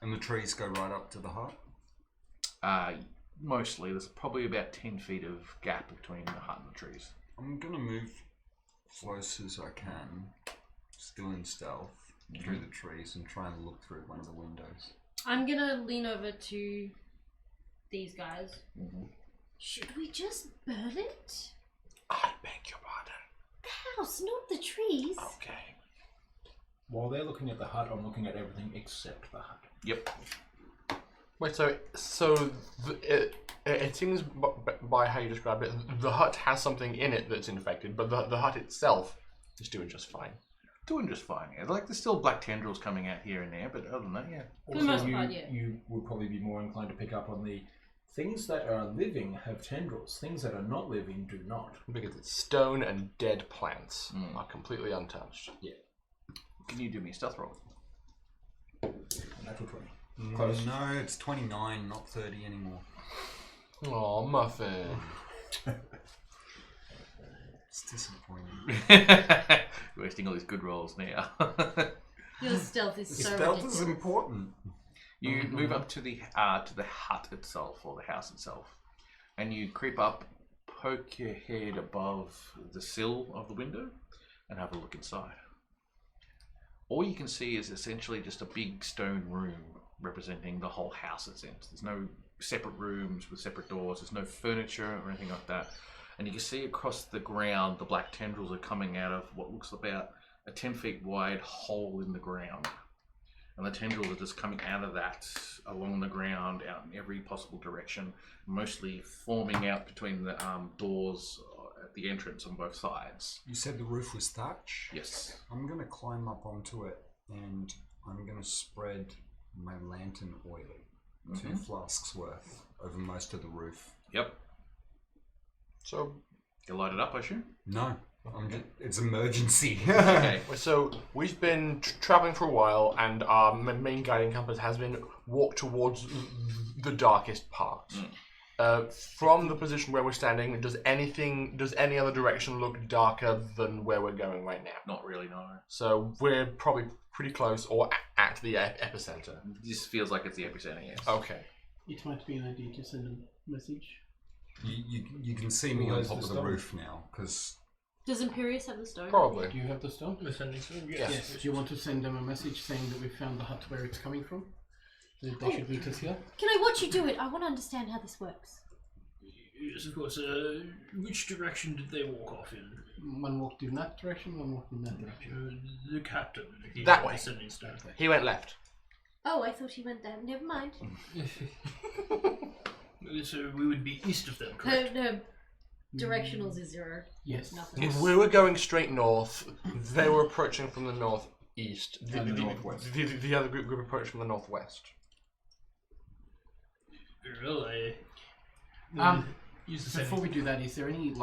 And the trees go right up to the hut? Mostly. There's probably about 10 feet of gap between the hut and the trees. I'm going to move close as I can, still in stealth, through the trees and try and look through one of the windows. I'm gonna lean over to these guys. Should we just burn it? I beg your pardon. The house, not the trees. Okay. While they're looking at the hut, I'm looking at everything except the hut. Yep. Wait, it seems by how you describe it, the hut has something in it that's infected, but the hut itself is doing just fine. Doing just fine. Yeah. Like there's still black tendrils coming out here and there, but other than that, yeah. For the most part, yeah. You would probably be more inclined to pick up on the things that are living have tendrils. Things that are not living do not. Because it's stone and dead plants are completely untouched. Yeah. Can you do me a stealth roll? Natural 20. Close. No, it's 29, not 30 anymore. Oh, Muffin. It's disappointing. Wasting all these good rolls now. Your stealth is so Stealth ridiculous. is important. You move up to the hut itself, or the house itself, and you creep up, poke your head above the sill of the window, and have a look inside. All you can see is essentially just a big stone room representing the whole house, it seems. There's no separate rooms with separate doors, there's no furniture or anything like that. And you can see across the ground the black tendrils are coming out of what looks about a 10 feet wide hole in the ground. And the tendrils are just coming out of that along the ground, out in every possible direction, mostly forming out between the doors at the entrance on both sides. You said the roof was thatch? Yes. I'm going to climb up onto it and I'm going to spread my lantern oil, 2 flasks worth, over most of the roof. Yep. So, You light it up, I assume? No, it's emergency. Okay. So we've been traveling for a while, and our main guiding compass has been walk towards the darkest part. From the position where we're standing, does any other direction look darker than where we're going right now? Not really, no. So we're probably pretty close, or at the epicenter. This feels like it's the epicenter, yes. Okay. It might be an idea to send a message. You can see me on top of the roof now, because... Does Imperius have the stone? Probably. Do you have the stone? We're sending stone? Yes. Do you want to send them a message saying that we found the hut where it's coming from? That they should meet us here? Can I watch you do it? I want to understand how this works. Yes, of course. Which direction did they walk off in? One walked in that direction, one walked in that direction. The captain. He That was way. Sending stone. He went left. Oh, I thought he went there. Never mind. So we would be east of them, correct? No. Directionals is 0. Yes. Nothing. If we were going straight north, they were approaching from the northeast. The northwest. The other group approached from the northwest. Well, use the same. Before we do that, is there any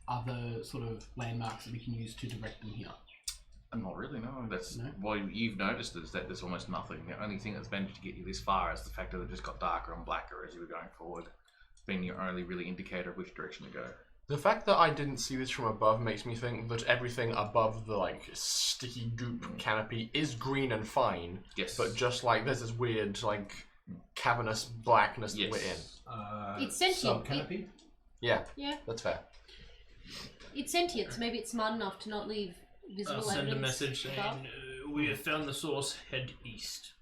other sort of landmarks that we can use to direct them here? Not really, no. That's No? what you've noticed is that there's almost nothing. The only thing that's managed to get you this far is the fact that it just got darker and blacker as you were going forward. It's been your only really indicator of which direction to go. The fact that I didn't see this from above makes me think that everything above the sticky goop canopy is green and fine. Yes. But just there's this weird cavernous blackness Yes. that we're in. It's sentient. Canopy? Yeah. Yeah. That's fair. It's sentient, so maybe it's smart enough to not leave visible I'll send a evidence message above. saying we have found the source. Head east.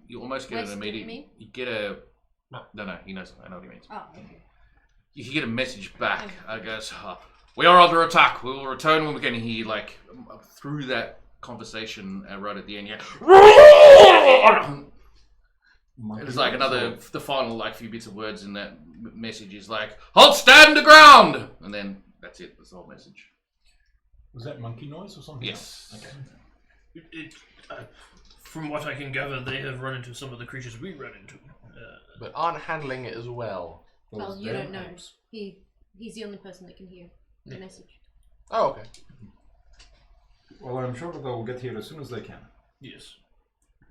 You almost get West, an do you immediate. mean? You get a. No, he knows. I know what he means. Oh, okay. You get a message back. I guess we are under attack. We will return when we can. He through that conversation right at the end. Yeah. It's the final few bits of words in that message is halt, stand the ground, and then that's it. That's the whole message. Was that monkey noise or something? Yes. Else? Okay. From what I can gather, they have run into some of the creatures we ran into. But aren't handling it as well. Well, you There, don't know. perhaps. He's the only person that can hear. the message. Oh, okay. Well, I'm sure they'll get here as soon as they can. Yes.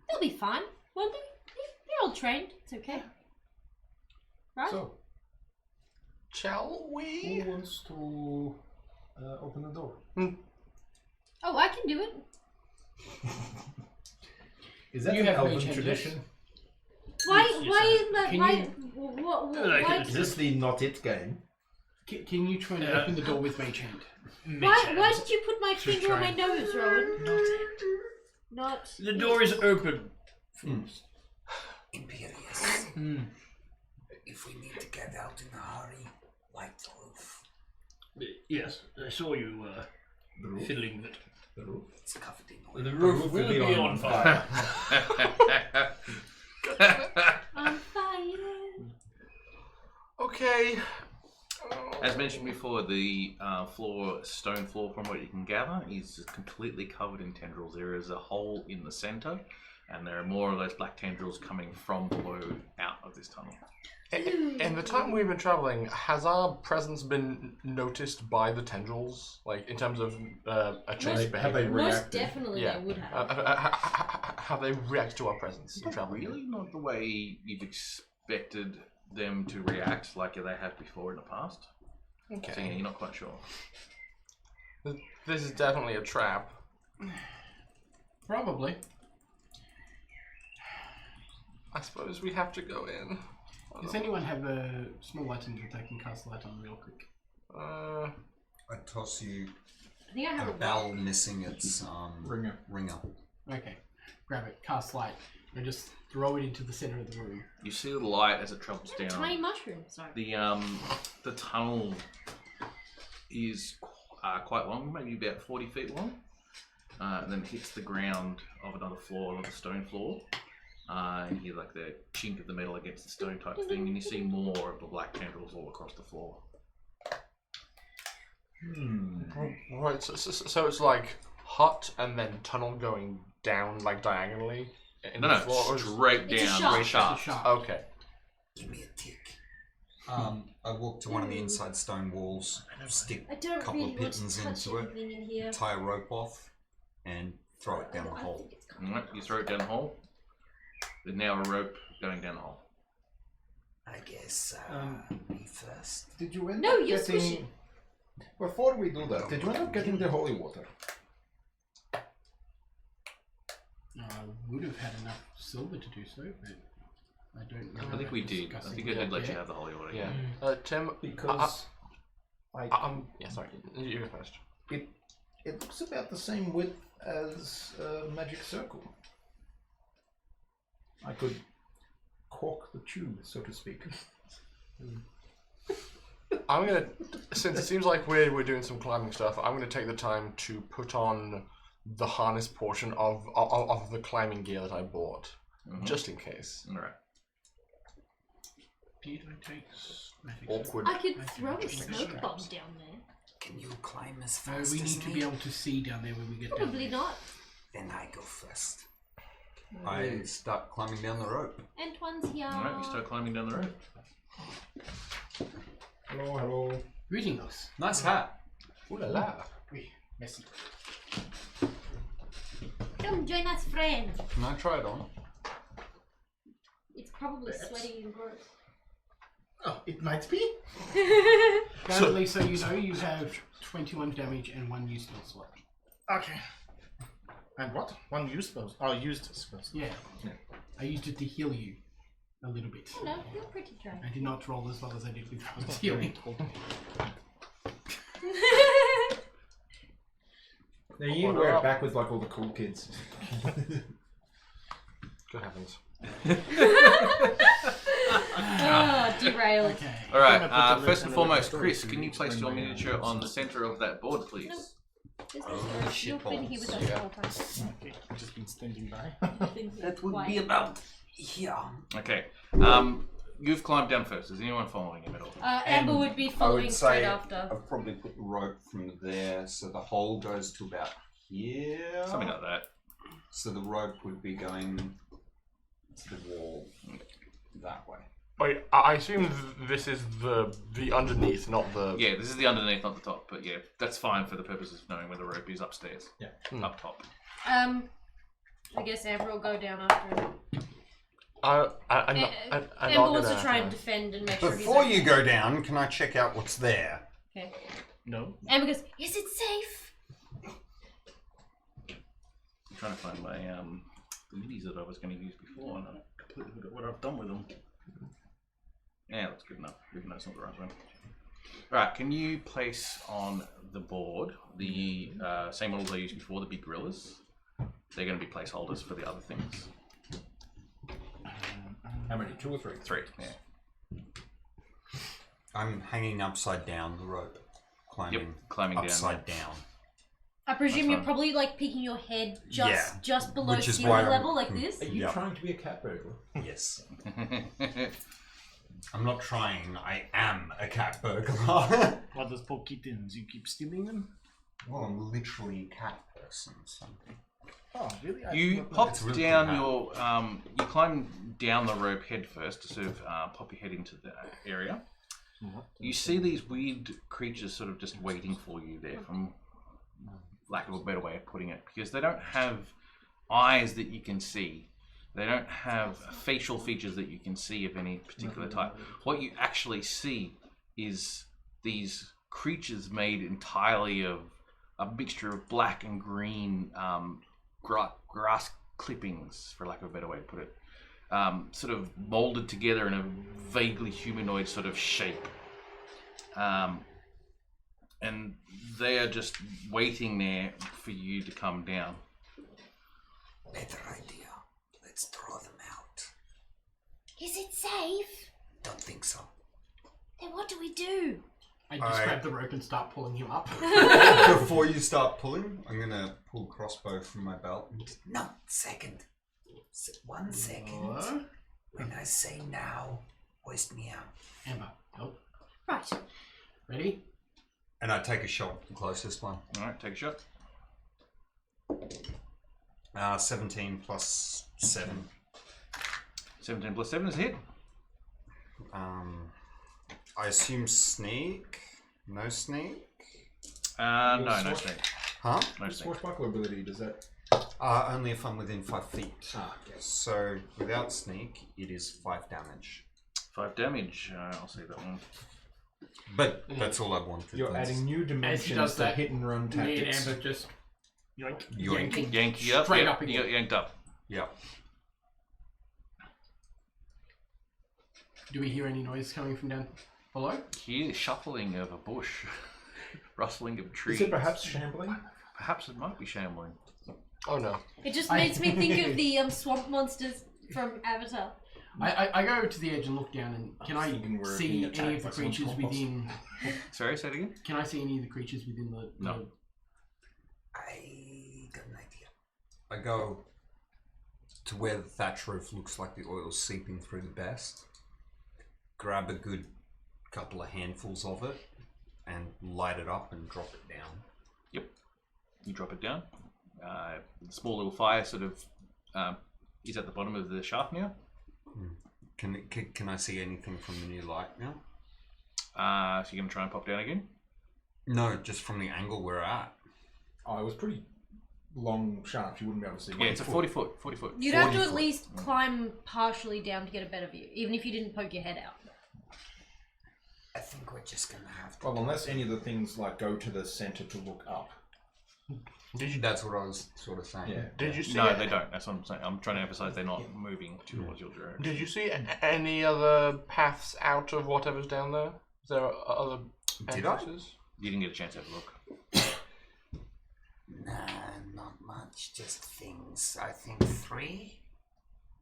They'll be fine, won't they? They're all trained. It's okay. Right? So, Shall we? who wants to open the door? Oh, I can do it. Is that You an have elven mage hand, tradition? Why? Yes, Why is that? Can Why? you- Why? Is this the not it game? Can you try and open the door with mage hand? Why did you put my Just finger on my trying. nose, Rowan? Not. The door is open. Imperious. If we need to get out in a hurry, light the roof. Yes, I saw you fiddling with it. The roof? It's covered in oil. The roof will be on fire. On fire. Okay. As mentioned before, the stone floor, from what you can gather, is completely covered in tendrils. There is a hole in the center, and there are more of those black tendrils coming from below out of this tunnel. In the time we've been traveling, has our presence been noticed by the tendrils? Like, in terms of a change in Have they behavior? Most reacted? definitely Yeah. they would have. Have they reacted to our presence in traveling? Really not the way you've expected them to react like they have before in the past. So yeah, Okay. you're not quite sure. This is definitely a trap. Probably. I suppose we have to go in. Does anyone have a small item that they can cast light on real quick? I toss you I think I have a a bell missing its Ringer. ringer. Okay. Grab it, cast light, and just throw it into the center of the room. You see the light as it travels tiny down. mushroom. Sorry. The tunnel is quite long, maybe about 40 feet long, and then hits the ground of another floor, another stone floor. And you hear like the chink of the metal against the stone type thing, and you see more of the black tendrils all across the floor. Right, so it's like hut and then tunnel going down like diagonally in the floor? Or Straight It's a down, shaft. way sharp. It's a shaft. Okay. Give me a tick. I walk to one of the inside stone walls, stick I a don't couple really of want to pitons touch into it, anything in here. tie a rope off, and throw it down the I hole. think it's kind Alright, you throw it down the hole. There's now a rope going down the hole. I guess me first. Did you end No, up you getting... squish it. Before we do that, did you end up getting the holy water? I would have had enough silver to do so, but I don't know. I think we did. I think I did let you have the holy water. Yeah. Tim, Because yeah, sorry. You go first. it looks about the same width as a magic circle. I could cork the tube, so to speak. I'm gonna, since it seems like we're doing some climbing stuff, I'm gonna take the time to put on the harness portion of the climbing gear that I bought, just in case. Alright. Did I take magic Awkward. I could throw a smoke bomb down there. Can you climb as No, fast we as need to me? be able to see down there when we get down Probably there. not. Then I go first. I start climbing down the rope. Antoine's here. Alright, you start climbing down the rope. Hello, hello. Greetings. Nice hat. Ooh la la. Oui, merci. Come join us, friend. Can I try it on? It's probably sweaty and gross. Oh, it might be. Apparently, so you know, you have 21 damage and 1 use spell slot. Okay. And what? One use spells. Oh, used spells. Yeah. I used it to heal you a little bit. No, you're pretty dry. I did not roll as well as I did with Palad's healing. Now you wear it backwards like all the cool kids. Good heavens. Oh, derailed. Okay. Alright, first and foremost, Chris, can you place your miniature on the center of that board, please? This Oh, is You've been here with us the whole time. Okay, I've just been standing by. You've been here That would be quiet. about here. Okay. You've climbed down first. Is anyone following him at all? Amber would be I following would straight say after. I've probably put the rope from there, so the hole goes to about here. Something like that. So the rope would be going to the wall that way. Wait, I assume this is the underneath, not the. Yeah, this is the underneath, not the top. But yeah, that's fine for the purposes of knowing where the rope is upstairs. Yeah. Up top. I guess Amber will go down after him. Amber wants to try and defend and make sure he's Before okay. you go down, can I check out what's there? Okay. No. Amber goes, is it safe? I'm trying to find my the minis that I was going to use before, and I completely forgot what I've done with them. Yeah, that's good enough. Even though it's not the right one. Right, can you place on the board the same models I used before, the big gorillas? They're going to be placeholders for the other things. How many? 2 or 3? 3, yeah. I'm hanging upside down the rope, climbing climbing upside down. I presume That's you're fine. probably like picking your head Yeah. just below Which is ceiling why I'm- level like this. Are you Yep. trying to be a cat burglar? Yes. I'm not trying. I am a cat burglar. What does for kittens? You keep stealing them? Well, I'm literally a cat person. So. Oh, really? You pop It's really down bad. your, you climb down the rope head first to sort of pop your head into the area. You see these weird creatures sort of just waiting for you there, from lack of a better way of putting it, because they don't have eyes that you can see. They don't have facial features that you can see of any particular type. What you actually see is these creatures made entirely of a mixture of black and green grass clippings, for lack of a better way to put it, sort of molded together in a vaguely humanoid sort of shape. And they are just waiting there for you to come down. Better idea. Let's throw them out. Is it safe? Don't think so. Then what do we do? I just Alright. grab the rope and start pulling him up. Before you start pulling, I'm gonna pull crossbow from my belt. No, second. 1 second. What? When I say now, hoist me out. Amber, help. Right. Ready? And I take a shot, the closest one. Alright, take a shot. 17 plus 7. 17 plus 7 is a hit. I assume sneak? No sneak? No snake. Huh? No The snake. swashbuckler ability, does that... Only if I'm within 5 feet. yes. So without sneak, it is 5 damage. 5 damage. I'll say that one. But that's all I wanted. You're That's- adding new dimensions does to that, hit and run Me and tactics. Amber just yoink, Yoink. yanking. Yank you up. Straight Yep, up you again. got yanked up. Yeah. Do we hear any noise coming from down below? Hear shuffling of a bush, rustling of trees. Is it perhaps shambling? Perhaps it might be shambling. Oh no. It just makes me think of the swamp monsters from Avatar. I go to the edge and look down, and can I thinking we're see being any attacked of the by some creatures compost. within? Sorry, say it again. Can I see any of the creatures within the? No. I got an idea. I go to where the thatch roof looks like the oil's seeping through the best. Grab a good couple of handfuls of it and light it up and drop it down. Yep. You drop it down. The small little fire sort of is at the bottom of the shaft now. Can I see anything from the new light now? So you're going to try and pop down again? No, just from the angle we're at. Oh, it was pretty long shaft. You wouldn't be able to see. Yeah, it's a 40 foot. 40 foot. You'd have to 40 at foot. least climb partially down to get a better view, even if you didn't poke your head out. I think we're just gonna have to. Well, unless any of the things like go to the center to look up. That's what I was sort of saying. Yeah. Did you see? No, they don't. That's what I'm saying. I'm trying to emphasize they're not moving towards your direction. Did you see any other paths out of whatever's down there? Is there other Did I? entrances? You didn't get a chance to have a look. Nah, not much. Just things. I think 3.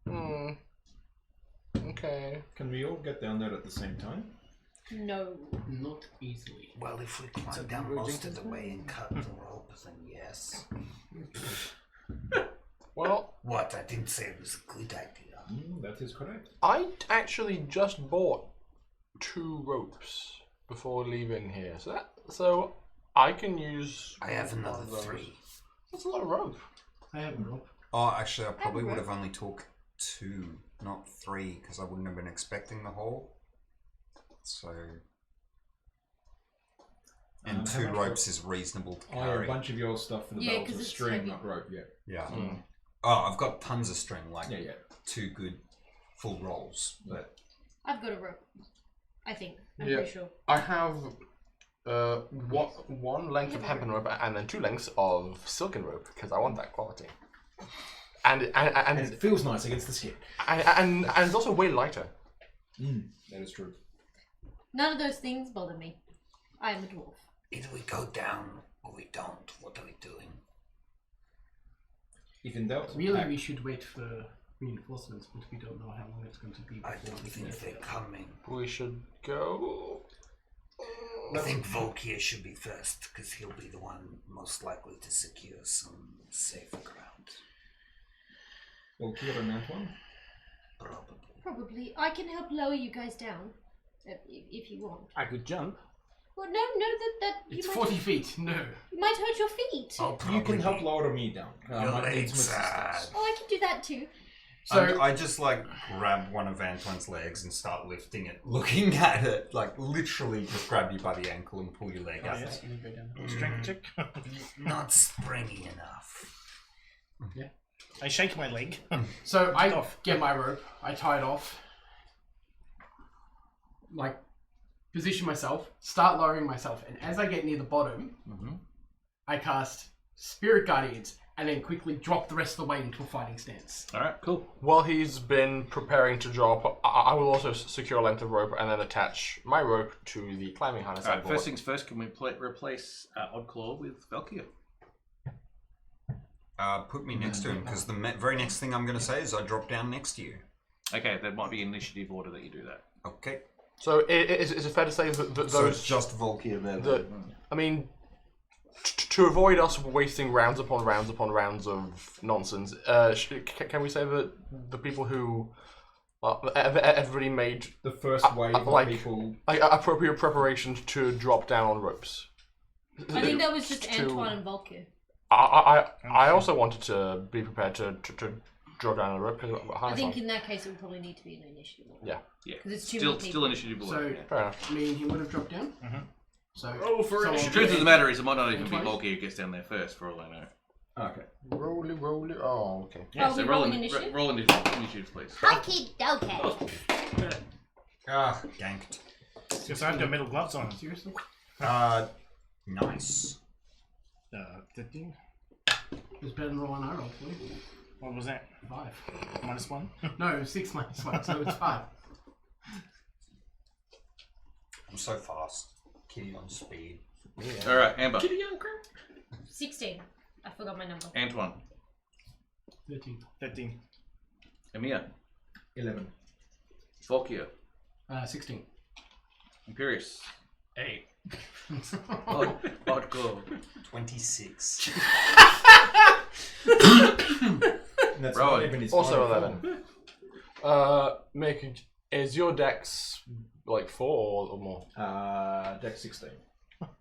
Hmm. Okay. Can we all get down there at the same time? No. Not easily. Well, if we climb down most of the way and cut the rope, then yes. Well, What? I didn't say it was a good idea. That is correct. I actually just bought 2 ropes before leaving here, so I can use. I have one another of those. 3. That's a lot of rope. I have a rope. Oh, actually, I probably would have only took 2, not 3, because I wouldn't have been expecting the hole. So, and How 2 much ropes is reasonable to Oh, yeah, carry. a bunch of your stuff for the Yeah, belt 'cause is it's string, heavy. not rope. Yeah. Yeah. Mm. Oh, I've got tons of string, like Yeah. 2 good full rolls. But I've got a rope. I think. I'm Yeah. pretty sure. I have one length of hempen rope and then 2 lengths of silken rope because I want that quality. And And it feels nice against the skin. and it's also way lighter. That is true. None of those things bother me. I am a dwarf. Either we go down or we don't. What are we doing? If in doubt, Really, pack. we should wait for reinforcements, but we don't know how long it's going to be I before don't we can think get they're there. coming. We should go. I think Volkir should be first because he'll be the one most likely to secure some safer ground. Volkir and Antoine. Probably. Probably. I can help lower you guys down. If you want. I could jump. Well, no, that It's you 40 feet. No. you might hurt your feet. I'll You probably can help be- lower me down. I Your might need legs some are- assistance. Oh, I can do that too. So I just like grab one of Antoine's legs and start lifting it, looking at it, like literally just grab you by the ankle and pull your leg Oh, up. yes, you can go down. Strength check. not springy enough. I shake my leg. So I off. get my rope, I tie it off, like position myself, start lowering myself, and as I get near the bottom, I cast Spirit Guardians, and then quickly drop the rest of the way into a fighting stance. All right, cool. While he's been preparing to drop, I will also secure a length of rope and then attach my rope to the climbing harness. All I right, bought. first things first, can we replace Oddclaw with Valkyrie? Put me next to him, because the very next thing I'm going to say is I drop down next to you. Okay, that might be initiative order that you do that. Okay. So is it fair to say that So those? it's just Volkir there. The, I mean, to avoid us wasting rounds upon rounds upon rounds of nonsense, can we say that the people who everybody made The first wave of like- people. appropriate preparations to drop down on ropes? I think that was just To- Antoine and Volker. I also wanted to be prepared to draw down on a rope because I've got I harness think on. in that case it would probably need to be an initiative. Yeah, Yeah, 'Cause it's too still many still people. initiative order. So, yeah. fair enough. me and he would have dropped down. So Roll for someone- The truth of the matter is, it might not even be Valkyrie who gets down there first, for all I know. Okay. Roly. Oh, okay. Yeah, Are so we roll rolling in, initiative? roll initiative, please. Okie dokie. Ah, ganked. Because I've got metal gloves on. Seriously? Nice. 15. It's better than the one I rolled for you. What was that? 5. -1? No, 6 minus 1, so it's 5. I'm so fast. Kitty on speed. All right, Amber, 16. I forgot my number. Antoine, 13. 13. Emir, 11. Volkia, 16. Imperius, 8. Oddclaw, 26. And that's Rowan. not even his Also final 11. Mick, is your dex like 4 or more? form. Dex 16.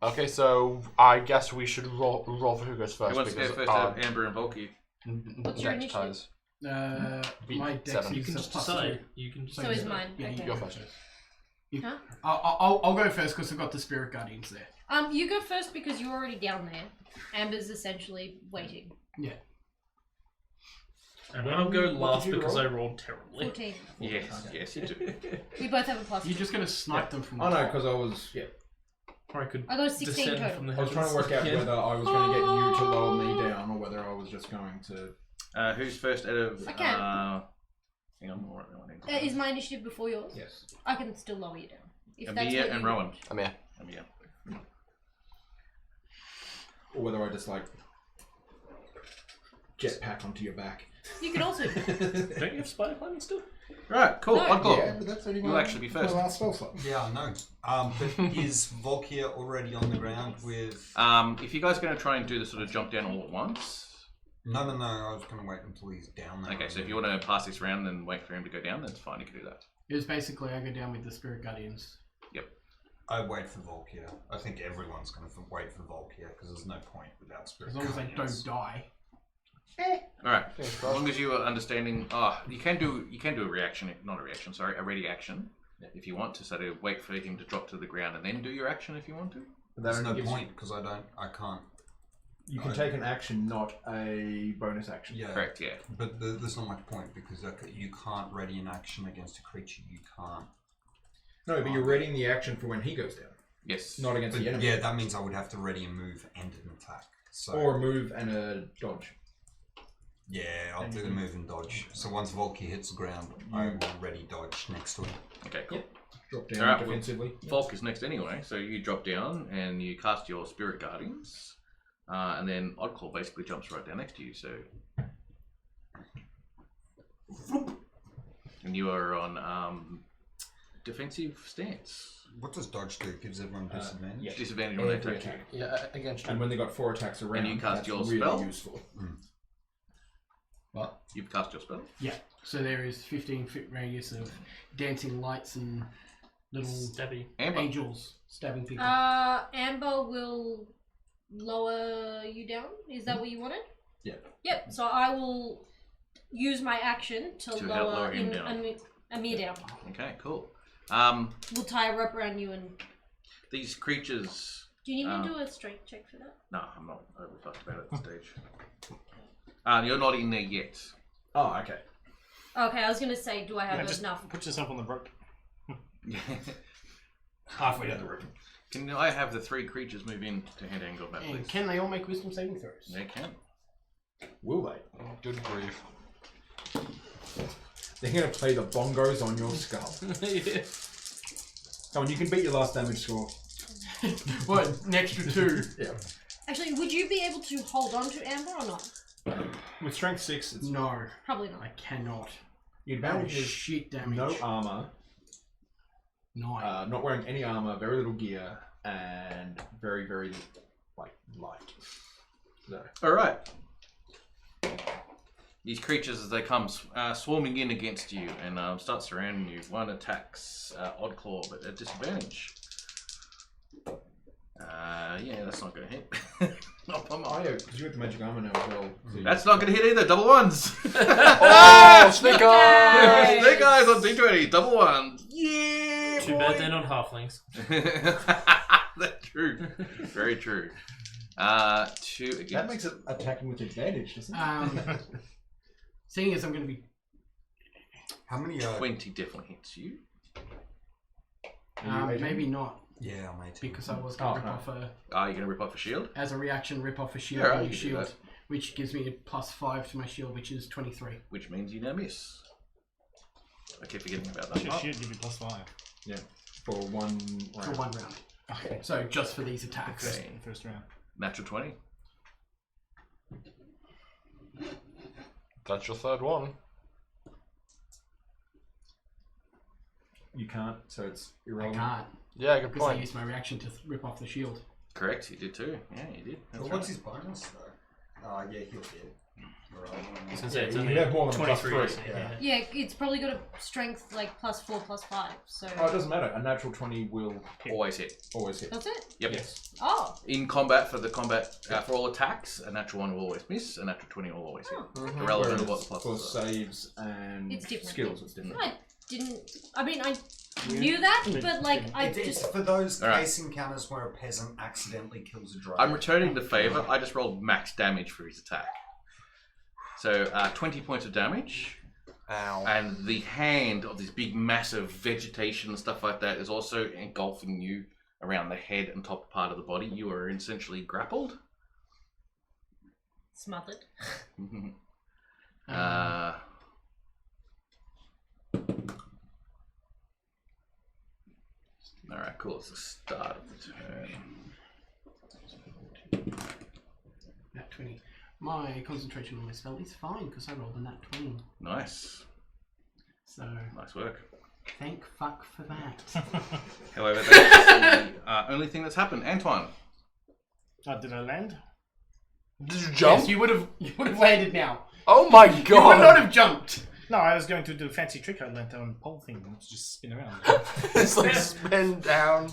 Okay, so I guess we should roll for who goes first. who wants to go because first our out of Amber and Volky? What's your dex initiative? ties. My dex 7. is You can a just plus decide. 2. You can just So is mine. Yeah, you Okay. go Go first. first. Huh? I'll go first because I've got the Spirit Guardians there. You go first because you're already down there. Amber's essentially waiting. Yeah. And I'll go last did you because roll? I rolled terribly. 14. Yes, you do. We both have a plus You're 2. just going to snipe them from the Oh no, top. because I was Or I could I got 16 descend total. from the I was trying to work out whether I was going to get you to lower me down or whether I was just going to. Who's first out of? I can. Hang on, more. Is my initiative before yours? Yes. I can still lower you down. If that's Amir what and you Rowan. want. I'm here. Amir. Or whether I just like jetpack onto your back. You can also. Don't you have spider climbing still? Right, cool. No. Oddclaw. Yeah, but that's only You'll actually be first. my last spell slot. Yeah, I know. But is Volkir already on the ground with... If you guys are going to try and do the sort of jump down all at once, No, I was going to wait until he's down there. okay. So if you want to pass this round and wait for him to go down, that's fine. You can do that. It was basically I go down with the Spirit Guardians. I wait for Volkir. I think everyone's going to wait for Volkir because there's no point without Spirit As long as I Guardians. don't die. All right. As long as you are understanding, you can do a reaction, not a reaction. Sorry, a ready action if you want to. So to wait for him to drop to the ground and then do your action if you want to. But There's that no only gives point because I can't. You can take an action, not a bonus action. Yeah. Correct. Yeah. But there's not much point because you can't ready an action against a creature. You can't. No, but you're readying the action for when he goes down. Yes. Not against But the enemy. yeah, that means I would have to ready a move and an attack. So Or a move and a dodge. yeah, I'll do the move and dodge. So once Volky hits the ground, I will ready dodge next to him. Okay. Cool. Drop down Alright, well, defensively. Falk is next anyway, so you drop down and you cast your Spirit Guardians, and then Oddclaw basically jumps right down next to you. So, and you are on defensive stance. What does dodge do? Gives everyone disadvantage. yeah. Disadvantage on their Every attack. attack. Yeah, against you. And when they got 4 attacks around, you cast that's your really spell? useful. What? You've cast your spell. Yeah. So there is 15-foot radius of dancing lights and little Stabby. Amber. angels stabbing people. Amber will lower you down. Is that what you wanted? Yeah. Yep. So I will use my action to To help lower, lower him down. Amir down. Okay. Cool. We'll tie a rope around you and. These creatures. Do you need me to do a strength check for that? No, I'm not overly fussed about it at this stage. You're not in there yet. Oh, okay. Okay, I was gonna say, do I have Just enough? put yourself on the rope. Halfway down the rope. Can I have the 3 creatures move in to hand angle that, And please? can they all make wisdom saving throws? They can. Will they? Oh, good grief. They're going to play the bongos on your skull. Yeah. Come on, you can beat your last damage score. What? An extra 2 Yeah. Actually, would you be able to hold on to Amber or not? With strength 6, it's No, Probably not. I cannot. your That advantage is is shit damage. no armor, 9. not wearing any armor, very little gear, and very, very light. So, All right. These creatures, as they come swarming in against you and start surrounding you, one attacks Oddclaw, but at disadvantage. Yeah, that's not going to hit. Not by oh mine. yeah, because you have the magic armor now as well. So you- That's not going to hit either. Double ones. Oh, Snake Eyes! Snake Eyes on D20. Double ones. Yeah. Too bad they're not halflings. That's true. Very true. 2 against. That makes it attacking with advantage, doesn't it? Seeing as I'm going to be... How many? 20 definitely hits you. Are you 18? maybe not, Yeah, I'm 18. because I was going to rip no. off a... Are you going to rip off a shield? As a reaction, rip off a shield, Yeah, and you a can do shield, that. which gives me a +5 to my shield, which is 23. Which means you now miss. I keep forgetting about that. Should give you +5. Yeah. For 1 round. For 1 round. Okay. So just for these attacks. Okay. First round. Natural 20. That's your 3rd one. You can't, so it's I irrelevant. can't, Yeah, good because I point. used my reaction to rip off the shield. Correct, you did too. Yeah, you did. That's But what's right. his bonus though? Yeah, he'll hit. Since Yeah, it's you only have more than a +3, 23. yeah. Yeah, it's probably got a strength like +4, +5. So Oh, it doesn't matter. A natural 20 will Always hit. always hit. that's it. Yep. Yes. Oh, In combat, for all attacks, a natural 1 will always miss, a natural 20 will always hit. Irrelevant of what the for pluses are. saves and It's different. skills, it's different. I didn't. I mean, I knew that, but like I It's just. for those Alright. case encounters where a peasant accidentally kills a dragon. I'm returning the favour. I just rolled max damage for his attack. So 20 points of damage. Ow. And the hand of this big massive vegetation and stuff like that is also engulfing you around the head and top part of the body. You are essentially grappled. Smothered. Alright, cool. It's the start of the turn. Nat 20. My concentration on my spell is fine, because I rolled a nat 20. Nice. So, Nice work. thank fuck for that. However, that's the only thing that's happened. Antoine. Did I land? Did you jump? Yes, you would have landed now. Oh my You would god! not have jumped. No, I was going to do a fancy trick. I landed on a pole thing and just spin around. It's like spin down.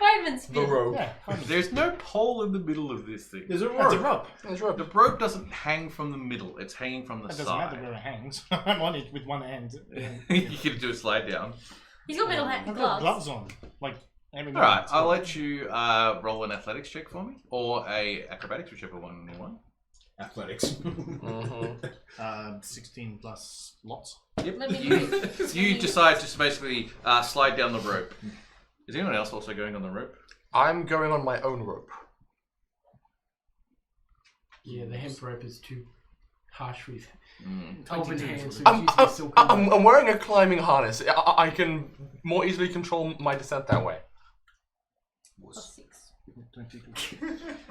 Fireman The spin. rope. Yeah, kind of. There's no pole in the middle of this thing. There's a That's a rope. rope. There's rope. The rope doesn't hang from the middle. It's hanging from the That doesn't side. matter where it hangs. I'm on it with one hand. You can do a slide down. He's got metal I've got gloves. gloves on. Like every All right, moment. I'll let you roll an athletics check for me, or a acrobatics, whichever one you want. Athletics. 16 plus lots. Yep. Let me You decide to basically slide down the rope. Is anyone else also going on the rope? I'm going on my own rope. Yeah, the hemp rope is too harsh for his Mm. open hands. So I'm, he's using a silken rope. I'm wearing a climbing harness. I can more easily control my descent that way. Plus 6.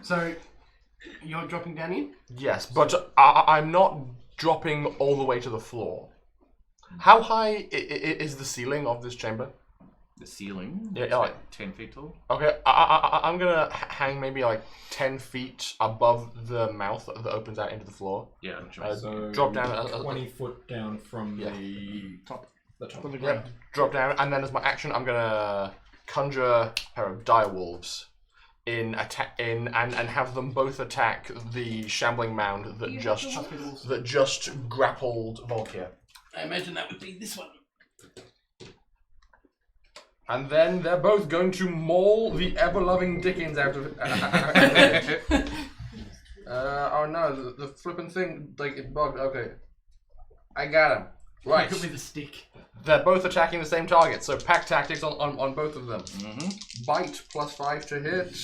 So you're dropping down in? Yes, but I'm not dropping all the way to the floor. How high is the ceiling of this chamber? The ceiling. Yeah, is like- like 10 feet tall. Okay, I'm gonna hang maybe like 10 feet above the mouth that opens out into the floor. Yeah, I'm sure. So Drop down 20 foot down from Yeah. the top. The top. From the Yep, ground. drop down, and then as my action, I'm gonna conjure a pair of dire wolves and have them both attack the shambling mound that You just have the wolves? that just grappled Volkir. I imagine that would be this one. And then they're both going to maul the ever-loving Dickens out of. Oh no, the flipping thing, like it bugged. Okay, I got him. Right. Could be the stick. They're both attacking the same target, so pack tactics on both of them. Mm-hmm. Bite plus 5 to hit.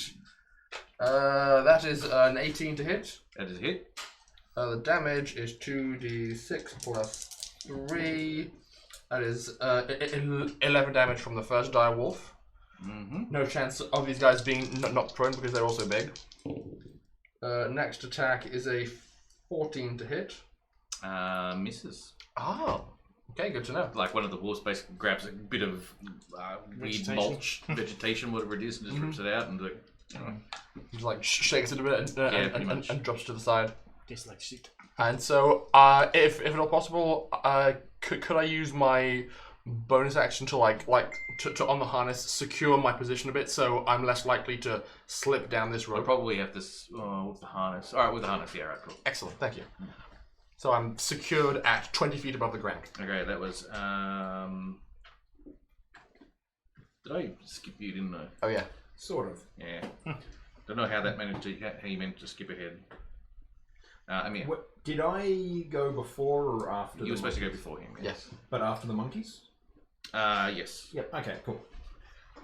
That is an 18 to hit. That is a hit. The damage is 2d6 plus 3. That is 11 damage from the first dire wolf. Mm-hmm. No chance of these guys being not prone because they're also big. Next attack is a 14 to hit. Misses. Oh, okay, good to know. Like one of the wolves basically grabs a bit of weed Vegetation. mulch, vegetation, whatever it is, and just rips it out and He like shakes it a bit pretty much. and drops to the side. Tastes like shit. And so, if at all possible, could I use my bonus action to to on the harness secure my position a bit so I'm less likely to slip down this I'll rope? probably have this with the harness. All right, with the harness, yeah, right, cool. Excellent, thank you. So I'm secured at 20 feet above the ground. Okay, that was. Did I skip you? Didn't I? Oh yeah. Sort of. Yeah. Don't know how that managed to how you managed to skip ahead. I mean, What, did I go before or after? you the were supposed to go monkeys? before him. Yes. But after the monkeys? Yes. Yep. Okay. Cool.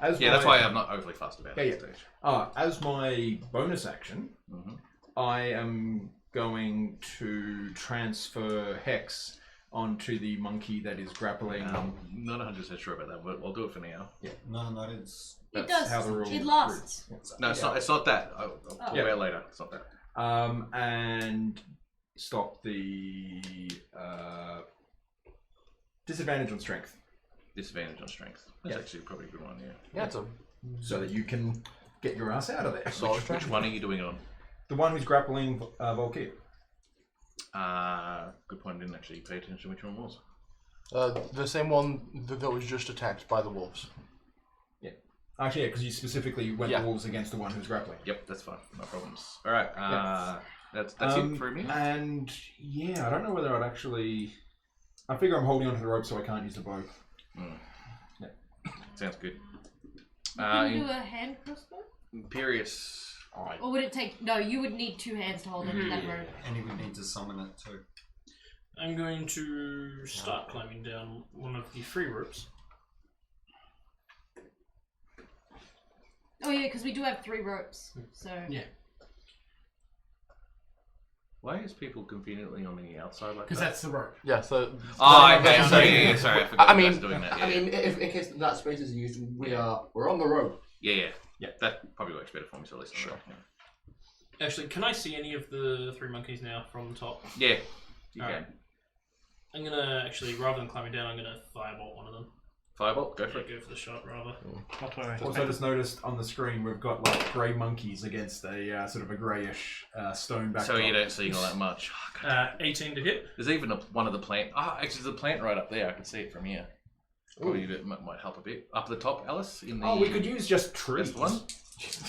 As Yeah, that's why I'm not overly fast about Yeah, it. yeah. Stage. As my bonus action, Mhm. I am going to transfer Hex onto the monkey that is grappling. I'm not 100% sure about that, but I'll do it for now. No, it's It That's does. how the rule It lasts. reads. No, it's not. It's not that. I'll pull it out later. It's not that. And stop the disadvantage on strength, Disadvantage on strength. That's Yeah. actually probably a good one. Yeah. Yeah, it's a so that you can get your ass out of there. solid Which strategy. one are you doing it on? The one who's grappling Volkir. Good point. I didn't actually pay attention to which one it was. The same one that was just attacked by the wolves. Actually, yeah, because you specifically went Yeah. the wolves against the one who's grappling. Yep, that's fine. No problems. All right. That's it for me. And yeah, I don't know whether I'd actually. I figure I'm holding onto the rope so I can't use the bow. Sounds good. You can do a hand crossbow? Imperious. Or would it take... No, you would need 2 hands to hold onto that rope. and he would need to summon it too. I'm going to start climbing down one of the free ropes. Oh yeah, because we do have 3 ropes, so... Yeah. Why is people conveniently on the outside like Because that? that's the rope. Yeah, so. Okay. Sorry. I forgot. I you guys mean, doing that. I mean, if in case that space is used, we're on the rope. Yeah. That probably works better for me. So at least sure. Actually, can I see any of the 3 monkeys now from the top? Yeah. You Alright. can. I'm gonna actually, rather than climbing down, I'm gonna firebolt one of them. Firebolt. Go for Yeah, it. go for the shot rather. Not worry. Also, just noticed on the screen we've got like grey monkeys against a sort of a greyish stone backdrop. So you don't see all that much. Oh, God. 18 to hit. There's even one of the plant. Actually, there's a plant right up there. I can see it from here. Probably might help a bit. Up at the top, Alice. In the Oh, we could use just trees. best one.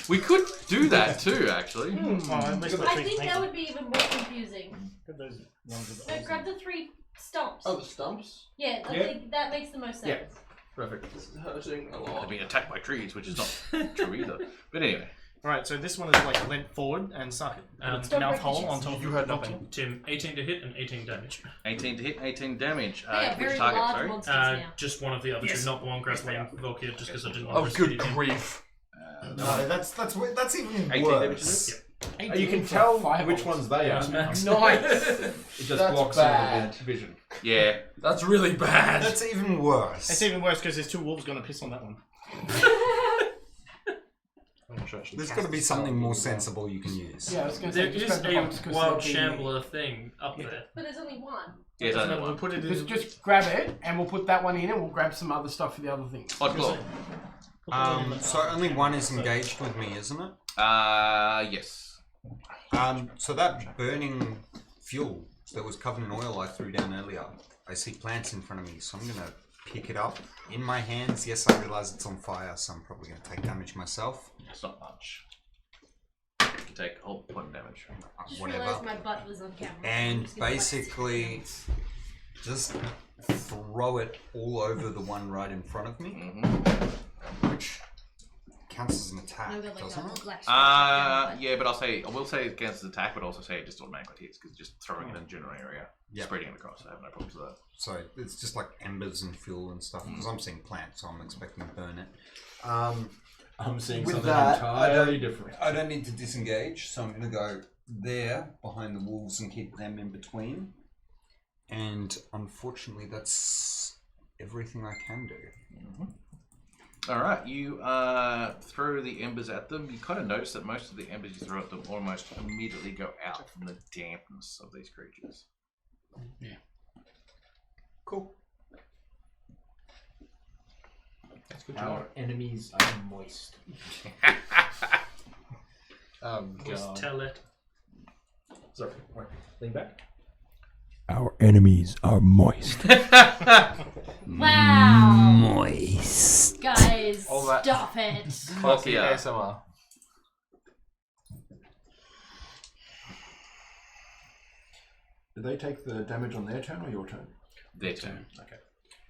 We could do that too, actually. Oh, at least the I trees think that painted. would be even more confusing. Look at those ones with the So holes grab in the 3 stumps. Oh, the stumps? Yeah, I Yeah. think that makes the most sense. Yeah. Perfect. This is hurting a They're lot. being attacked by trees, which is not true either. But anyway, Right, so this one is like leant forward and suck Don't mouth break hole the on chest. top of You heard nothing. Tim, 18 to hit and 18 damage. 18 to hit, 18 damage. They are Which very target, large sorry? monsters now. Just one of the other Yes. two, not the one grappling Volkia, just because I didn't want Oh, to risk good hitting him. grief. No, that's even 18 damage, worse. is it? You can tell which ones they are. Nice, Max. Nice. It just That's blocks bad. all the vision. Yeah. That's really bad. That's even worse. It's even worse because there's 2 wolves going to piss on that one. There's got to be something more sensible you can use. Yeah, I was going to There say, just is grab the box, 'cause a wild it'll be- shambler thing up there. But there's only one. Yeah, it's only We'll one. put it in. Just grab it, and we'll put that one in, and we'll grab some other stuff for the other things. Odd claw. So only one is engaged with me, isn't it? Yes. So that burning fuel that was covered in oil I threw down earlier, I see plants in front of me, so I'm gonna pick it up in my hands. Yes, I realize it's on fire, so I'm probably gonna take damage myself. It's not much. You can take a whole point of damage. Just Whatever. realised my butt was on camera. I'm And just gonna bite it. basically just throw it all over the one right in front of me, which counts as an attack, I've got like doesn't a it? black scratch down my butt. Yeah, but I will say it against the attack, but also say it just automatically hits because just throwing it in the general area, Yep. spreading it across. I have no problems with that. So it's just like embers and fuel and stuff, because I'm seeing plants, so I'm expecting to burn it. I'm seeing With something that, entirely different. I don't need to disengage, so I'm going to go there behind the wolves and keep them in between. And unfortunately, that's everything I can do. Alright, you throw the embers at them. You kind of notice that most of the embers you throw at them almost immediately go out from the dampness of these creatures. Yeah. Cool. That's good. Our enemies are moist. Oh, Just God. tell it. Sorry, wait, lean back. Our enemies are moist. Wow. Moist. Guys, All that- stop it. Classy Yeah. ASMR. Did they take the damage on their turn or your turn? Their turn. Okay.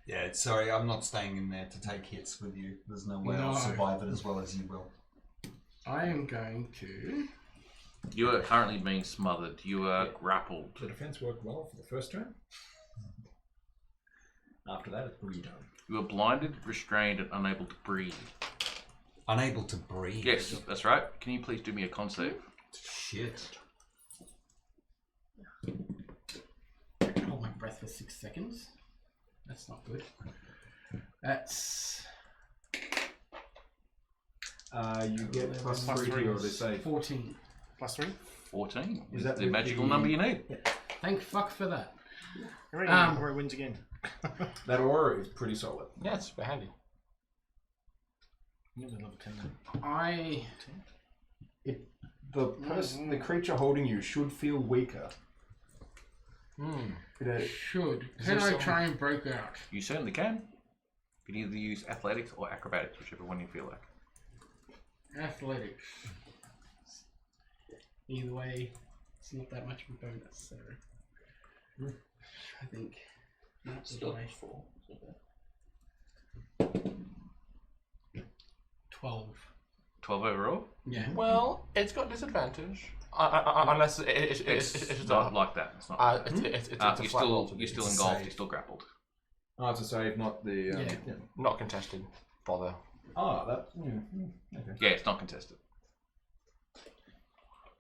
Yeah, sorry, I'm not staying in there to take hits with you. There's no way I'll No. survive it as well as you will. I am going to. You are currently being smothered. You are grappled. The defense worked well for the first turn. After that, it's redone. You are blinded, restrained, and unable to breathe. Unable to breathe. Yes, that's right. Can you please do me a con save? Shit. I can hold my breath for 6 seconds. That's not good. That's You get plus 3 to your save. 14. Plus 3. 14. Is Is that the with magical the- number you need? Thank fuck for that. Hooray, Roy wins again. That aura is pretty solid. Yeah, it's super handy. Nearly level 10 then. The creature holding you should feel weaker. Should. Is Can there I some- try and break out? You certainly can. You can either use athletics or acrobatics, whichever one you feel like. Athletics. Either way, it's not that much of a bonus, so. I think. Not Still the 4. 12. 12 overall? Yeah. Well, it's got disadvantage. Unless it's It's not like that. It's not. it's a you're flat roll still to you're do. still It's engulfed. safe. You're still grappled. Oh, it's a save, not the. Yeah. Not contested. Bother. Oh, that. Okay. Yeah, it's not contested.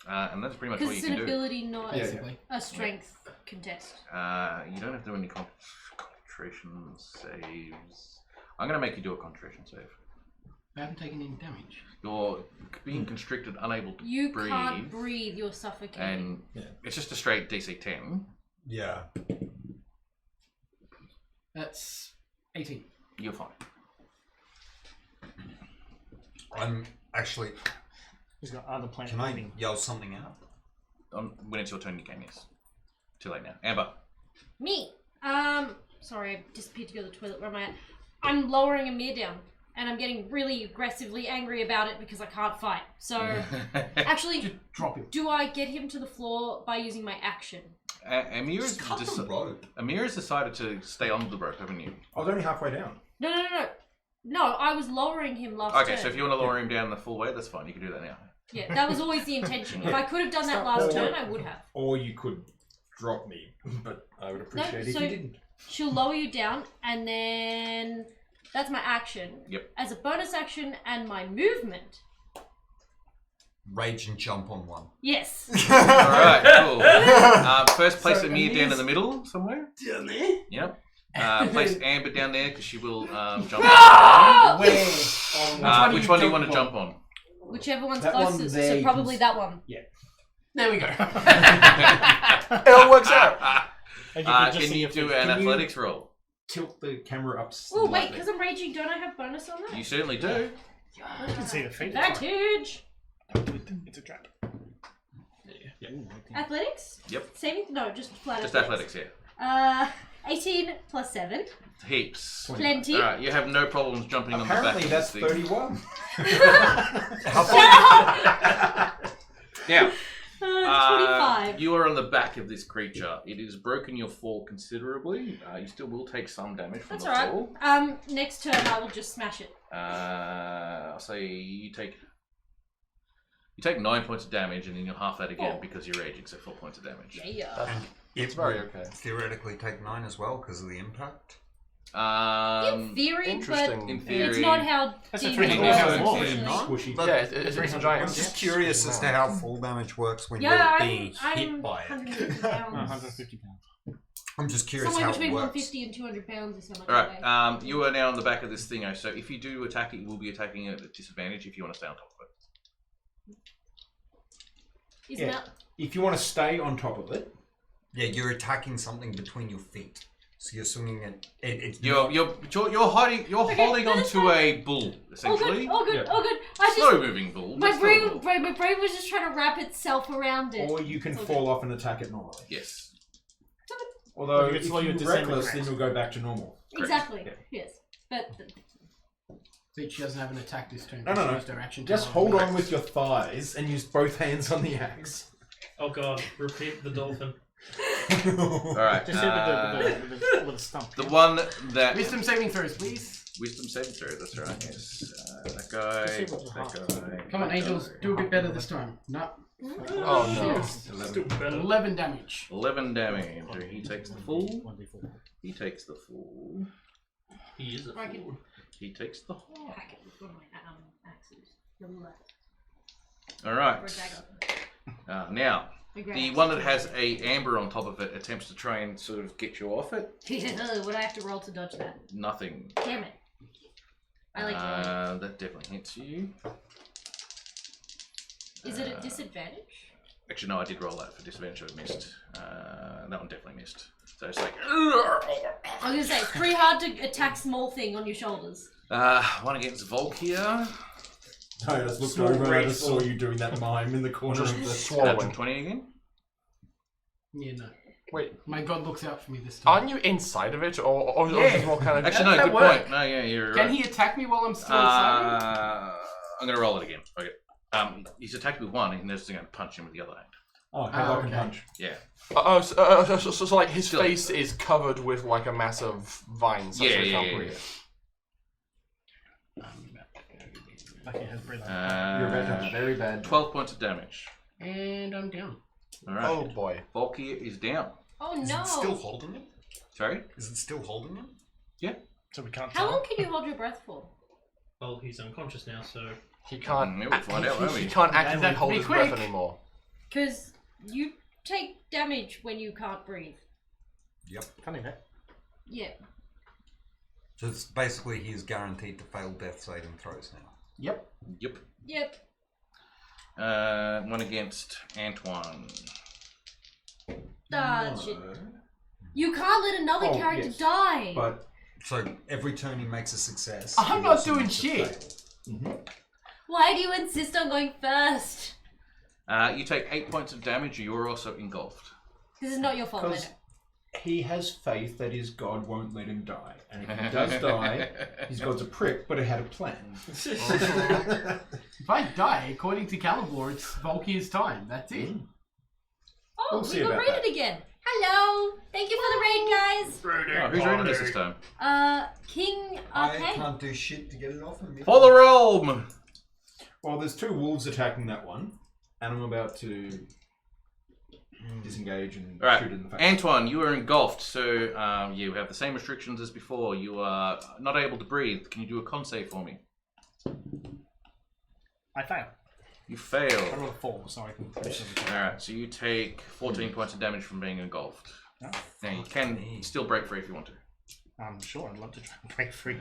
And that's pretty much Because what you it's can an do. ability, not Basically. a strength contest. You don't have to do any concentration saves. I'm going to make you do a concentration save. I haven't taken any damage. You're being constricted, unable to You breathe. can't breathe, you're suffocating. And it's just a straight DC 10. Yeah. That's 18. You're fine. I'm actually. He's got other planet Can I breathing. yell something out? When it's your turn, you can, yes. Too late now. Amber. Me! Sorry, I disappeared to go to the toilet. Where am I at? I'm lowering Amir down, and I'm getting really aggressively angry about it because I can't fight. So, actually, Just drop him. do I get him to the floor by using my action? Amir Just cut the rope. has decided to stay on the rope, haven't you? I was only halfway down. No, I was lowering him last Okay, turn. so if you want to lower him down the full way, that's fine. You can do that now. Yeah, that was always the intention. If I could have done that last turn, I would have. Or you could drop me, but I would appreciate if so you didn't. she'll lower you down, and then that's my action. Yep. As a bonus action and my movement. Rage and jump on one. Yes. Alright, cool. First place Amir down in the middle somewhere. Down there? Yep. Place Amber down there because she will jump. Where? Which one do you want to jump on? Whichever one's That one closest. there, So you probably that one. There we go. It all works out. And you can just Can see you your do feet. an athletics roll? Tilt the camera up Oh, wait, slightly. because I'm raging, don't I have bonus on that? You certainly do. You can see the feet. Advantage! It's a trap. Athletics? Yep. Saving? No, just flat Just athletics, yeah. 18 plus 7. Heaps. Plenty. Alright, you have no problems jumping Apparently on the back that's of this thing. 31. Now, 25. you are on the back of this creature. It has broken your fall considerably. You still will take some damage from That's the alright. fall. Next turn I will just smash it. I'll say you take 9 points of damage, and then you'll half that again because you're raging, so 4 points of damage. Yeah. It's very okay. Theoretically, take 9 as well because of the impact. In theory, Interesting. but In theory, it's not how That's a D&D 300 works, damage. unfortunately. Squishy. But Yeah, it's a giant. I'm just curious as to how full damage works when Yeah, you're being I'm hit by it. 150 pounds. 150 pounds. I'm just curious Somewhere how between it works. 150 and 200 pounds is how much All I right. You are now on the back of this thing, so if you do attack it, you will be attacking it at disadvantage if you want to stay on top of it. weigh. Yeah. If you want to stay on top of it, Yeah, you're attacking something between your feet. So you're swinging it. It's You're holding no, onto a bull essentially. Oh good, Yeah. oh good. I Slow just moving bull. my but still a bull. brain was just trying to wrap itself around it. or you can Okay. fall off and attack it normally. Yes. Although You if can slow your you're descent reckless, rate. then you'll go back to normal. Exactly. Yeah. Yes. But See, she doesn't have an attack this turn. No, no, She no. used her action to Just roll hold the on with your thighs and use both hands on the axe. Oh god, repeat the dolphin. All right. Just hit it with a stump. The one that Wisdom saving throws, please. wisdom saving throw. That's right. Yes. That guy. Just hit with your heart. That guy. Come on, that angels, guy. do a bit better this time. No. Oh no. Still better. 11 damage. 11 damage. He takes the full. 1d4. He takes the full. He is a I can fool. He takes the whole. hack it with one of my axes. From left. All Or a right. dagger. Now, A great the axe. one that has a amber on top of it attempts to try and sort of get you off it. Would I have to roll to dodge that? Nothing. Damn it. I like rolling. That definitely hits you. Is it at disadvantage? Actually, no, I did roll that for disadvantage. I missed. That one definitely missed. So it's like I was gonna say, it's pretty hard to attack small thing on your shoulders. one against Volk here. I just looked Small over and I just graceful. saw you doing that mime in the corner of the... Swallowing. 20 again. Yeah, no. Wait, My god looks out for me this time. aren't you inside of it, or is it more kind of? Actually, How no. does Good that work? point. No, yeah, you're Can right. he attack me while I'm still inside? I'm gonna roll it again. Okay. He's attacked with one, and there's going to punch him with the other hand. Oh, headlock and okay. punch. Yeah. So like his Still. face is covered with like a massive vine, so Yeah, he yeah, can't yeah, breathe. Lucky has breath. You're bad, very bad. 12 points of damage. And I'm down. All right. Oh boy. Volky is down. Oh Is no. it still holding him? Sorry. Is it still holding him? So we can't How tell. long can you hold your breath for? Well, he's unconscious now, so He can't. We'll find out, won't we? He can't actively That'd hold be his breath quick. anymore. Because you take damage when you can't breathe. Yep. Funny that. Yeah. So it's basically he is guaranteed to fail death saving throws now. Yep. Yep. Yep. One against Antoine. Shit. You can't let another Oh, character yes. die. But So every turn he makes a success. I'm he not also doing makes a shit. fail. Why do you insist on going first? You take 8 points of damage. You're also engulfed. This is not your fault, I know. he has faith that his god won't let him die. And if he does die, his god's a prick, but it had a plan. If I die, according to Calibor, it's Volkyr's time. That's it. Oh, We'll we see got about raided that. again. Hello. Thank you for the raid, guys. Oh, who's raiding us this time? King I Arcade. can't do shit to get it off of me. For the realm! Well, there's 2 wolves attacking that one, and I'm about to disengage and All right, shoot it in the face. Antoine, you are engulfed, so you have the same restrictions as before. You are not able to breathe. Can you do a con save for me? I fail. You I fail. roll a 4, so I can finish it. Alright, so you take 14 points of damage from being engulfed. Oh, Now you can still break free if you want to. I'm sure I'd love to try and break free.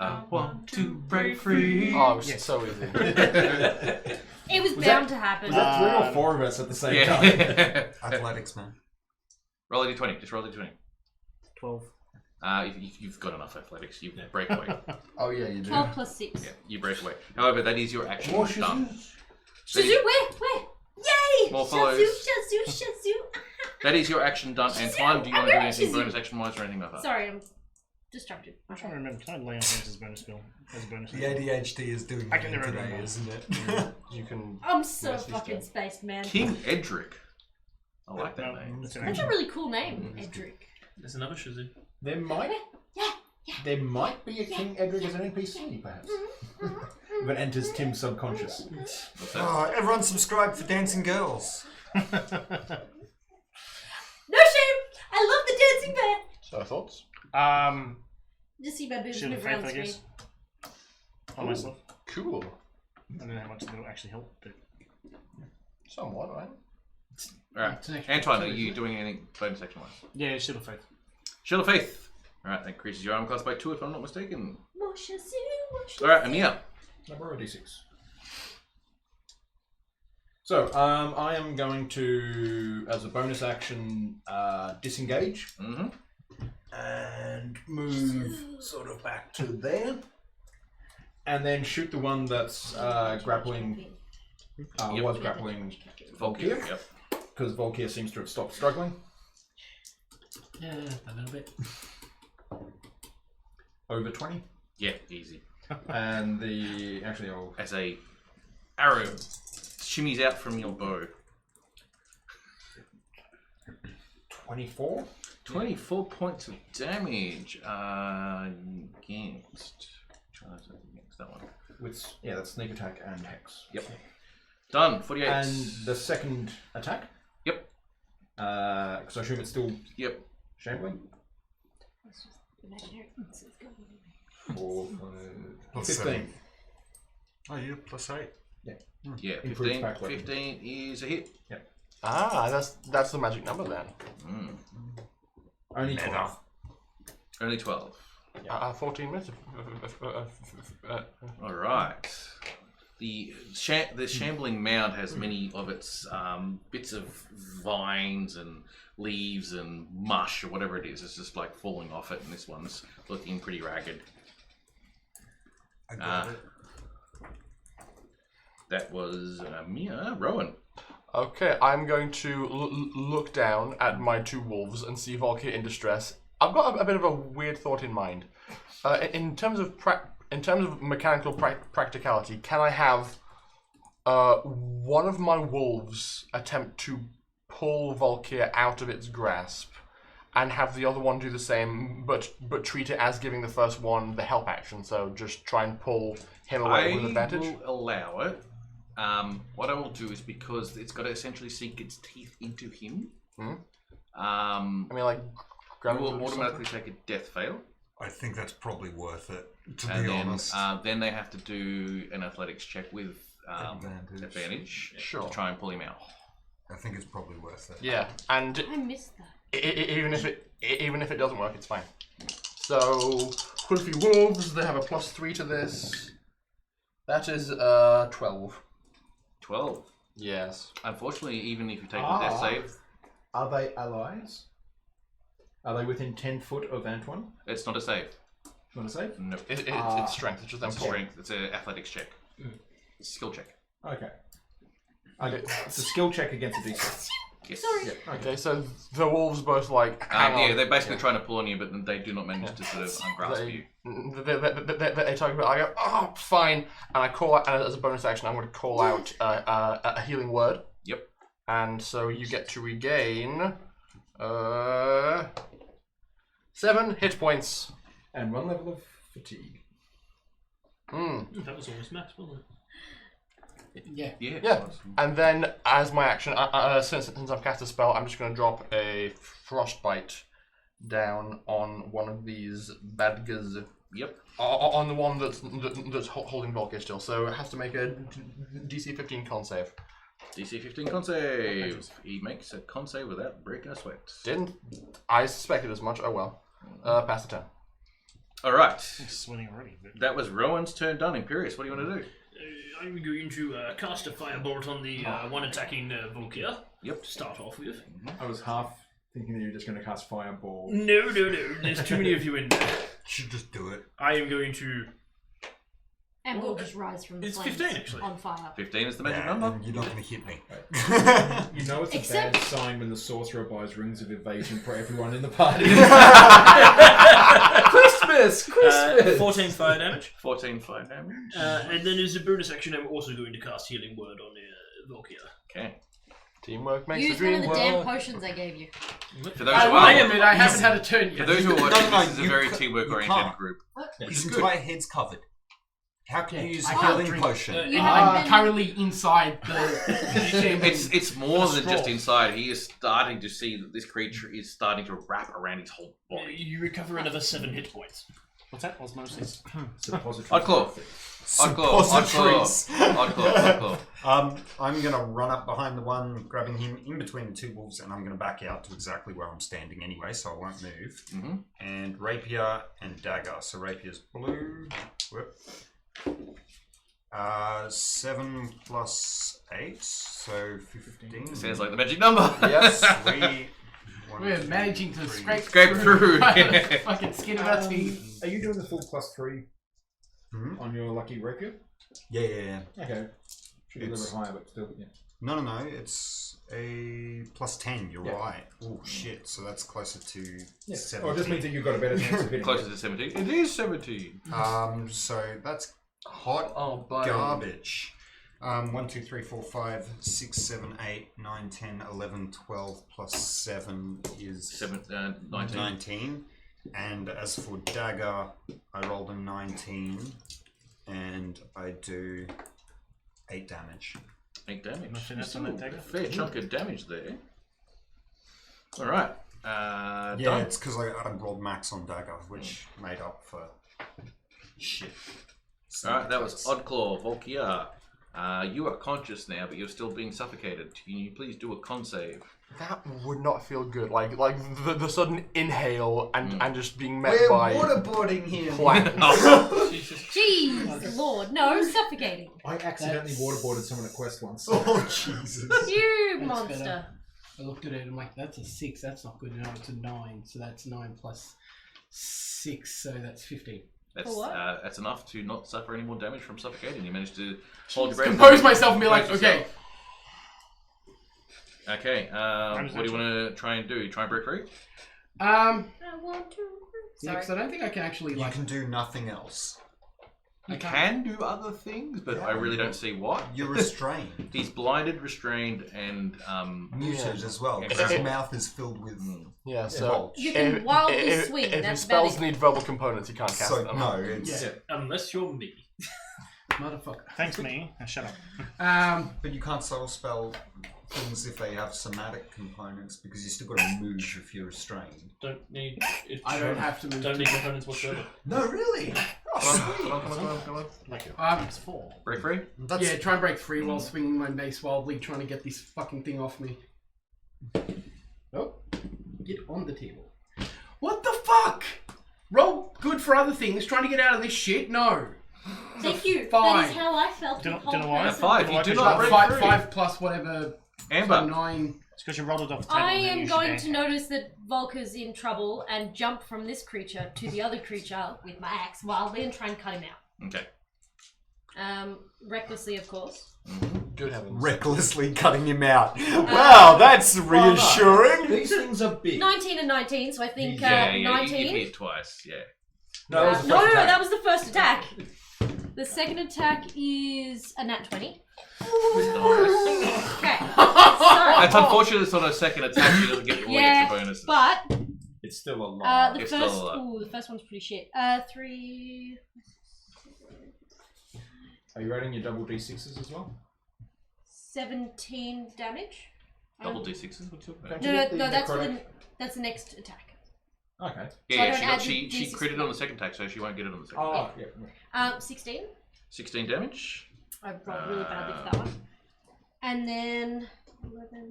I want to break free. Oh, it was Yes. so easy. It was bound to happen. Was that 3 or 4 of us at the same time? Yeah. Athletics, man. Roll a d20. Just roll a d20. 12. You've got enough athletics. You break away. Oh yeah, you do. 12 plus 6. Yeah, you break away. However, that is your action done. So Shazu, where? Yay! More Shazu, follows. Shazu, Shazu. that is your action done. Antoine, do you want to do anything bonus action wise or anything like that? Sorry, I'm distracted. I'm trying to remember. Can I lay on things as a bonus skill? As a bonus The skill? ADHD is doing I can me never today, remember. isn't it? You can. I'm so Yes, he's fucking dead. spaced, man. King Edric. I like that No, name. it's an That's a action. really cool name, Edric. There's another Shazoo. There might be a King Edric as an NPC, perhaps. If it enters Tim's subconscious. What's that? Oh, everyone subscribe for Dancing Girls. No shame! I love the dancing bear! So thoughts? Just see my boobs Shield of move around Faith, the I screen. guess. On myself. Cool. I don't know how much it'll actually help, but Somewhat, right? Alright. It's an extra Antoine, are two, you isn't it? doing anything bonus action wise? yeah, Shield of Faith. Shield of Faith. Alright, that increases your armor class by 2 if I'm not mistaken. More Shazu, Alright, Amir. Number a d6. So, I am going to, as a bonus action, disengage Mm-hmm. and move sort of back to there, and then shoot the one that's grappling. Was grappling Volkyr. Volkyr, Yep. because Volkyr seems to have stopped struggling. Yeah, a little bit. Over 20, Yeah, easy. and the actually I'll As a arrow shimmies out from your bow. 24. 24 points of damage against. Against that one. With that's sneak attack and hex. Yep. Done. 48. And the second attack. Yep. Because I assume it's still Yep. shambling. Imaginary. Or Plus 15. 7. Oh, you +8. Yeah. Improved 15. attack weapon. 15 is a hit. Ah, that's the magic number then. Mm. Only 12. Only 12. 14 minutes. All right. The shambling mound has many of its bits of vines and leaves and mush or whatever it is. It's just like falling off it, and this one's looking pretty ragged. I got Uh, it. That was Mia Rowan. Okay, I'm going to look down at my 2 wolves and see Volkyr in distress. I've got a bit of a weird thought in mind. In terms of mechanical practicality, can I have one of my wolves attempt to pull Volkyr out of its grasp, and have the other one do the same, but treat it as giving the first one the help action? So just try and pull him away with advantage. will allow it. What I will do is, because it's got to essentially sink its teeth into him, I mean, like, you grab will him or automatically take a death fail. I think that's probably worth it, to And be then, honest. then they have to do an athletics check with Advantage. advantage Sure. to try and pull him out. I think it's probably worth it. Yeah, and I missed that. even if it doesn't work, it's fine. So, Quilfy Wolves, they have a +3 to this. That is 12. 12. Yes. Unfortunately, even if you take the death save, Are they allies? Are they within 10 foot of Antoine? it's not a save. You want to save? No. It's strength. It's just them It's a pulling. strength. It's an athletics check. It's a skill check. Okay. It's a skill check against a d6. Yes. Sorry. Yeah. Okay, so the wolves both like hang on. Yeah, they're basically trying to pull on you, but they do not manage to sort of ungrasp you. They talk about. I go, oh, fine, and I call out. And as a bonus action, I'm going to call out a healing word. Yep. And so you get to regain 7 hit points. And 1 level of fatigue. That was almost max, wasn't it? Yeah. And then, as my action, since I've cast a spell, I'm just going to drop a frostbite down on one of these badgers. Yep. On the one that's holding Volker still. So it has to make a DC 15 con save. DC 15 con save. He makes a con save without breaking a sweat. Didn't. I suspected as much. Oh well. Pass the turn. Alright. I'm sweating already. But... That was Rowan's turn done. Imperious, what do you want to do? I'm going to cast a firebolt on the one attacking Volkia. Yep. To start off with. I was half thinking that you were just going to cast Fireball. No. There's too many of you in there. Should just do it. I am going to... And we'll just rise from the It's flames 15, actually. on fire. 15 is the magic number. You're not going to hit me. You know it's a Except- bad sign when the sorcerer buys rings of evasion for everyone in the party. Christmas! 14 fire damage. 14 fire damage. And then as a bonus action, I'm also going to cast Healing Word on Volkia. Okay. Teamwork makes Use the one of dream the damn work. potions I gave you. For those I who will are, admit I haven't had a turn yet. for those who are watching, No, this is a you very ca- teamwork-oriented you can't. group. His entire head's covered. How can you use a I can't healing drink. potion? You I'm haven't been... currently inside the chamber. It's more than just straw. inside. He is starting to see that this creature is starting to wrap around his whole body. You recover another 7 hit points. What's that? Osmosis. Oddclaw. Suppositories. Oddclaw. I'm going to run up behind the one, grabbing him in between the 2 wolves, and I'm going to back out to exactly where I'm standing anyway, so I won't move. Mm-hmm. And rapier and dagger. So rapier's blue. Whoop. 7 plus 8, so 15. Sounds like the magic number. Yes, We're managing to scrape through. fucking skin of our teeth. Are you doing the full +3 on your lucky rapier? Yeah. Okay. Should be a little bit higher, but still, yeah. No, it's a +10, you're right. Oh shit, so that's closer to 17. Oh, it just means that you've got a better chance of hitting. Closer to 17. It is 17. So that's hot garbage. 1, 2, 3, 4, 5, 6, 7, 8, 9, 10, 11, 12 plus 7 is 19. 19. And as for dagger, I rolled a 19 and I do 8 damage. 8 damage. Nothing else on that dagger? Fair chunk of damage there. Alright. Yeah, done. it's because I rolled max on dagger, which made up for shit. Alright, that was Oddclaw, Volkia. You are conscious now, but you're still being suffocated. Can you please do a con save? That would not feel good. Like the sudden inhale and just being met We're by waterboarding him. Jeez, Lord, no, suffocating. I accidentally waterboarded someone at Quest once. Oh, Jesus. You That's monster. better. I looked at it and I'm like, that's a 6, that's not good. No, it's a 9, so that's 9 plus 6, so that's 15. That's enough to not suffer any more damage from suffocating. You managed to hold your breath. Compose myself and be like, okay. Okay, what do you want to try and do? You try and break free? I want to. Yeah, Sorry. because I don't think I can actually, You can do nothing else. You can do other things, but I really don't see what. You're restrained. He's blinded, restrained, and Muted as well, because his mouth is filled with... Yeah, so You can wildly swing, if that's his spells about it. need verbal components, he can't cast So, them. no, it's... Yeah, unless you're me. Motherfucker. Thanks, me. Now shut up. But you can't soul spell things if they have somatic components, because you still got to move if you're restrained. Don't need... I don't have to move. Don't need components whatsoever. No, really? Come on. It's 4. break free. Yeah, try and break free while swinging my mace wildly, trying to get this fucking thing off me. Oh, get on the table. What the fuck? Roll good for other things, trying to get out of this shit? No. Thank you. Fine. That is how I felt. Don't- the whole don't know why. process. 5. You do not break free. 5 plus whatever. Amber. So 9. It's because you rolled it off the table. I and then am you going should to notice that Volker's in trouble and jump from this creature to the other creature with my axe wildly and try and cut him out. Okay. Recklessly, of course. Mm-hmm. Good heavens. recklessly cutting him out. Wow, that's Well, no, reassuring. These things are big. 19 and 19, so I think Yeah, you 19. hit twice. Yeah. No, that was the no, first attack. that was the first attack. The second attack is a nat 20. Okay. It's unfortunate it's on a second attack. She doesn't get all the extra bonuses. But It's still a lot. the It's first, still a lot. the first one's pretty shit. 3. Are you writing your double d6s as well? 17 damage. Double d6s. What's your Don't No, you no, get the no. necrotic? That's the next attack. Okay. So I Yeah, don't add she the D6 critted on the second attack, so she won't get it on the second. Oh, yeah. 16. 16 damage. I rolled really badly for that one. And then 11.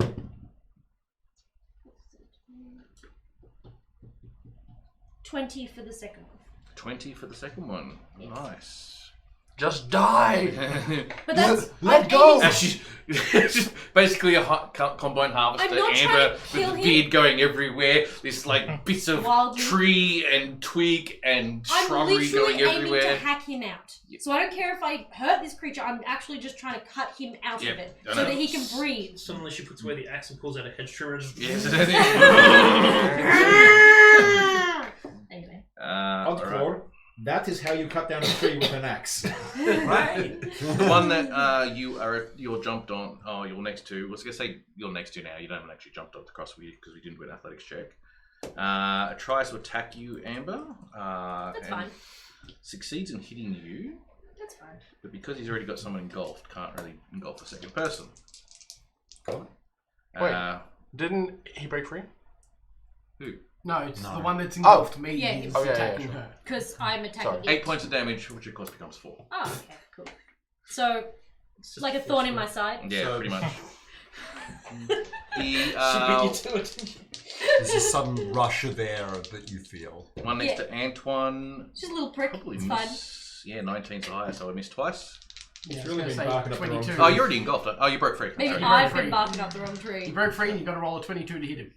20 for the second one. 20 for the second one. Yes. Nice. Just die. But that's Let go. And she's basically a combine harvester. I'm not trying Amber to with kill the him. beard going everywhere. This like bits of Wildly. tree and twig and I'm shrubbery literally going aiming everywhere. to hack him out. So I don't care if I hurt this creature, I'm actually just trying to cut him out Yeah, of it. I So know. that he can breathe. Suddenly she puts away the axe and pulls out a hedge trimmer. And Yes. Anyway. Oddclaw, that is how you cut down a tree with an axe. right. The one that you're jumped on, you're next to. I was gonna say you're next to now. You haven't actually jumped across because we didn't do an athletics check. It tries to attack you, Amber. That's and fine. Succeeds in hitting you, That's fine. but because he's already got someone engulfed, can't really engulf the second person. Wait. Didn't he break free? Who? No, it's the one that's engulfed me. Yeah, He's yeah, attacking sure. her. Because I'm attacking Sorry. you. 8 points of damage, which of course becomes 4. Oh, okay, cool. So, like a thorn in my side. Yeah, pretty much. She beat you The to it. There's a sudden rush of air that you feel. one next to Antoine. Just a little prick. Probably It's fine. miss. Yeah, 19's higher, so I missed twice. Yeah, It's I was really gonna been say barking up the wrong 22. Oh, you already engulfed it. Oh, you broke free. Maybe Sorry. I've free. been barking up the wrong tree. You broke free and you got to roll a 22 to hit him.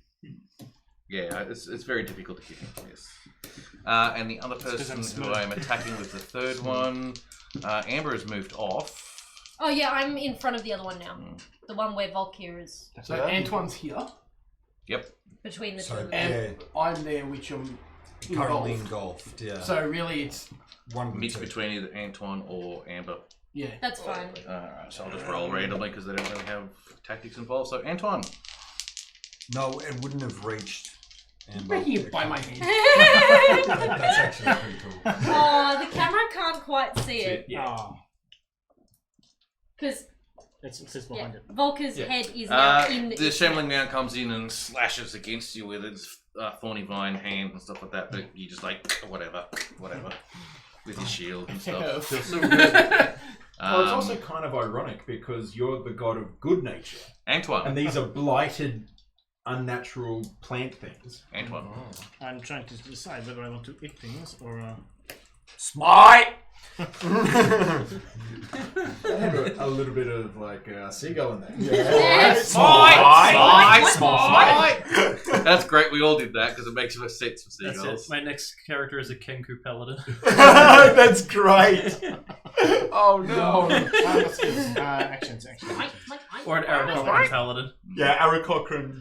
Yeah, it's very difficult to hit him, yes. And the other 'cause person I'm who smooth. I'm attacking with the third one, Amber has moved off. Oh yeah, I'm in front of the other one now. The one where Volkir is So Antoine's here, Yep. between the two So of them. and I'm there, which I'm currently engulfed. engulfed. Yeah. So really, it's one of the Mix two. between either Antoine or Amber. yeah. That's fine. Alright, so I'll just roll randomly because they don't really have tactics involved. So Antoine. No, it wouldn't have reached. Amber. Breaking it by my hand. That's actually pretty cool. Oh, the camera can't quite see it Oh, because it sits behind it. Volker's head is now in The shambling man comes in and slashes against you with its thorny vine hand and stuff like that, but you just like, whatever, with your shield and stuff. Feels so good. Well, it's also kind of ironic because you're the god of good nature. Antoine. And these are blighted, unnatural plant things. Antoine. I'm trying to decide whether I want to eat things or. Smite! That had a little bit of like seagull in there. Yes. Smite! That's great. We all did that because it makes more sense for That's seagulls. it. My next character is a Kenku Paladin. That's great! Oh no! Actions. Or an Aarakocra Paladin. Yeah, Aarakocra.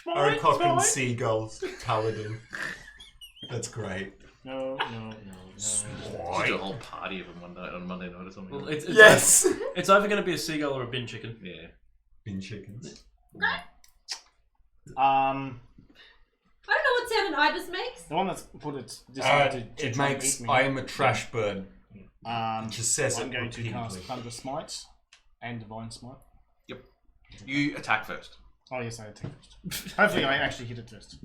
Aarakocra Seagulls Paladin. That's great. No. Just do a whole party of them one night on Monday night or something. Well, it's Yes! It's either going to be a seagull or a bin chicken. Yeah. Bin chickens. I don't know what sound an ibis makes. The one that's put it this way to It try and makes. eat me. I am a trash bird. It just says I'm it going to repeatedly. cast Thunder Smite and Divine Smite. Yep. You attack first. Oh yes, I attack first. Hopefully, I actually hit it first.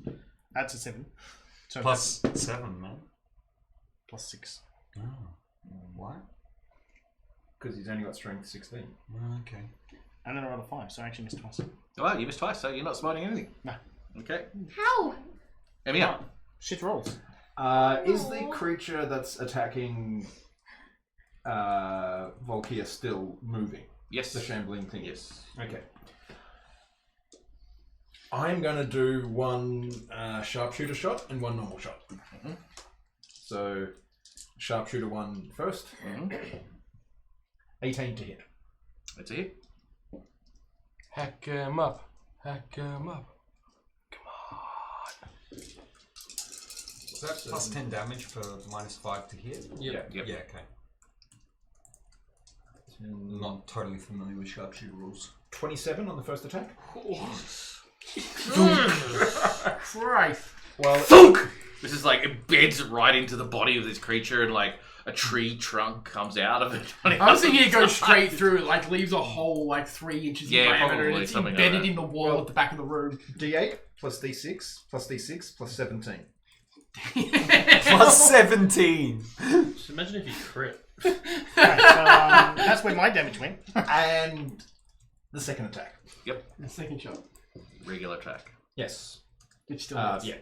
That's a 7. So Plus 7, man. plus 6. Oh. What? Because he's only got strength 16. Okay. And then I rolled a 5, so I actually missed twice. Oh, wow, you missed twice, so you're not smiting anything. No. Okay. How? Emilia. Shit rolls. Is the creature that's attacking Volkia still moving? Yes. The shambling thing? Yes. Okay. I'm going to do one sharpshooter shot and one normal shot. Mm-hmm. So, sharpshooter one first. 18 to hit. It's a hit. Hack him up. Hack him up. Is that plus 10 damage for minus 5 to hit? Yep. Yeah, okay. I'm not totally familiar with sharpshooter rules. 27 on the first attack. Christ. Well, thunk! This is like it beds right into the body of this creature, and like a tree trunk comes out of it. I was thinking it goes straight through, like leaves a hole like 3 inches in diameter, probably and it's something embedded like in the wall at the back of the room. D8 plus D6 plus D6 plus 17. Plus 17! Just imagine if you crit. Right, so, that's where my damage went. And the second attack. Yep. The second shot. Regular attack. Yes. It still hits. Yeah.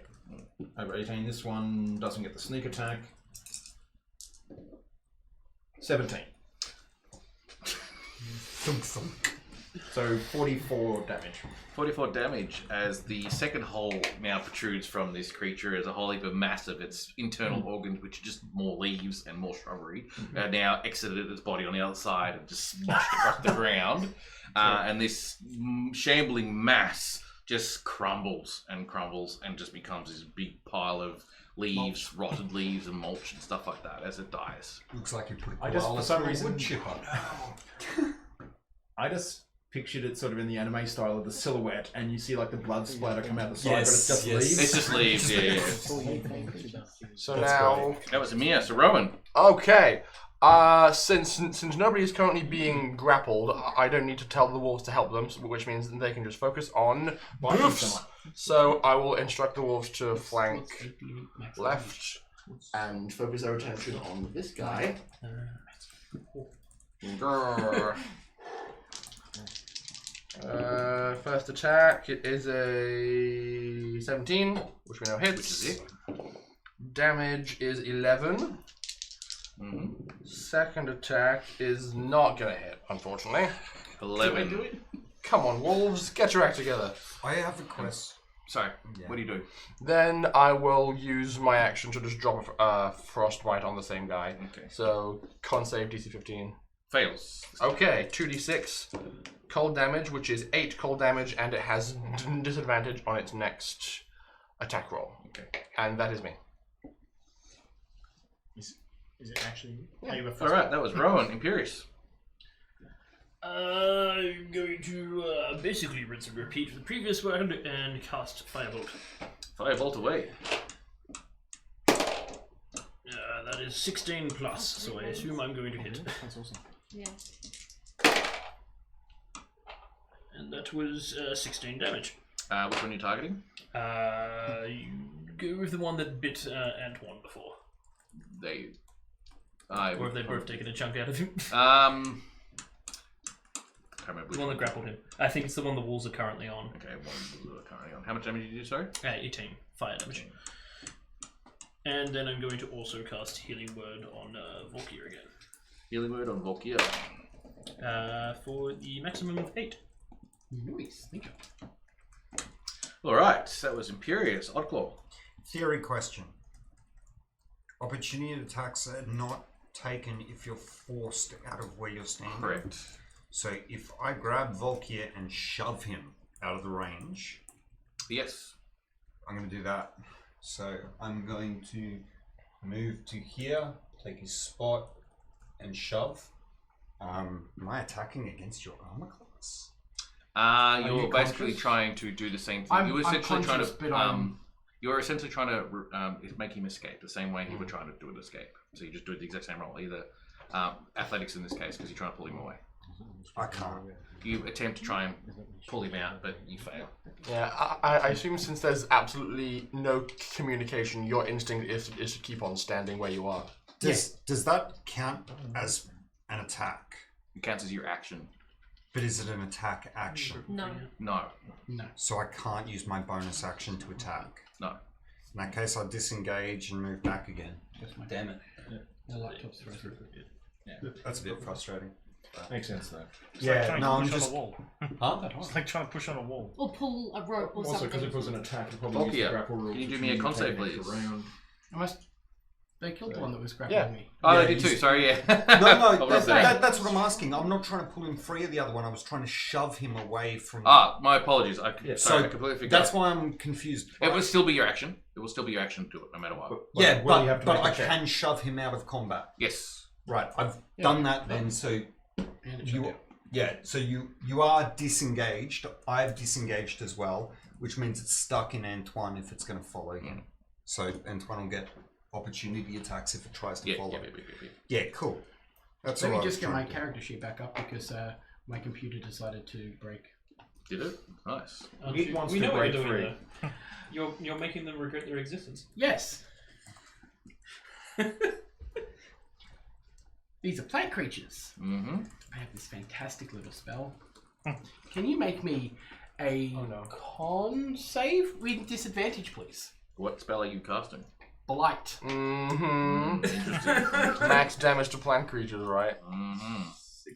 Over 18. This one doesn't get the sneak attack. 17. So 44 damage. 44 damage as the second hole now protrudes from this creature as a whole heap of mass of its internal organs, which are just more leaves and more shrubbery, are now exited its body on the other side and just smushed across the ground. And this shambling mass just crumbles and just becomes this big pile of leaves, rotted leaves and mulch and stuff like that as it dies. Looks like you put I just, for some reason, wood chipper. I just pictured it sort of in the anime style of the silhouette, and you see like the blood splatter come out the side, Yes, but it's just yes. leaves. It's just leaves, yeah. So That's now... That was Amir, so Rowan. Okay. Since nobody is currently being grappled, I don't need to tell the wolves to help them, which means that they can just focus on boofs. So I will instruct the wolves to flank left and focus their attention on this guy. Grrr. First attack, it is a 17, which we know hits. Which is it. Damage is 11. Second attack is not gonna hit, unfortunately. 11. Come on, wolves, get your act together. I have a quest. Sorry, what do you do? Then I will use my action to just drop a frostbite on the same guy. Okay. So, con save DC 15. Fails. Okay, 2d6 cold damage, which is 8 cold damage, and it has disadvantage on its next attack roll. Okay. And that is me. Is it actually? Yeah. Alright, that was Rowan, Imperious. I'm going to basically rinse and repeat the previous round and cast Firebolt. Firebolt away. That is 16 plus, so I assume I'm going to hit. That's awesome. Yeah. And that was 16 damage. Which one are you targeting? You go with the one that bit Antoine before. Or have they both taken a chunk out of him? Can't remember. The one that grappled him. I think it's the one the wolves are currently on. Okay, one currently on. How much damage did you do, sorry? 18 fire damage. And then I'm going to also cast Healing Word on Volkir again. Healing Word on Volkir. For the maximum of 8. Nice, thank you. Alright, that was Imperious. Oddclaw. Theory question. Opportunity attacks are not taken if you're forced out of where you're standing. Correct. So if I grab Volkir and shove him out of the range... Yes. I'm going to do that. So I'm going to move to here, take his spot, and shove. Am I attacking against your armor class? You're basically trying to do the same thing. You're essentially trying to... You're essentially trying to make him escape the same way he would try to do an escape. So you just do the exact same roll, either athletics in this case, because you're trying to pull him away. I can't. You attempt to try and pull him out, but you fail. Yeah, I assume since there's absolutely no communication, your instinct is to keep on standing where you are. Does that count as an attack? It counts as your action. But is it an attack action? No. No. So I can't use my bonus action to attack? No. In that case, I'll disengage and move back again. Damn it. The laptop's through. That's a bit frustrating. Makes sense though. It's like trying to I'm push just... on a wall. Huh? It's like trying to push on a wall. Or pull a rope or Also, something. because if it was an attack, you probably use the Volkir, grapple rule. can you to do me a con save, communicate please? around. I must. They killed the one that was grabbing me. Oh, Yeah, they did too. he's- Sorry, yeah. No, That's that's what I'm asking. I'm not trying to pull him free of the other one. I was trying to shove him away from. my apologies. I completely forgot. That's why I'm confused. It will still be your action. It will still be your action to do it, no matter what. Yeah, Well, you have to but make a I check. can shove him out of combat. Yes. Right, I've done that then. So so you are disengaged. I've disengaged as well, which means it's stuck in Antoine if it's going to follow him. So Antoine will get opportunity attacks if it tries to follow. Yeah, cool. That's Let all me I was just get trying my to do. character sheet back up because my computer decided to break. Did it? Nice. It wants we to know what break you're free. doing, though. You're making them regret their existence. Yes. These are plant creatures. Mm-hmm. I have this fantastic little spell. Can you make me a con save with disadvantage, please? What spell are you casting? Blight. Mm-hmm. Max damage to plant creatures, right? Mm-hmm.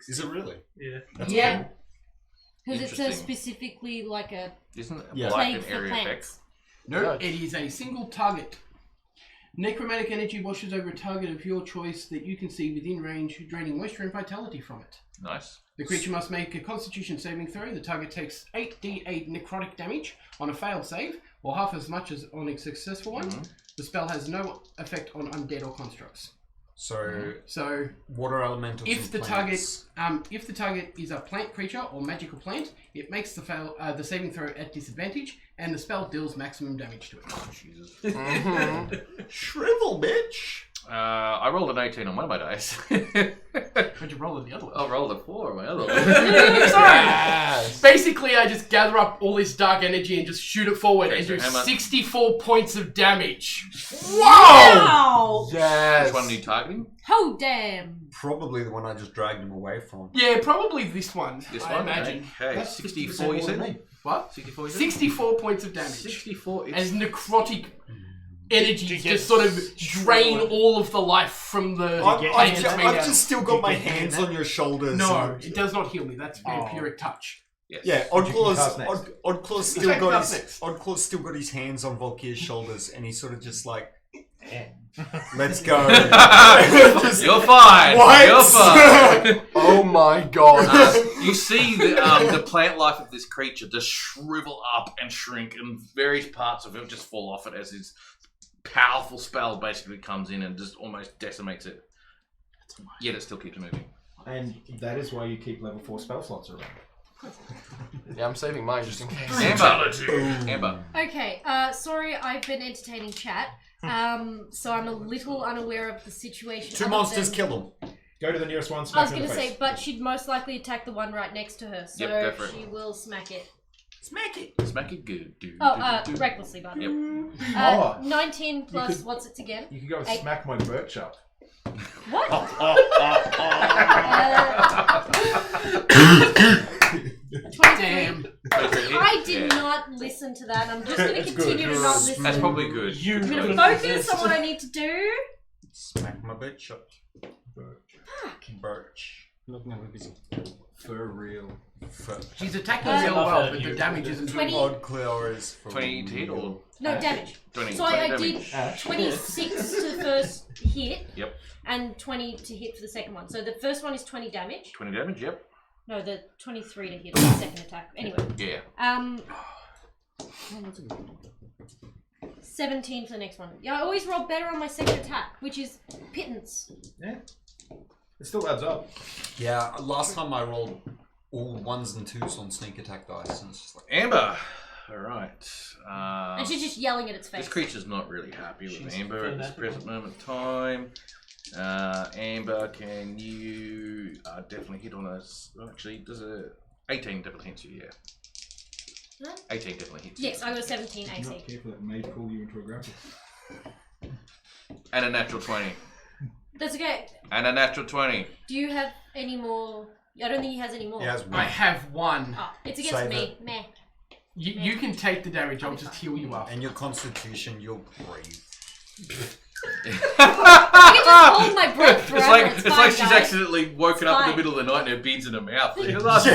Is it really? Yeah. Yeah. Because it says Interesting. specifically like a Isn't it Yeah. like plague an for area plants. effect? No, it is a single target. Necromantic energy washes over a target of your choice that you can see within range, draining moisture and vitality from it. Nice. The creature must make a Constitution saving throw. The target takes 8d8 necrotic damage on a failed save, or half as much as on a successful one. The spell has no effect on undead or constructs. So water elementals. If and the plants. target is a plant creature or magical plant, it makes the saving throw at disadvantage, and the spell deals maximum damage to it. Jesus. Shrivel, bitch. I rolled an 18 on one of my dice. What'd you roll on the other one? I rolled a 4 on my other one. Sorry. Basically, I just gather up all this dark energy and just shoot it forward Okay, and so do how much- 64 points of damage. Wow! Yes. Which one are you targeting? Oh damn! Probably the one I just dragged him away from. Yeah, probably this one. This I one? imagine. Okay, That's 64 you 50% more than said? me. What? 64 you said? 64 points of damage. 64. As It's, necrotic energy To get just sort of drain all of the life from the I've plant. just still got my You get hands that? on your shoulders. No, and- it does not heal me. That's vampiric touch. yes. Yeah, you cast next? Oddclaw's still Okay, got cast his next. Oddclaw's still got his hands on Volkir's shoulders, and he's sort of just like, "Let's go." You're fine. What? You're fine. Oh my god. You see the plant life of this creature just shrivel up and shrink, and various parts of it just fall off it as his powerful spell basically comes in and just almost decimates it. Yet it still keeps moving. And that is why you keep level 4 spell slots around. Yeah, I'm saving mine just in case. Amber. Okay, sorry, I've been entertaining chat. So I'm a little unaware of the situation. Two other monsters than- kill them. Go to the nearest one, I smack was it in gonna the face. say, but she'd most likely attack the one right next to her, so Yep, go for it. she will smack it. Smack it. Smack it good, dude. Recklessly, by the way. Yep. 19 plus, could- what's it again? You could go and 8. smack my birch up. What? Damn. I did not listen to that. I'm just going to continue to not listen. That's probably good. You I'm going to couldn't focus resist. on what I need to do. Smack my bitch up. Birch. Look, now we're busy. For real. She's attacking Uh, real Enough well, out of but the you. damage isn't doing 20. Oddclaw is for 20 to hit or No, damage. 20? So 20 I did damage. 26 to the first hit. Yep. And 20 to hit for the second one. So the first one is 20 damage. 20 damage, yep. No, the 23 to hit on the second attack. Anyway. Yeah. 17 for the next one. Yeah, I always roll better on my second attack, which is pittance. Yeah. It still adds up. Yeah, last time I rolled all 1s and 2s on sneak attack dice, and it's just like Amber. Alright. And she's just yelling at its face. This creature's not really happy with She's Amber at this fanatical. present moment in time. Amber, can you definitely hit on us? Well, actually, does a 18 definitely hits you, yeah. Huh? 18 definitely hits Yes, you. I got a 17 You're AC. not careful, that may pull you into a grapple. And a natural 20. That's okay. And a natural 20. Do you have any more? I don't think he has any more. he has I one. have one. Oh, it's against Save me. Meh. You can take the damage, I'll just heal you up. And your constitution, you'll breathe. I can just hold my breath forever. It's fine, like she's guys. accidentally woken up in the fine. middle of the night and her beads in her mouth. Yeah, Familiar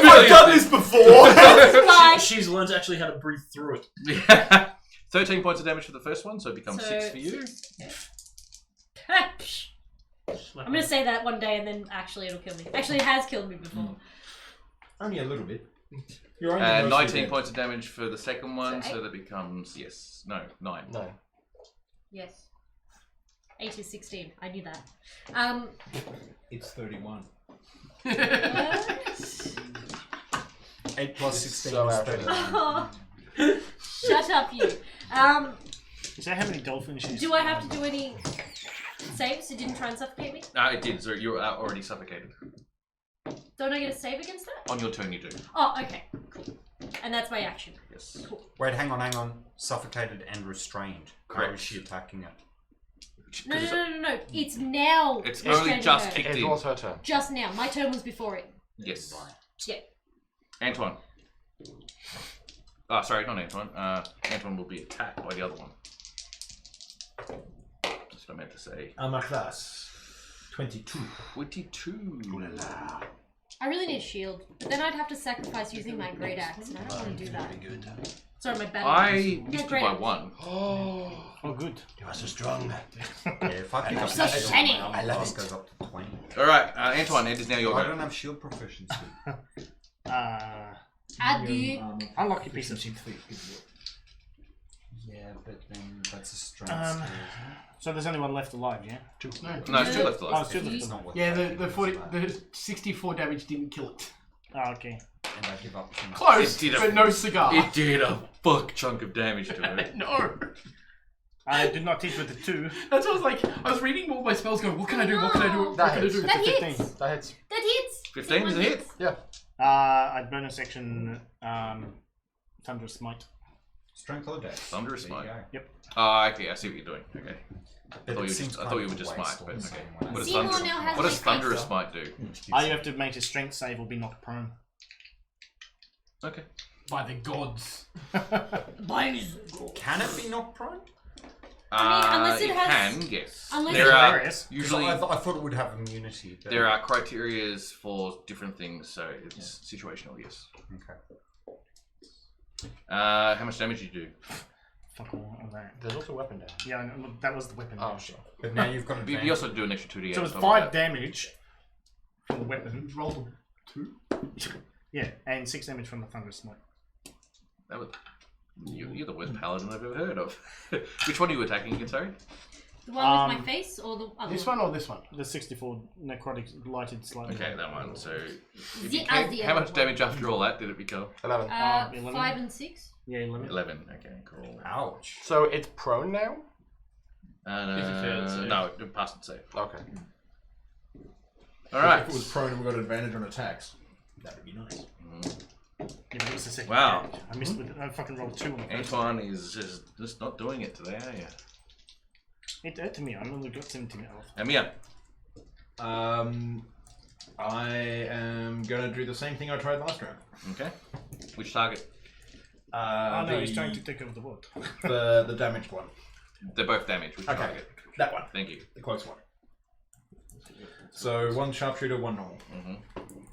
I've done this before. It's fine. She's learned actually how to breathe through it. Yeah. 13 points of damage for the first one, so it becomes So, 6 for you. I'm gonna say that one day and then actually it'll kill me. Actually, it has killed me before. Only a little bit. You're only And mostly 19 dead. points of damage for the second one, So so eight? that becomes 9. No. Yes. 8 is 16. I knew that. It's 31. 8 plus 16 So is out. 31. Shut up, you. Is that how many dolphins? Do I have to do any saves? It didn't try and suffocate me? It did, so you're already suffocated. Don't I get a save against that? On your turn, you do. Oh, okay. Cool. And that's my action. Yes. Cool. Wait, hang on. Suffocated and restrained. Correct. How is she attacking it? No. It's now. It's restraining only just her. kicked It in. was her turn. Just now. My turn was before it. Yes. Yeah. Antoine. Oh, sorry, not Antoine. Antoine will be attacked by the other one. That's what I meant to say. My class. 22. 22. I really need a shield, but then I'd have to sacrifice using my great axe, and I don't want to do that. Sorry, my battle axe. I missed you great by axe. 1. Oh, good. You are so strong. Yeah, if I pick up so shield, shiny. my armor class goes up to 20. Alright, Antoine, it is now your I go. don't have shield proficiency. Adieu. Unlucky piece of shit. Yeah, but then that's a strength Um, skill, isn't So there's only one left alive, yeah? No, it's 2 left Oh, alive. it's two it? left It's alive. not worth Yeah, taking, the it's 40, like- the 64 damage didn't kill it. Oh, okay. And I give up too much. Close, It did a- but no cigar. It did a fuck chunk of damage to it. No. I did not teach with the 2. That's what I was like. I was reading all my spells going, what can I do? What can I do? What That can I hits. do? That hits. 15. That hits. That hits. 15 is a hit. Yeah. I'd bonus section Thunderous Smite. Strength or dex? Thunderous There you Smite. go. Yep. Okay, I see what you're doing. Okay. But it seems I thought you were just kind of smite, but waste okay. all the What does, same. Seymour now has what does my Thunderous crystal. Smite do? You have to make a strength save or be knocked prone. Okay. By the gods. Can it be knocked prone? unless it has- can, yes. unless there it- are Hilarious. usually I thought it would have immunity. But... there are criterias for different things, so it's situational. Yes. Okay. How much damage did you do? Fuck all of that. There's also weapon damage. Yeah, no, that was the weapon. Oh, damage. sure. But now you've got You advantage. also do an extra 2d8. So it was on top of 5 that. damage from the weapon. Rolled a 2. Yeah, and 6 damage from the Thunderous Smite. That was, you're the worst paladin I've ever heard of. Which one are you attacking again? Sorry. The one with my face or the other This one or this one? The 64 necrotic lighted slightly. Okay, that one. So, if The you came, other how much one. damage after all that did it become? 11. 11. 5 and 6. Yeah, 11. 11. Okay, cool. Ouch. So it's prone now? If it failed save. no, it passed and save. Okay. All right. If it was prone and we got advantage on attacks, that would be nice. Yeah, but it was the second. Wow. damage. I missed with. I fucking rolled 2 on the first. Antoine is just not doing it today, are you? It hurt to me. I only got 17 health. And Mia. I am gonna do the same thing I tried last round. Okay. Which target? Oh no, he's trying to take over the board. the damaged one. They're both damaged. Which Okay, target? that one, Thank you. the close one. So 1 sharpshooter, 1 normal.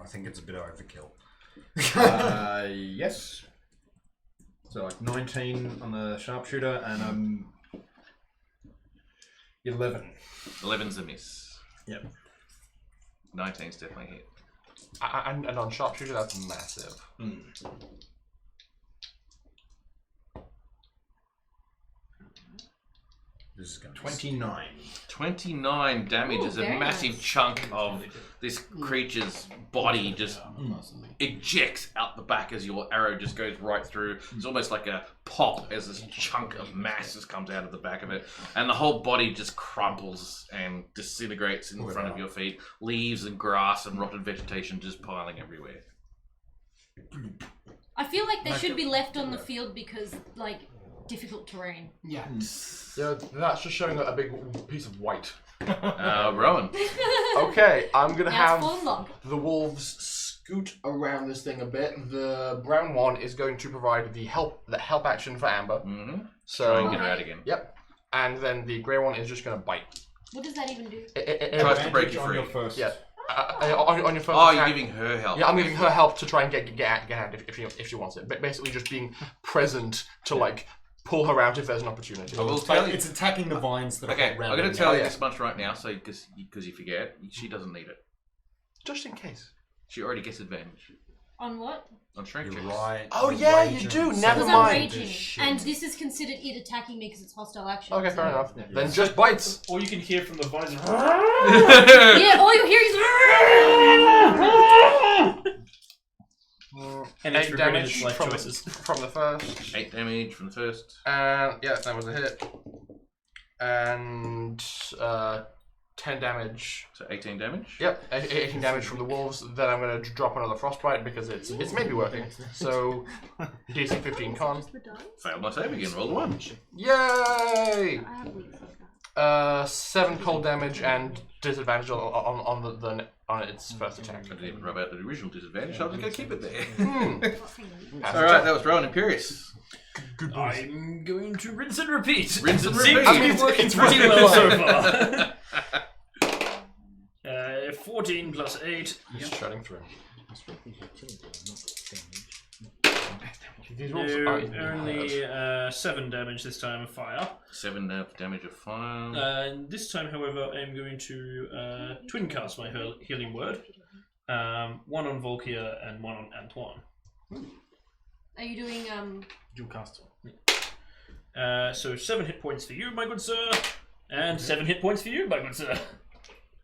I think it's a bit overkill. Yes. So like 19 on the sharpshooter and 11. 11's a miss. Yep. 19's definitely hit. And on sharpshooter, that's massive. This is going to 29. 29 damage Ooh, as a very massive nice. chunk of this creature's body just ejects out the back as your arrow just goes right through. It's almost like a pop as this chunk of mass just comes out of the back of it. And the whole body just crumples and disintegrates in front of your feet. Leaves and grass and rotted vegetation just piling everywhere. I feel like they should be left on the field because, like, difficult terrain. Yeah. Yeah, that's just showing a big piece of white. Rowan. Okay, I'm gonna Now have it's full long. the wolves scoot around this thing a bit. The brown one is going to provide the help action for Amber. Mm-hmm. So Try and get her out again. Yep. And then the grey one is just gonna bite. What does that even do? It Tries to break Advantage you on free. your first. yeah. On your first Oh, you're attack- giving her help. Yeah, I'm giving her help to try and get out if she wants it. But basically, just being present to like pull her out if there's an opportunity. I will But tell you. it's attacking the vines that Okay, are around. I'm going it. to tell you yeah. this much right now, so because you forget, she doesn't need it. Just in case. She already gets advantage On what? on strength You're checks. right. Oh, you're yeah, you raging. do. So Never Because mind. I'm this raging, shit. and this is considered it attacking me because it's hostile action. Okay, so- fair enough. Then just bites. All you can hear from the vines. Yeah, all you hear is. And it's 8 regretted damage its life from choices. from the first. 8 damage from the first. And yeah, that was a hit. And 10 damage. So 18 damage. Yep, 18 damage from the wolves. Then I'm going to drop another frostbite because it's maybe working. So DC 15 con. Failed my save again. Roll 1. Yay! 7 cold damage and disadvantage on its first attack. I didn't even rub out the original disadvantage, so I'm just going to keep it there. Pass Alright, it. that was Rowan Imperious. I'm going to rinse and repeat. Rinse and It seems repeat. to be working It's pretty working well so fine. far. 14 plus 8. He's shutting through. No, only 7 damage this time of fire. 7 damage of fire. This time, however, I am going to twin cast my healing word. 1 on Volkia and 1 on Antoine. Are you doing Dual cast. So 7 hit points for you, my good sir, and 7 hit points for you, my good sir.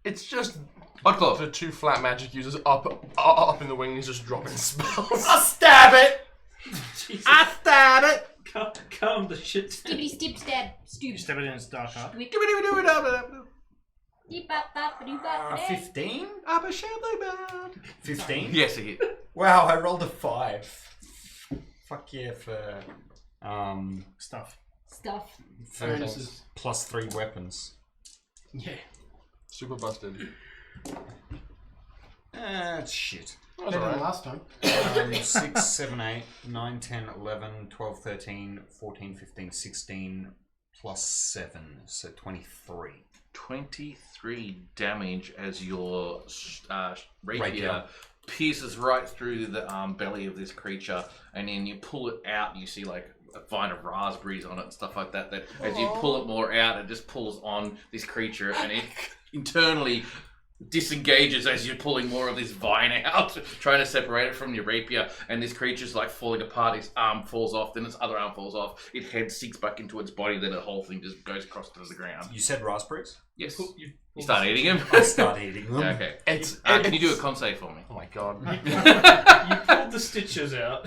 It's just Hot Claw. the 2 flat magic users up in the wings just dropping spells. I stab it. Jesus. I stab it. Calm the shit down. skibbity stip stab You stupid? stab it in its dark heart. 15? 15? Yes, a hit. Wow, I rolled a 5. Fuck yeah for Stuff. Stuff. plus 3 weapons. Yeah. Super busted. That's shit. Better than last time. 6, 7, 8, 9, 10, 11, 12, 13, 14, 15, 16, plus 7, so 23. 23 damage as your rapier Rapier. pierces right through the belly of this creature, and then you pull it out, you see like a vine of raspberries on it and stuff like that, that as you pull it more out, it just pulls on this creature, and it internally disengages as you're pulling more of this vine out, trying to separate it from your rapier, and this creature's like falling apart. Its arm falls off, then its other arm falls off, its head sinks back into its body, then the whole thing just goes across to the ground. You said raspberries? Yes. You start eating them? I start eating them. Okay. It's Can you do a con save for me? Oh my god. You pulled the stitches out.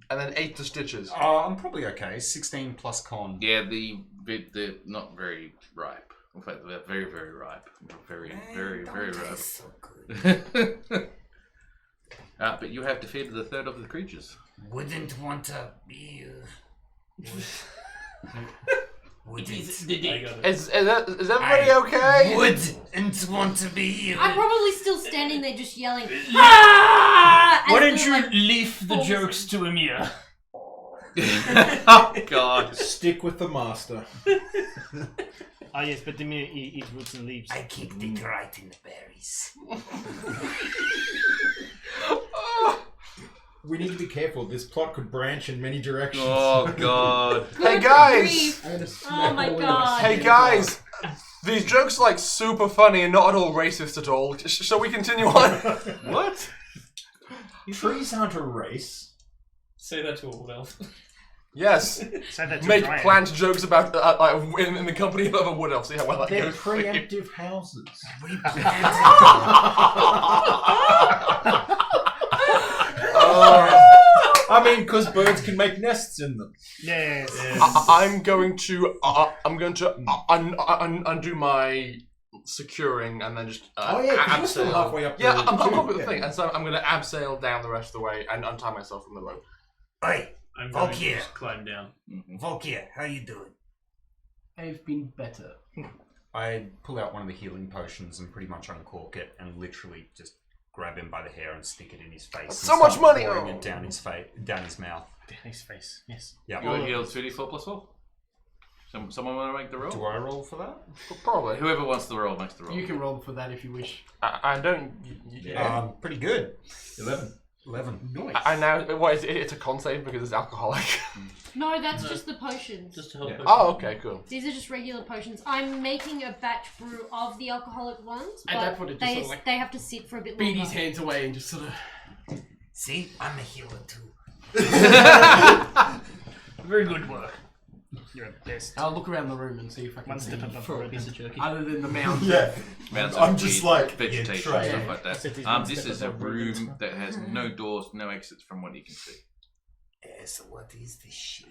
And then 8 to stitches. I'm probably okay. 16 plus con. Yeah, they're not very ripe. In fact, they're very, very ripe. Very, very, very ripe. So good. But you have defeated the third of the creatures. Wouldn't want to be. Wouldn't. I got it. Is everybody okay? Wouldn't want to be you. I'm probably still standing there just yelling. "Ah!" Why as don't the, you like, leave the falls jokes to Amir? Oh, God. Stick with the master. Ah, yes, but the mere eat roots and leaves. I kicked it right in the berries. We need to be careful. This plot could branch in many directions. Oh, God. Hey guys! Oh my god. Hey guys! These jokes are like super funny and not at all racist at all. Shall we continue on? What? Trees aren't a race. Say that to a wood elf. Yes. Say that to Make Brian. plant jokes about in the company of a wood elf. See how well that They're goes. for you. preemptive houses. I mean, because birds can make nests in them. Yes. I'm going to undo my securing and then just Oh, yeah, 'cause you're still abseil. halfway up Yeah, the I'm tube, halfway up the yeah. thing, and so I'm going to abseil down the rest of the way and untie myself from the rope. Oi, I'm going to Volkia. just climb down. Volkia, how you doing? I've been better. I pull out one of the healing potions and pretty much uncork it and literally just grab him by the hair and stick it in his face. So and much start money! pouring Oh. it down his face, down his mouth. His face. Yes. Yeah. You healed 34 plus 4? Someone want to make the roll? Do I roll for that? Probably. Whoever wants the roll makes the roll. You can roll for that if you wish. I don't. Pretty good. 11. 11. Nice. And now, what is it? It's a con save because it's alcoholic. No, that's just the potions. Just to help. Yeah. Oh, okay, cool. These are just regular potions. I'm making a batch brew of the alcoholic ones, At but that point, it just they, sort of like they have to sit for a bit beat longer. his hands away and just sort of. See, I'm a healer too. Very good work. You're a best. I'll look around the room and see if I can One see step above For a the piece of jerky. other than the mound. Yeah. Mounds I'm of just weird like, vegetation yeah, and try. stuff like That's it, he's that. one This step is a above room rodents. that has no doors, no exits from what you can see. So what is this shit?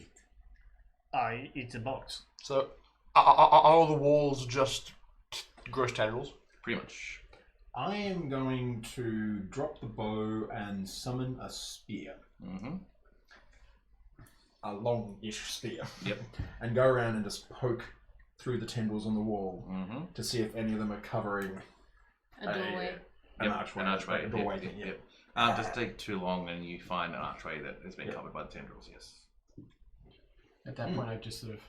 It's a box. So, are all the walls just gross tendrils? Pretty much. I am going to drop the bow and summon a spear. Mm-hmm. A long-ish spear. Yep. And go around and just poke through the tendrils on the wall Mm-hmm. to see if any of them are covering A doorway. an archway. An archway. A doorway Yep, thing, yep, yeah. yep. Does take too long and you find an archway that has been Yep. covered by the tendrils, yes. At that point, I just sort of.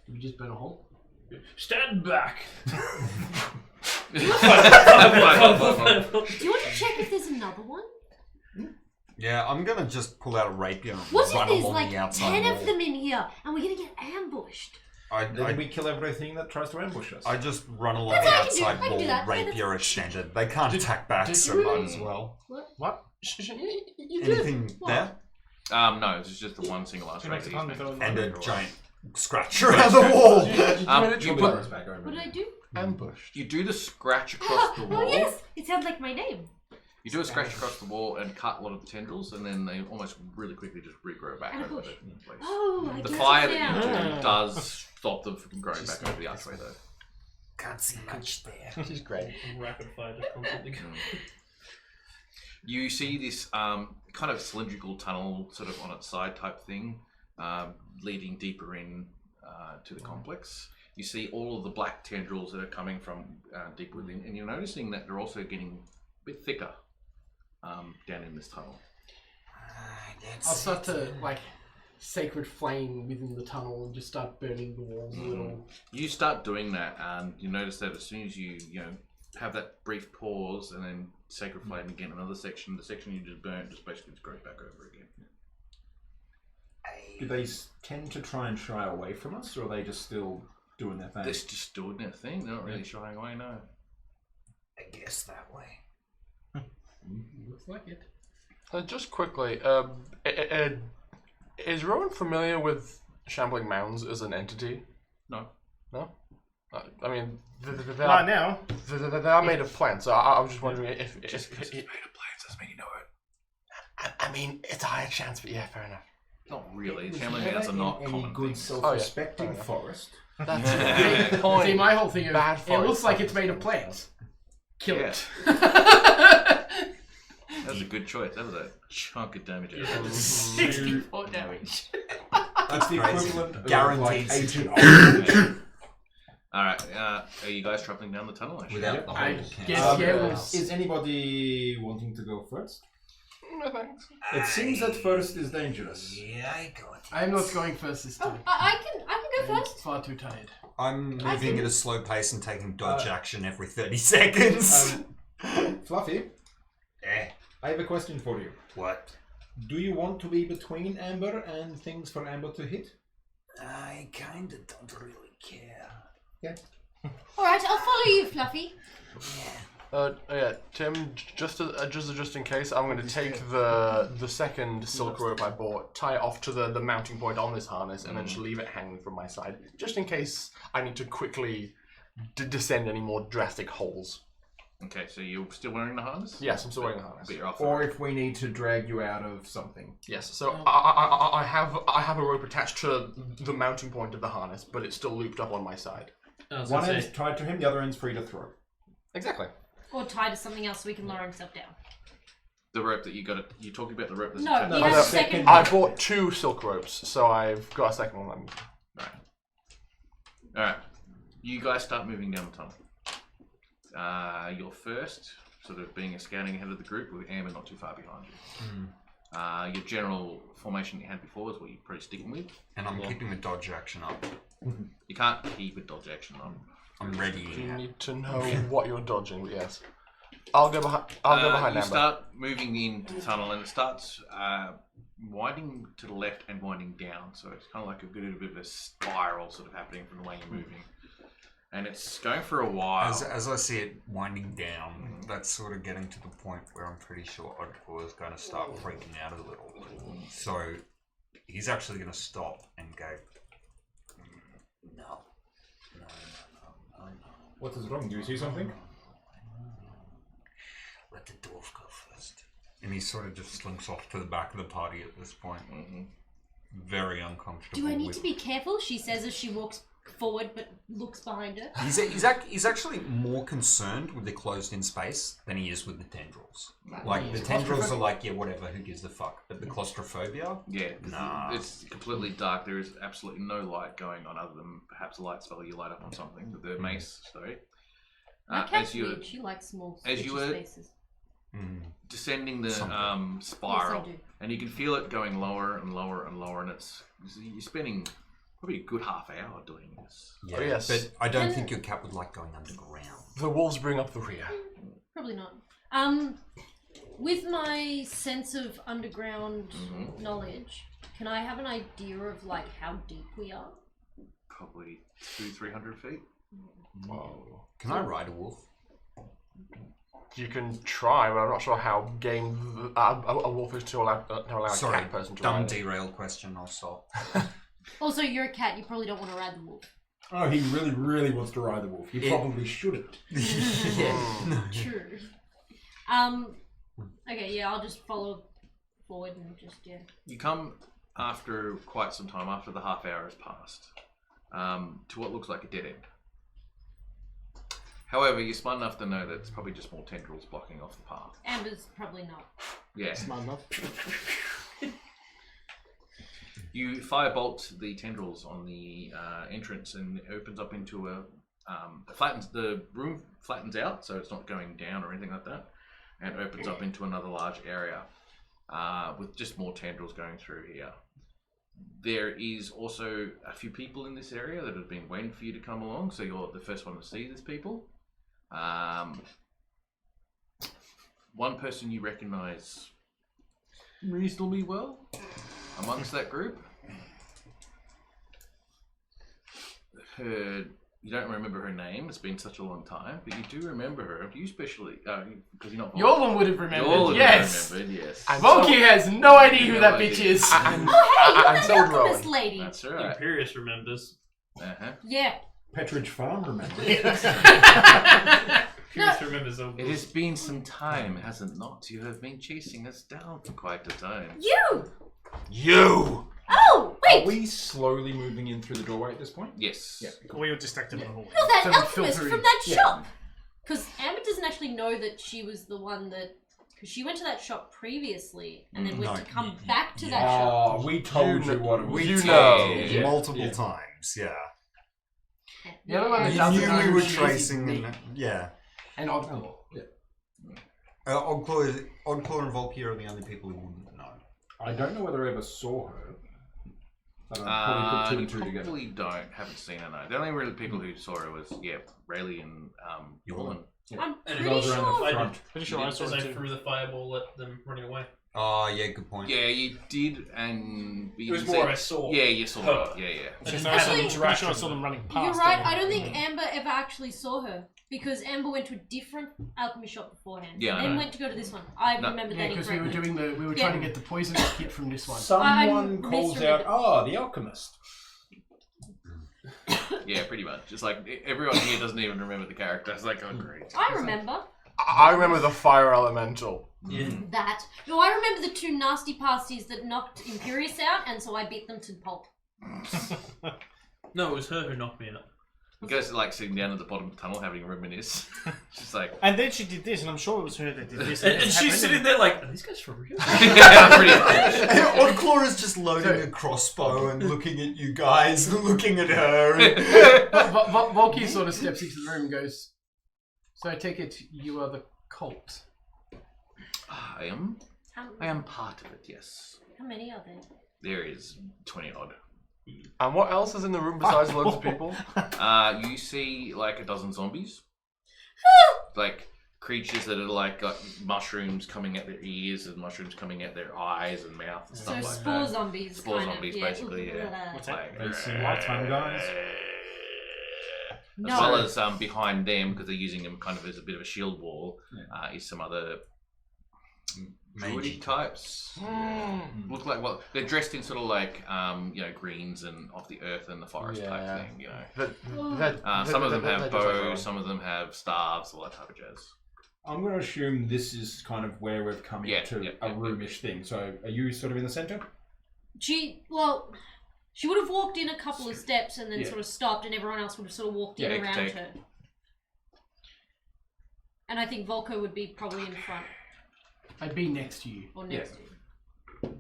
Did we just burn a hole? Stand back. Do you want to check if there's another one? Yeah, I'm gonna just pull out a rapier and What if run there's along like the outside 10 wall. of them in here and we're gonna get ambushed? Then we kill everything that tries to ambush us. I just run along That's the what I can do. outside I can do wall, that. Yeah, rapier extended. They can't attack back, did so you- might as well. What? You did. Anything What? there? No, it's just the one single archway that he's made. And a giant scratch around the wall. You put- What did I do? Ambushed. You do the scratch across the wall. Oh yes, it sounds like my name. You do a scratch across the wall and cut a lot of the tendrils, and then they almost really quickly just regrow back over Ambush. the place. Oh, I The guess fire now. that you do does stop them from growing back over the archway, though. Can't see much there. Which is great. Rapid fire just constantly going. You see this kind of cylindrical tunnel, sort of on its side type thing, leading deeper in to the complex. You see all of the black tendrils that are coming from deep within, and you're noticing that they're also getting a bit thicker down in this tunnel. I'll start to like sacred flame within the tunnel and just start burning the walls a little. You start doing that, and you notice that as soon as you have that brief pause, and then sacred flame again, another section, the section you just burnt just basically just grows back over again. Do they tend to try and shy away from us, or are they just still doing their thing? They're just doing their thing. They're not really shying away, no. I guess that way. Looks like it. Just quickly, is Rowan familiar with Shambling Mounds as an entity? No. No? I mean, they Right now. they are made of plants, so I was just wondering if Just because it's made of plants doesn't mean you know it. I mean, it's a higher chance, but yeah, fair enough. Not really. Was Shambling never Mounds are not in any common good things. self-respecting fair enough. forest. That's a great point. See, my whole thing is Bad it forest looks like it's sounds made of plants. Kill Yeah. it. That was a good choice. That was a chunk of damage. 64 damage. That's the Crazy. equivalent of Guaranteed like Agent Alright, are you guys travelling down the tunnel? Actually? Without the I whole guess, yeah, camp. we'll Is anybody wanting to go first? No thanks. It seems that first is dangerous. Yeah, I got it. I'm not going first this Oh, time. I can go I'm first. far too tired. I'm moving at a slow pace and taking dodge action every 30 seconds. Fluffy, Eh, I have a question for you. what? Do you want to be between Amber and things for Amber to hit? I kinda don't really care. All right, I'll follow you, Fluffy. Yeah, Tim. Just in case, I'm going to take the second silk rope I bought, tie it off to the mounting point on this harness, and then just leave it hanging from my side, just in case I need to quickly descend any more drastic holes. Okay, so you're still wearing the harness? Yes, I'm still wearing the harness. But you're off. Or if we need to drag you out of something. Yes, so I have a rope attached to the mounting point of the harness, but it's still looped up on my side. One end's tied to him, the other end's free to throw. Exactly. Or tie to something else so we can lower himself down. The rope that you got. You're talking about the rope that's No, attached- he has a second I one. bought 2 silk ropes, so I've got a second one. Alright. You guys start moving down the tunnel. You're first, sort of being a scouting ahead of the group, with Amber not too far behind you. Your general formation that you had before is what you're pretty sticking with. And I'm keeping the dodge action up. You can't keep a dodge action on. I'm ready. You need to know what you're dodging, but yes. I'll go behind. I'll go behind You Amber. start moving into the tunnel, and it starts winding to the left and winding down. So it's kind of like a bit of a spiral sort of happening from the way you're moving. And it's going for a while. As I see it winding down, that's sort of getting to the point where I'm pretty sure Oddclaw is going to start freaking out a little. So he's actually going to stop and go, no. What is wrong? Do you see something? Let the dwarf go first. And he sort of just slinks off to the back of the party at this point. Very uncomfortable. Do I need to be careful? She says as she walks forward but looks behind her. He's actually more concerned with the closed-in space than he is with the tendrils. Like, the tendrils are like, yeah, whatever, who gives the fuck? But the claustrophobia? Yeah, Nah. It's completely dark. There is absolutely no light going on other than perhaps a light spell you light up on something. The mace, sorry. My cat's weird. She likes small spaces. Descending the spiral, Yes, I do. and you can feel it going lower and lower and lower, and you're spending probably a good half hour doing this. Yeah, Oh, yes. but I don't think your cat would like going underground. The wolves bring up the rear. Probably not. With my sense of underground knowledge, can I have an idea of like how deep we are? Probably 200-300 feet. Whoa. Can I ride a wolf? You can try, but I'm not sure how game a wolf is to allow a cat person to dumb ride it. derailed question, I'll stop. Also, you're a cat. You probably don't want to ride the wolf. Oh, he really, really wants to ride the wolf. You probably shouldn't. True. Okay, yeah, I'll just follow forward and just You come after quite some time, after the half hour has passed, to what looks like a dead end. However, you're smart enough to know that it's probably just more tendrils blocking off the path. Amber's probably not. Yeah. Smart enough. You firebolt the tendrils on the entrance, and it opens up into the room flattens out, so it's not going down or anything like that, and opens up into another large area with just more tendrils going through here. There is also a few people in this area that have been waiting for you to come along, so you're the first one to see these people. One person you recognise reasonably well amongst that group. You don't remember her name, it's been such a long time, but you do remember her. Do you especially? Because you're not. Yorlan would have remembered. Yorlan Yes. remembered, yes. And Volky has no idea who that bitch is. Oh, hey, you're that alchemist lady. That's right. Imperius remembers. Yeah. Petridge Farm, remember? Imperius remembers. It has been some time, hasn't not? You have been chasing us down for quite a time. You! Oh, wait! Are we slowly moving in through the doorway at this point? Yes. Yeah. We were distracted in the hallway. Oh, that So we alchemist filter from in. that Yeah. shop. Because Amber doesn't actually know that she was the one that... Because she went to that shop previously and then went to come back to that shop. Oh, we told you what it was. You know. Yeah. Multiple times, yeah. The other one that You doesn't knew know we who were she is tracing, me. and yeah. And Oddclaw. Oddclaw and Volky are the only people who wouldn't know. I don't know whether I ever saw her. But I probably put two You and two together. probably haven't seen her, no. The only really people who saw her was, Rayleigh and Yorlan. I'm And pretty those around the sure... front. Pretty sure I saw As it I too. threw the fireball at them running away. Oh, yeah, good point. Yeah, you did, and... It was more I saw. Yeah, you saw her. her. Yeah. I just Actually, pretty sure I saw them running past. You're right, them. I don't think Amber ever actually saw her. Because Amber went to a different alchemy shop beforehand. Yeah, I then know. went to go to this one. I No. remembered Yeah, that because we were incorrectly. we were trying to get the poisonous kit from this one. Someone I calls out, misremembered. the alchemist. Yeah, pretty much. Just like, everyone here doesn't even remember the character. It's like, oh, great. I remember I remember the fire elemental. that. No, I remember the two nasty pasties that knocked Imperius out, and so I beat them to pulp. No, it was her who knocked me out. You guys are like sitting down at the bottom of the tunnel having a reminisce. She's like, And then she did this, and I'm sure it was her that did this. And this she's happened, sitting and- there like, are these guys for real? yeah, pretty much. Oddclaw is just loading a crossbow and looking at you guys and looking at her. Volky sort of steps into the room and goes, so I take it you are the cult. I am part of it, yes. How many are there? There is 20 odd. And what else is in the room besides loads of people? You see like a dozen zombies. Like creatures that are like got mushrooms coming at their ears and mushrooms coming at their eyes and mouth and So stuff like spore that. zombies. Spore kind zombies, of, basically, yeah. What's that? Like, Are you seeing lifetime guys? No. As well as behind them, because they're using them kind of as a bit of a shield wall, is some other druidy types. Look like they're dressed in sort of like greens and of the earth and the forest type thing. Some of them have bows, some of them have staves, all that type of jazz. I'm going to assume this is kind of where we've come into a roomish thing. So are you sort of in the center? She would have walked in a couple of steps and then sort of stopped, and everyone else would have sort of walked in around her. And I think Volko would be probably in front. I'd be next to you. Or next to you.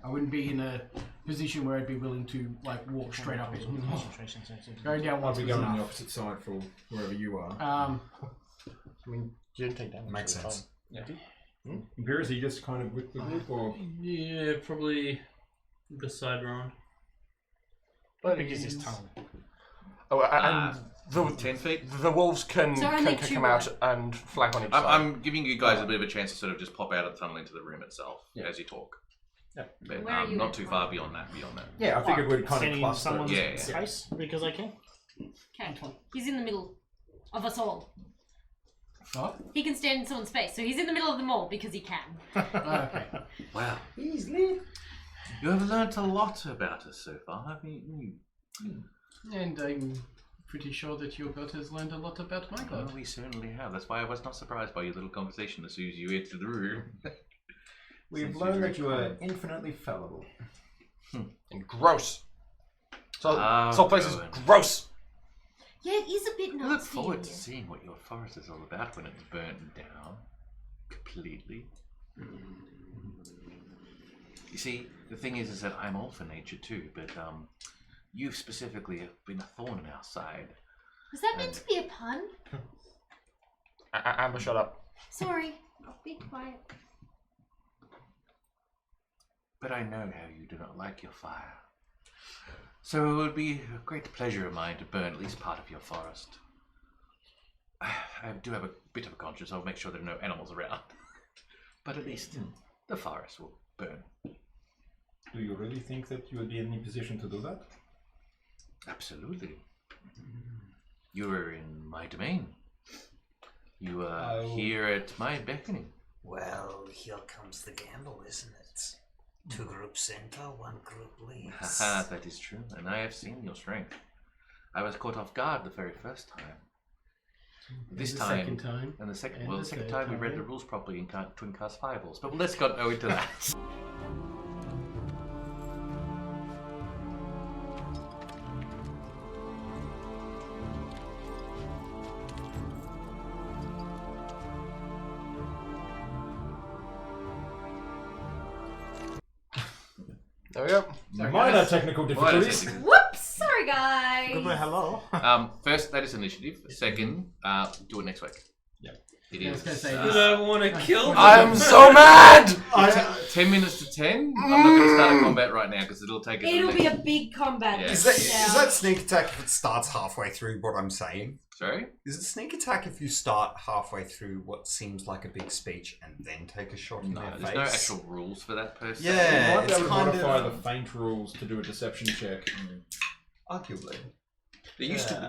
I wouldn't be in a position where I'd be willing to like walk straight up it. Going down I'll once be was going on the enough. opposite side for wherever you are. I mean, you didn't take damage. Makes at the sense. time. Imperius, are you just kind of with the group, or Yeah, probably the side round. How big is his tongue? Oh, and the 10 feet. The wolves can So only come two out and flank on each side. I'm giving you guys a bit of a chance to sort of just pop out of the tunnel into the room itself as you talk. Yeah. But Where are you not in too front? far beyond that. yeah, I figured we'd kind of Sending cluster. someone's Yeah. space because I can. Okay. He's in the middle of us all. What? He can stand in someone's space, so he's in the middle of them all because he can. Okay. Wow. He's lit. You have learnt a lot about us so far, haven't you? And I'm pretty sure that your god has learned a lot about my god. Well, we certainly have. That's why I was not surprised by your little conversation as soon as you entered the room. We've learned that you are infinitely fallible. And gross. So, Ah, place is good. gross. Yeah, it is a bit I nasty. look forward in to here. seeing what your forest is all about when it's burnt down completely. You see, the thing is that I'm all for nature too, but you specifically have been a thorn in our side. Was that meant to be a pun? Amber, shut up. Sorry. Be quiet. But I know how you do not like your fire. So it would be a great pleasure of mine to burn at least part of your forest. I do have a bit of a conscience. I'll make sure there are no animals around. But at least the forest will burn. Do you really think that you would be in a position to do that? Absolutely. You are in my domain. You are here at my beckoning. Well, here comes the gamble, isn't it? 2 groups enter, 1 group leaves. Haha, that is true, and I have seen your strength. I was caught off guard the very first time. This the time, second time, and the second, and well, the the second third time we read time. the rules properly in Twin Cast Fireballs. But let's not go into that. There we go. Minor technical difficulties. Whoops! Sorry, guys. Goodbye, hello. First, that is initiative. Second, do it next week. Yep. It I was is. gonna say Did I want to kill them? I'm so mad! 10 minutes to 10. I'm not going to start a combat right now because it'll take us. It'll be a big combat. Yeah. Is that sneak attack if it starts halfway through what I'm saying? Sorry? Is it sneak attack if you start halfway through what seems like a big speech and then take a shot in No, their there's face? no actual rules for that per se. Yeah, You might be it's able to kind modify of- the feint rules to do a deception check. Arguably. There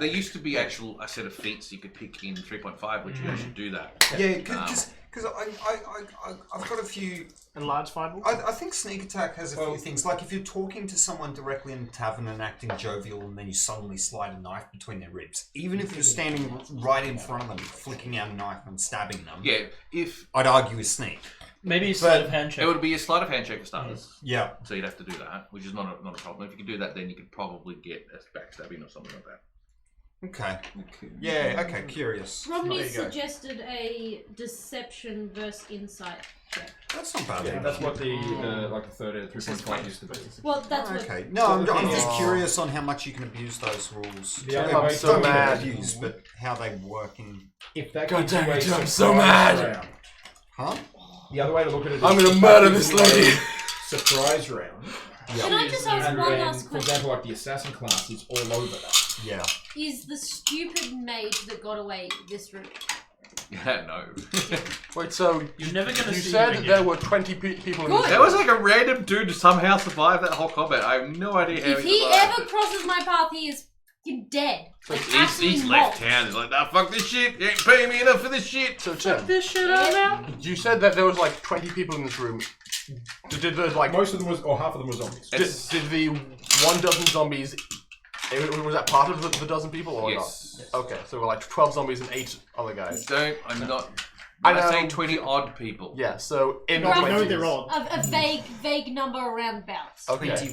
used to be actual a set of feats you could pick in 3.5, which you should do that. Yeah, because I've got a few. Enlarged fireball? I think sneak attack has a few things. Like if you're talking to someone directly in the tavern and acting jovial, and then you suddenly slide a knife between their ribs, even if you're standing right in front of them, flicking out a knife and stabbing them. Yeah, if I'd argue is sneak. Maybe a sleight of hand check. it would be a sleight of hand check for starters. Yeah. So you'd have to do that, which is not a problem. If you could do that, then you could probably get a backstabbing or something like that. Okay. Yeah. Okay. Curious. Romney There you go. suggested a deception versus insight check. That's not bad. Yeah, that's what the like the third 3.5 used to be. Well, that's what. Okay. No, I'm just curious on how much you can abuse those rules. Yeah, Don't I'm mean so mad. abuse, but how they work in. If that God gives you damn a it, I'm surprise so mad. round. Huh? The other way to look at it is I'm gonna if murder that this gives you a lady. Surprise round. Can I just ask And one then, last for question? example, like the assassin class is all over that. Yeah. Is the stupid mage that got away this route Yeah, no. Wait, so You're never gonna you see said him that there again. were 20 people in Good. the There was like a random dude who somehow survived that whole combat. I have no idea how If he survived ever it. crosses my path, he is fucking dead. Like, He's absolutely left mocked. town. He's like, nah, fuck this shit. You ain't paying me enough for this shit. So Tim, This shit out now. you said that there was like 20 people in this room. Did the like Most of them was, or half of them were zombies. did the 1 dozen zombies? Was that part of the dozen people or Yes. not? Okay, so there were like 12 zombies and 8 other guys. I'm not. I I know. say 20 odd people. Yeah, so in Right. the I know 20s. they're odd. A vague number around bouts. Okay.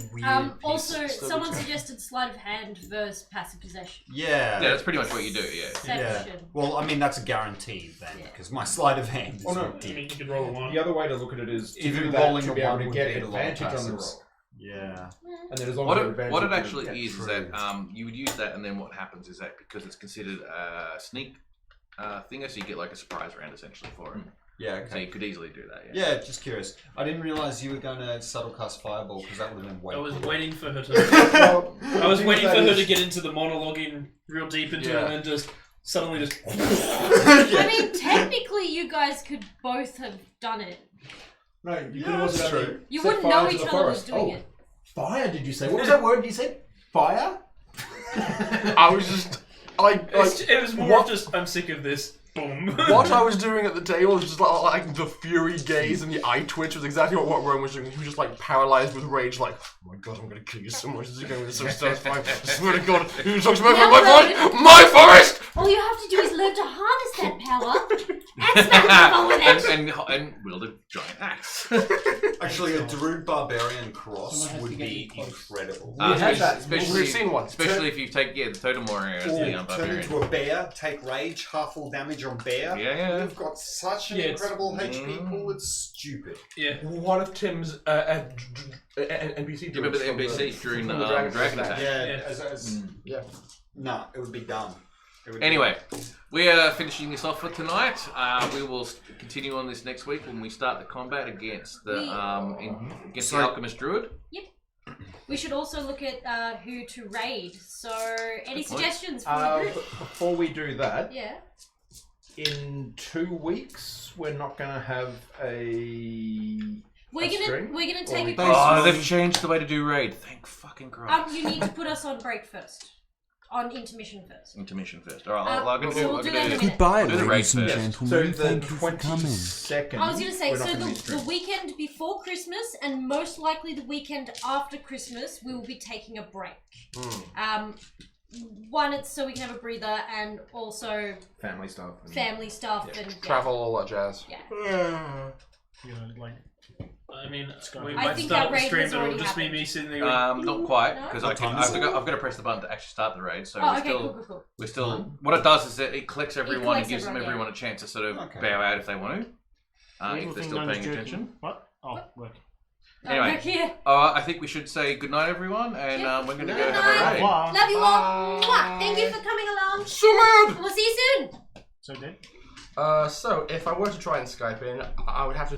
Also, someone suggested sleight of hand versus passive possession. Yeah. Yeah, that's pretty much what you do, yeah. Deception. Well, I mean, that's a guarantee then, because my sleight of hand is Oh, no. I mean, ridiculous. you could roll a 1. The other way to look at it is to Even do that rolling to a be able one to would get beat a lot of advantage on the passes. roll. Yeah. And then as long What as it, you advantage, what it you can actually get is through. that you would use that, and then what happens is that because it's considered a sneak thinger, so you get like a surprise round essentially for it. Yeah, So okay. you could easily do that, yeah. Yeah, just curious. I didn't realize you were going to subtle cast Fireball, because that would have been way I was cooler. waiting for her to. Well, I was the thing waiting with for that her to is- get into the monologuing real deep into it, Yeah. and then just suddenly just. I mean, technically, you guys could both have done it. No, you Yeah, could have also that's done true. it. You Set wouldn't fire know to each the other was forest. doing Oh, it. Fire, did you say? What was that word you said? Fire? I was just It was more what- of just, I'm sick of this. Boom. what I was doing at the table was just like the fury gaze and the eye twitch was exactly what Rome was doing. He was just like paralyzed with rage, like, oh my god, I'm gonna kill you so much. This is going to be so satisfying. I swear to god, who talks about Yeah, my forest? My forest! All you have to do is learn to harness that power and smack people with it. and wield a giant axe. Actually, a Druid Barbarian cross Someone has would to get be you close. incredible. We had that. Especially, We've seen one. Especially if you take the Totem Warrior as the Turn barbarian. into a bear, take rage, half full damage on bear. Yeah. You've got such an Yeah, it's- incredible HP pool, it's stupid. Yeah. One of Tim's NPC. Do you remember the NPC during from Dragon Attack? Yeah, Yeah. Yeah. No, it would be dumb. It would be Anyway, we are finishing this off for tonight. We will continue on this next week when we start the combat against the against the Sorry. Alchemist Druid. We should also look at who to raid. So, any Good point. suggestions from the group? But before we do that, Yeah. in 2 weeks, we're not going to have a. We're gonna string? take a Oh, quick. they've changed the way to do raid. Thank fucking Christ. You need to put us on break first, on intermission first. Intermission first. All right, I'm gonna so do. we'll I'm do gonna that in a do. minute. Goodbye, Do the raid ladies and first. gentlemen. So the Thank you for coming. 22nd. I was gonna say, we're not so gonna be the streaming. weekend before Christmas and most likely the weekend after Christmas, we will be taking a break. One, it's so we can have a breather, and also Family stuff. and- family stuff and Travel, all that jazz. Yeah. You know, like, I mean, we I might think start that the raid stream, has but it'll already just be happened. me sitting there going, Not quite, No? because What time is it? I've got to press the button to actually start the raid. So Oh, we're okay, still, cool. we're still. What it does is that it collects everyone collects and gives everyone, everyone yeah. a chance to sort of Okay. bow out if they want to, if little they're thing still known as paying jerking. attention. What? Oh, work. Anyway. Back here. I think we should say goodnight, everyone, and we're going to go Good have a night. raid. Wow. Love you all. Mwah. Thank you for coming along. So mad! We'll see you soon. So dead? So if I were to try and Skype in, I would have to.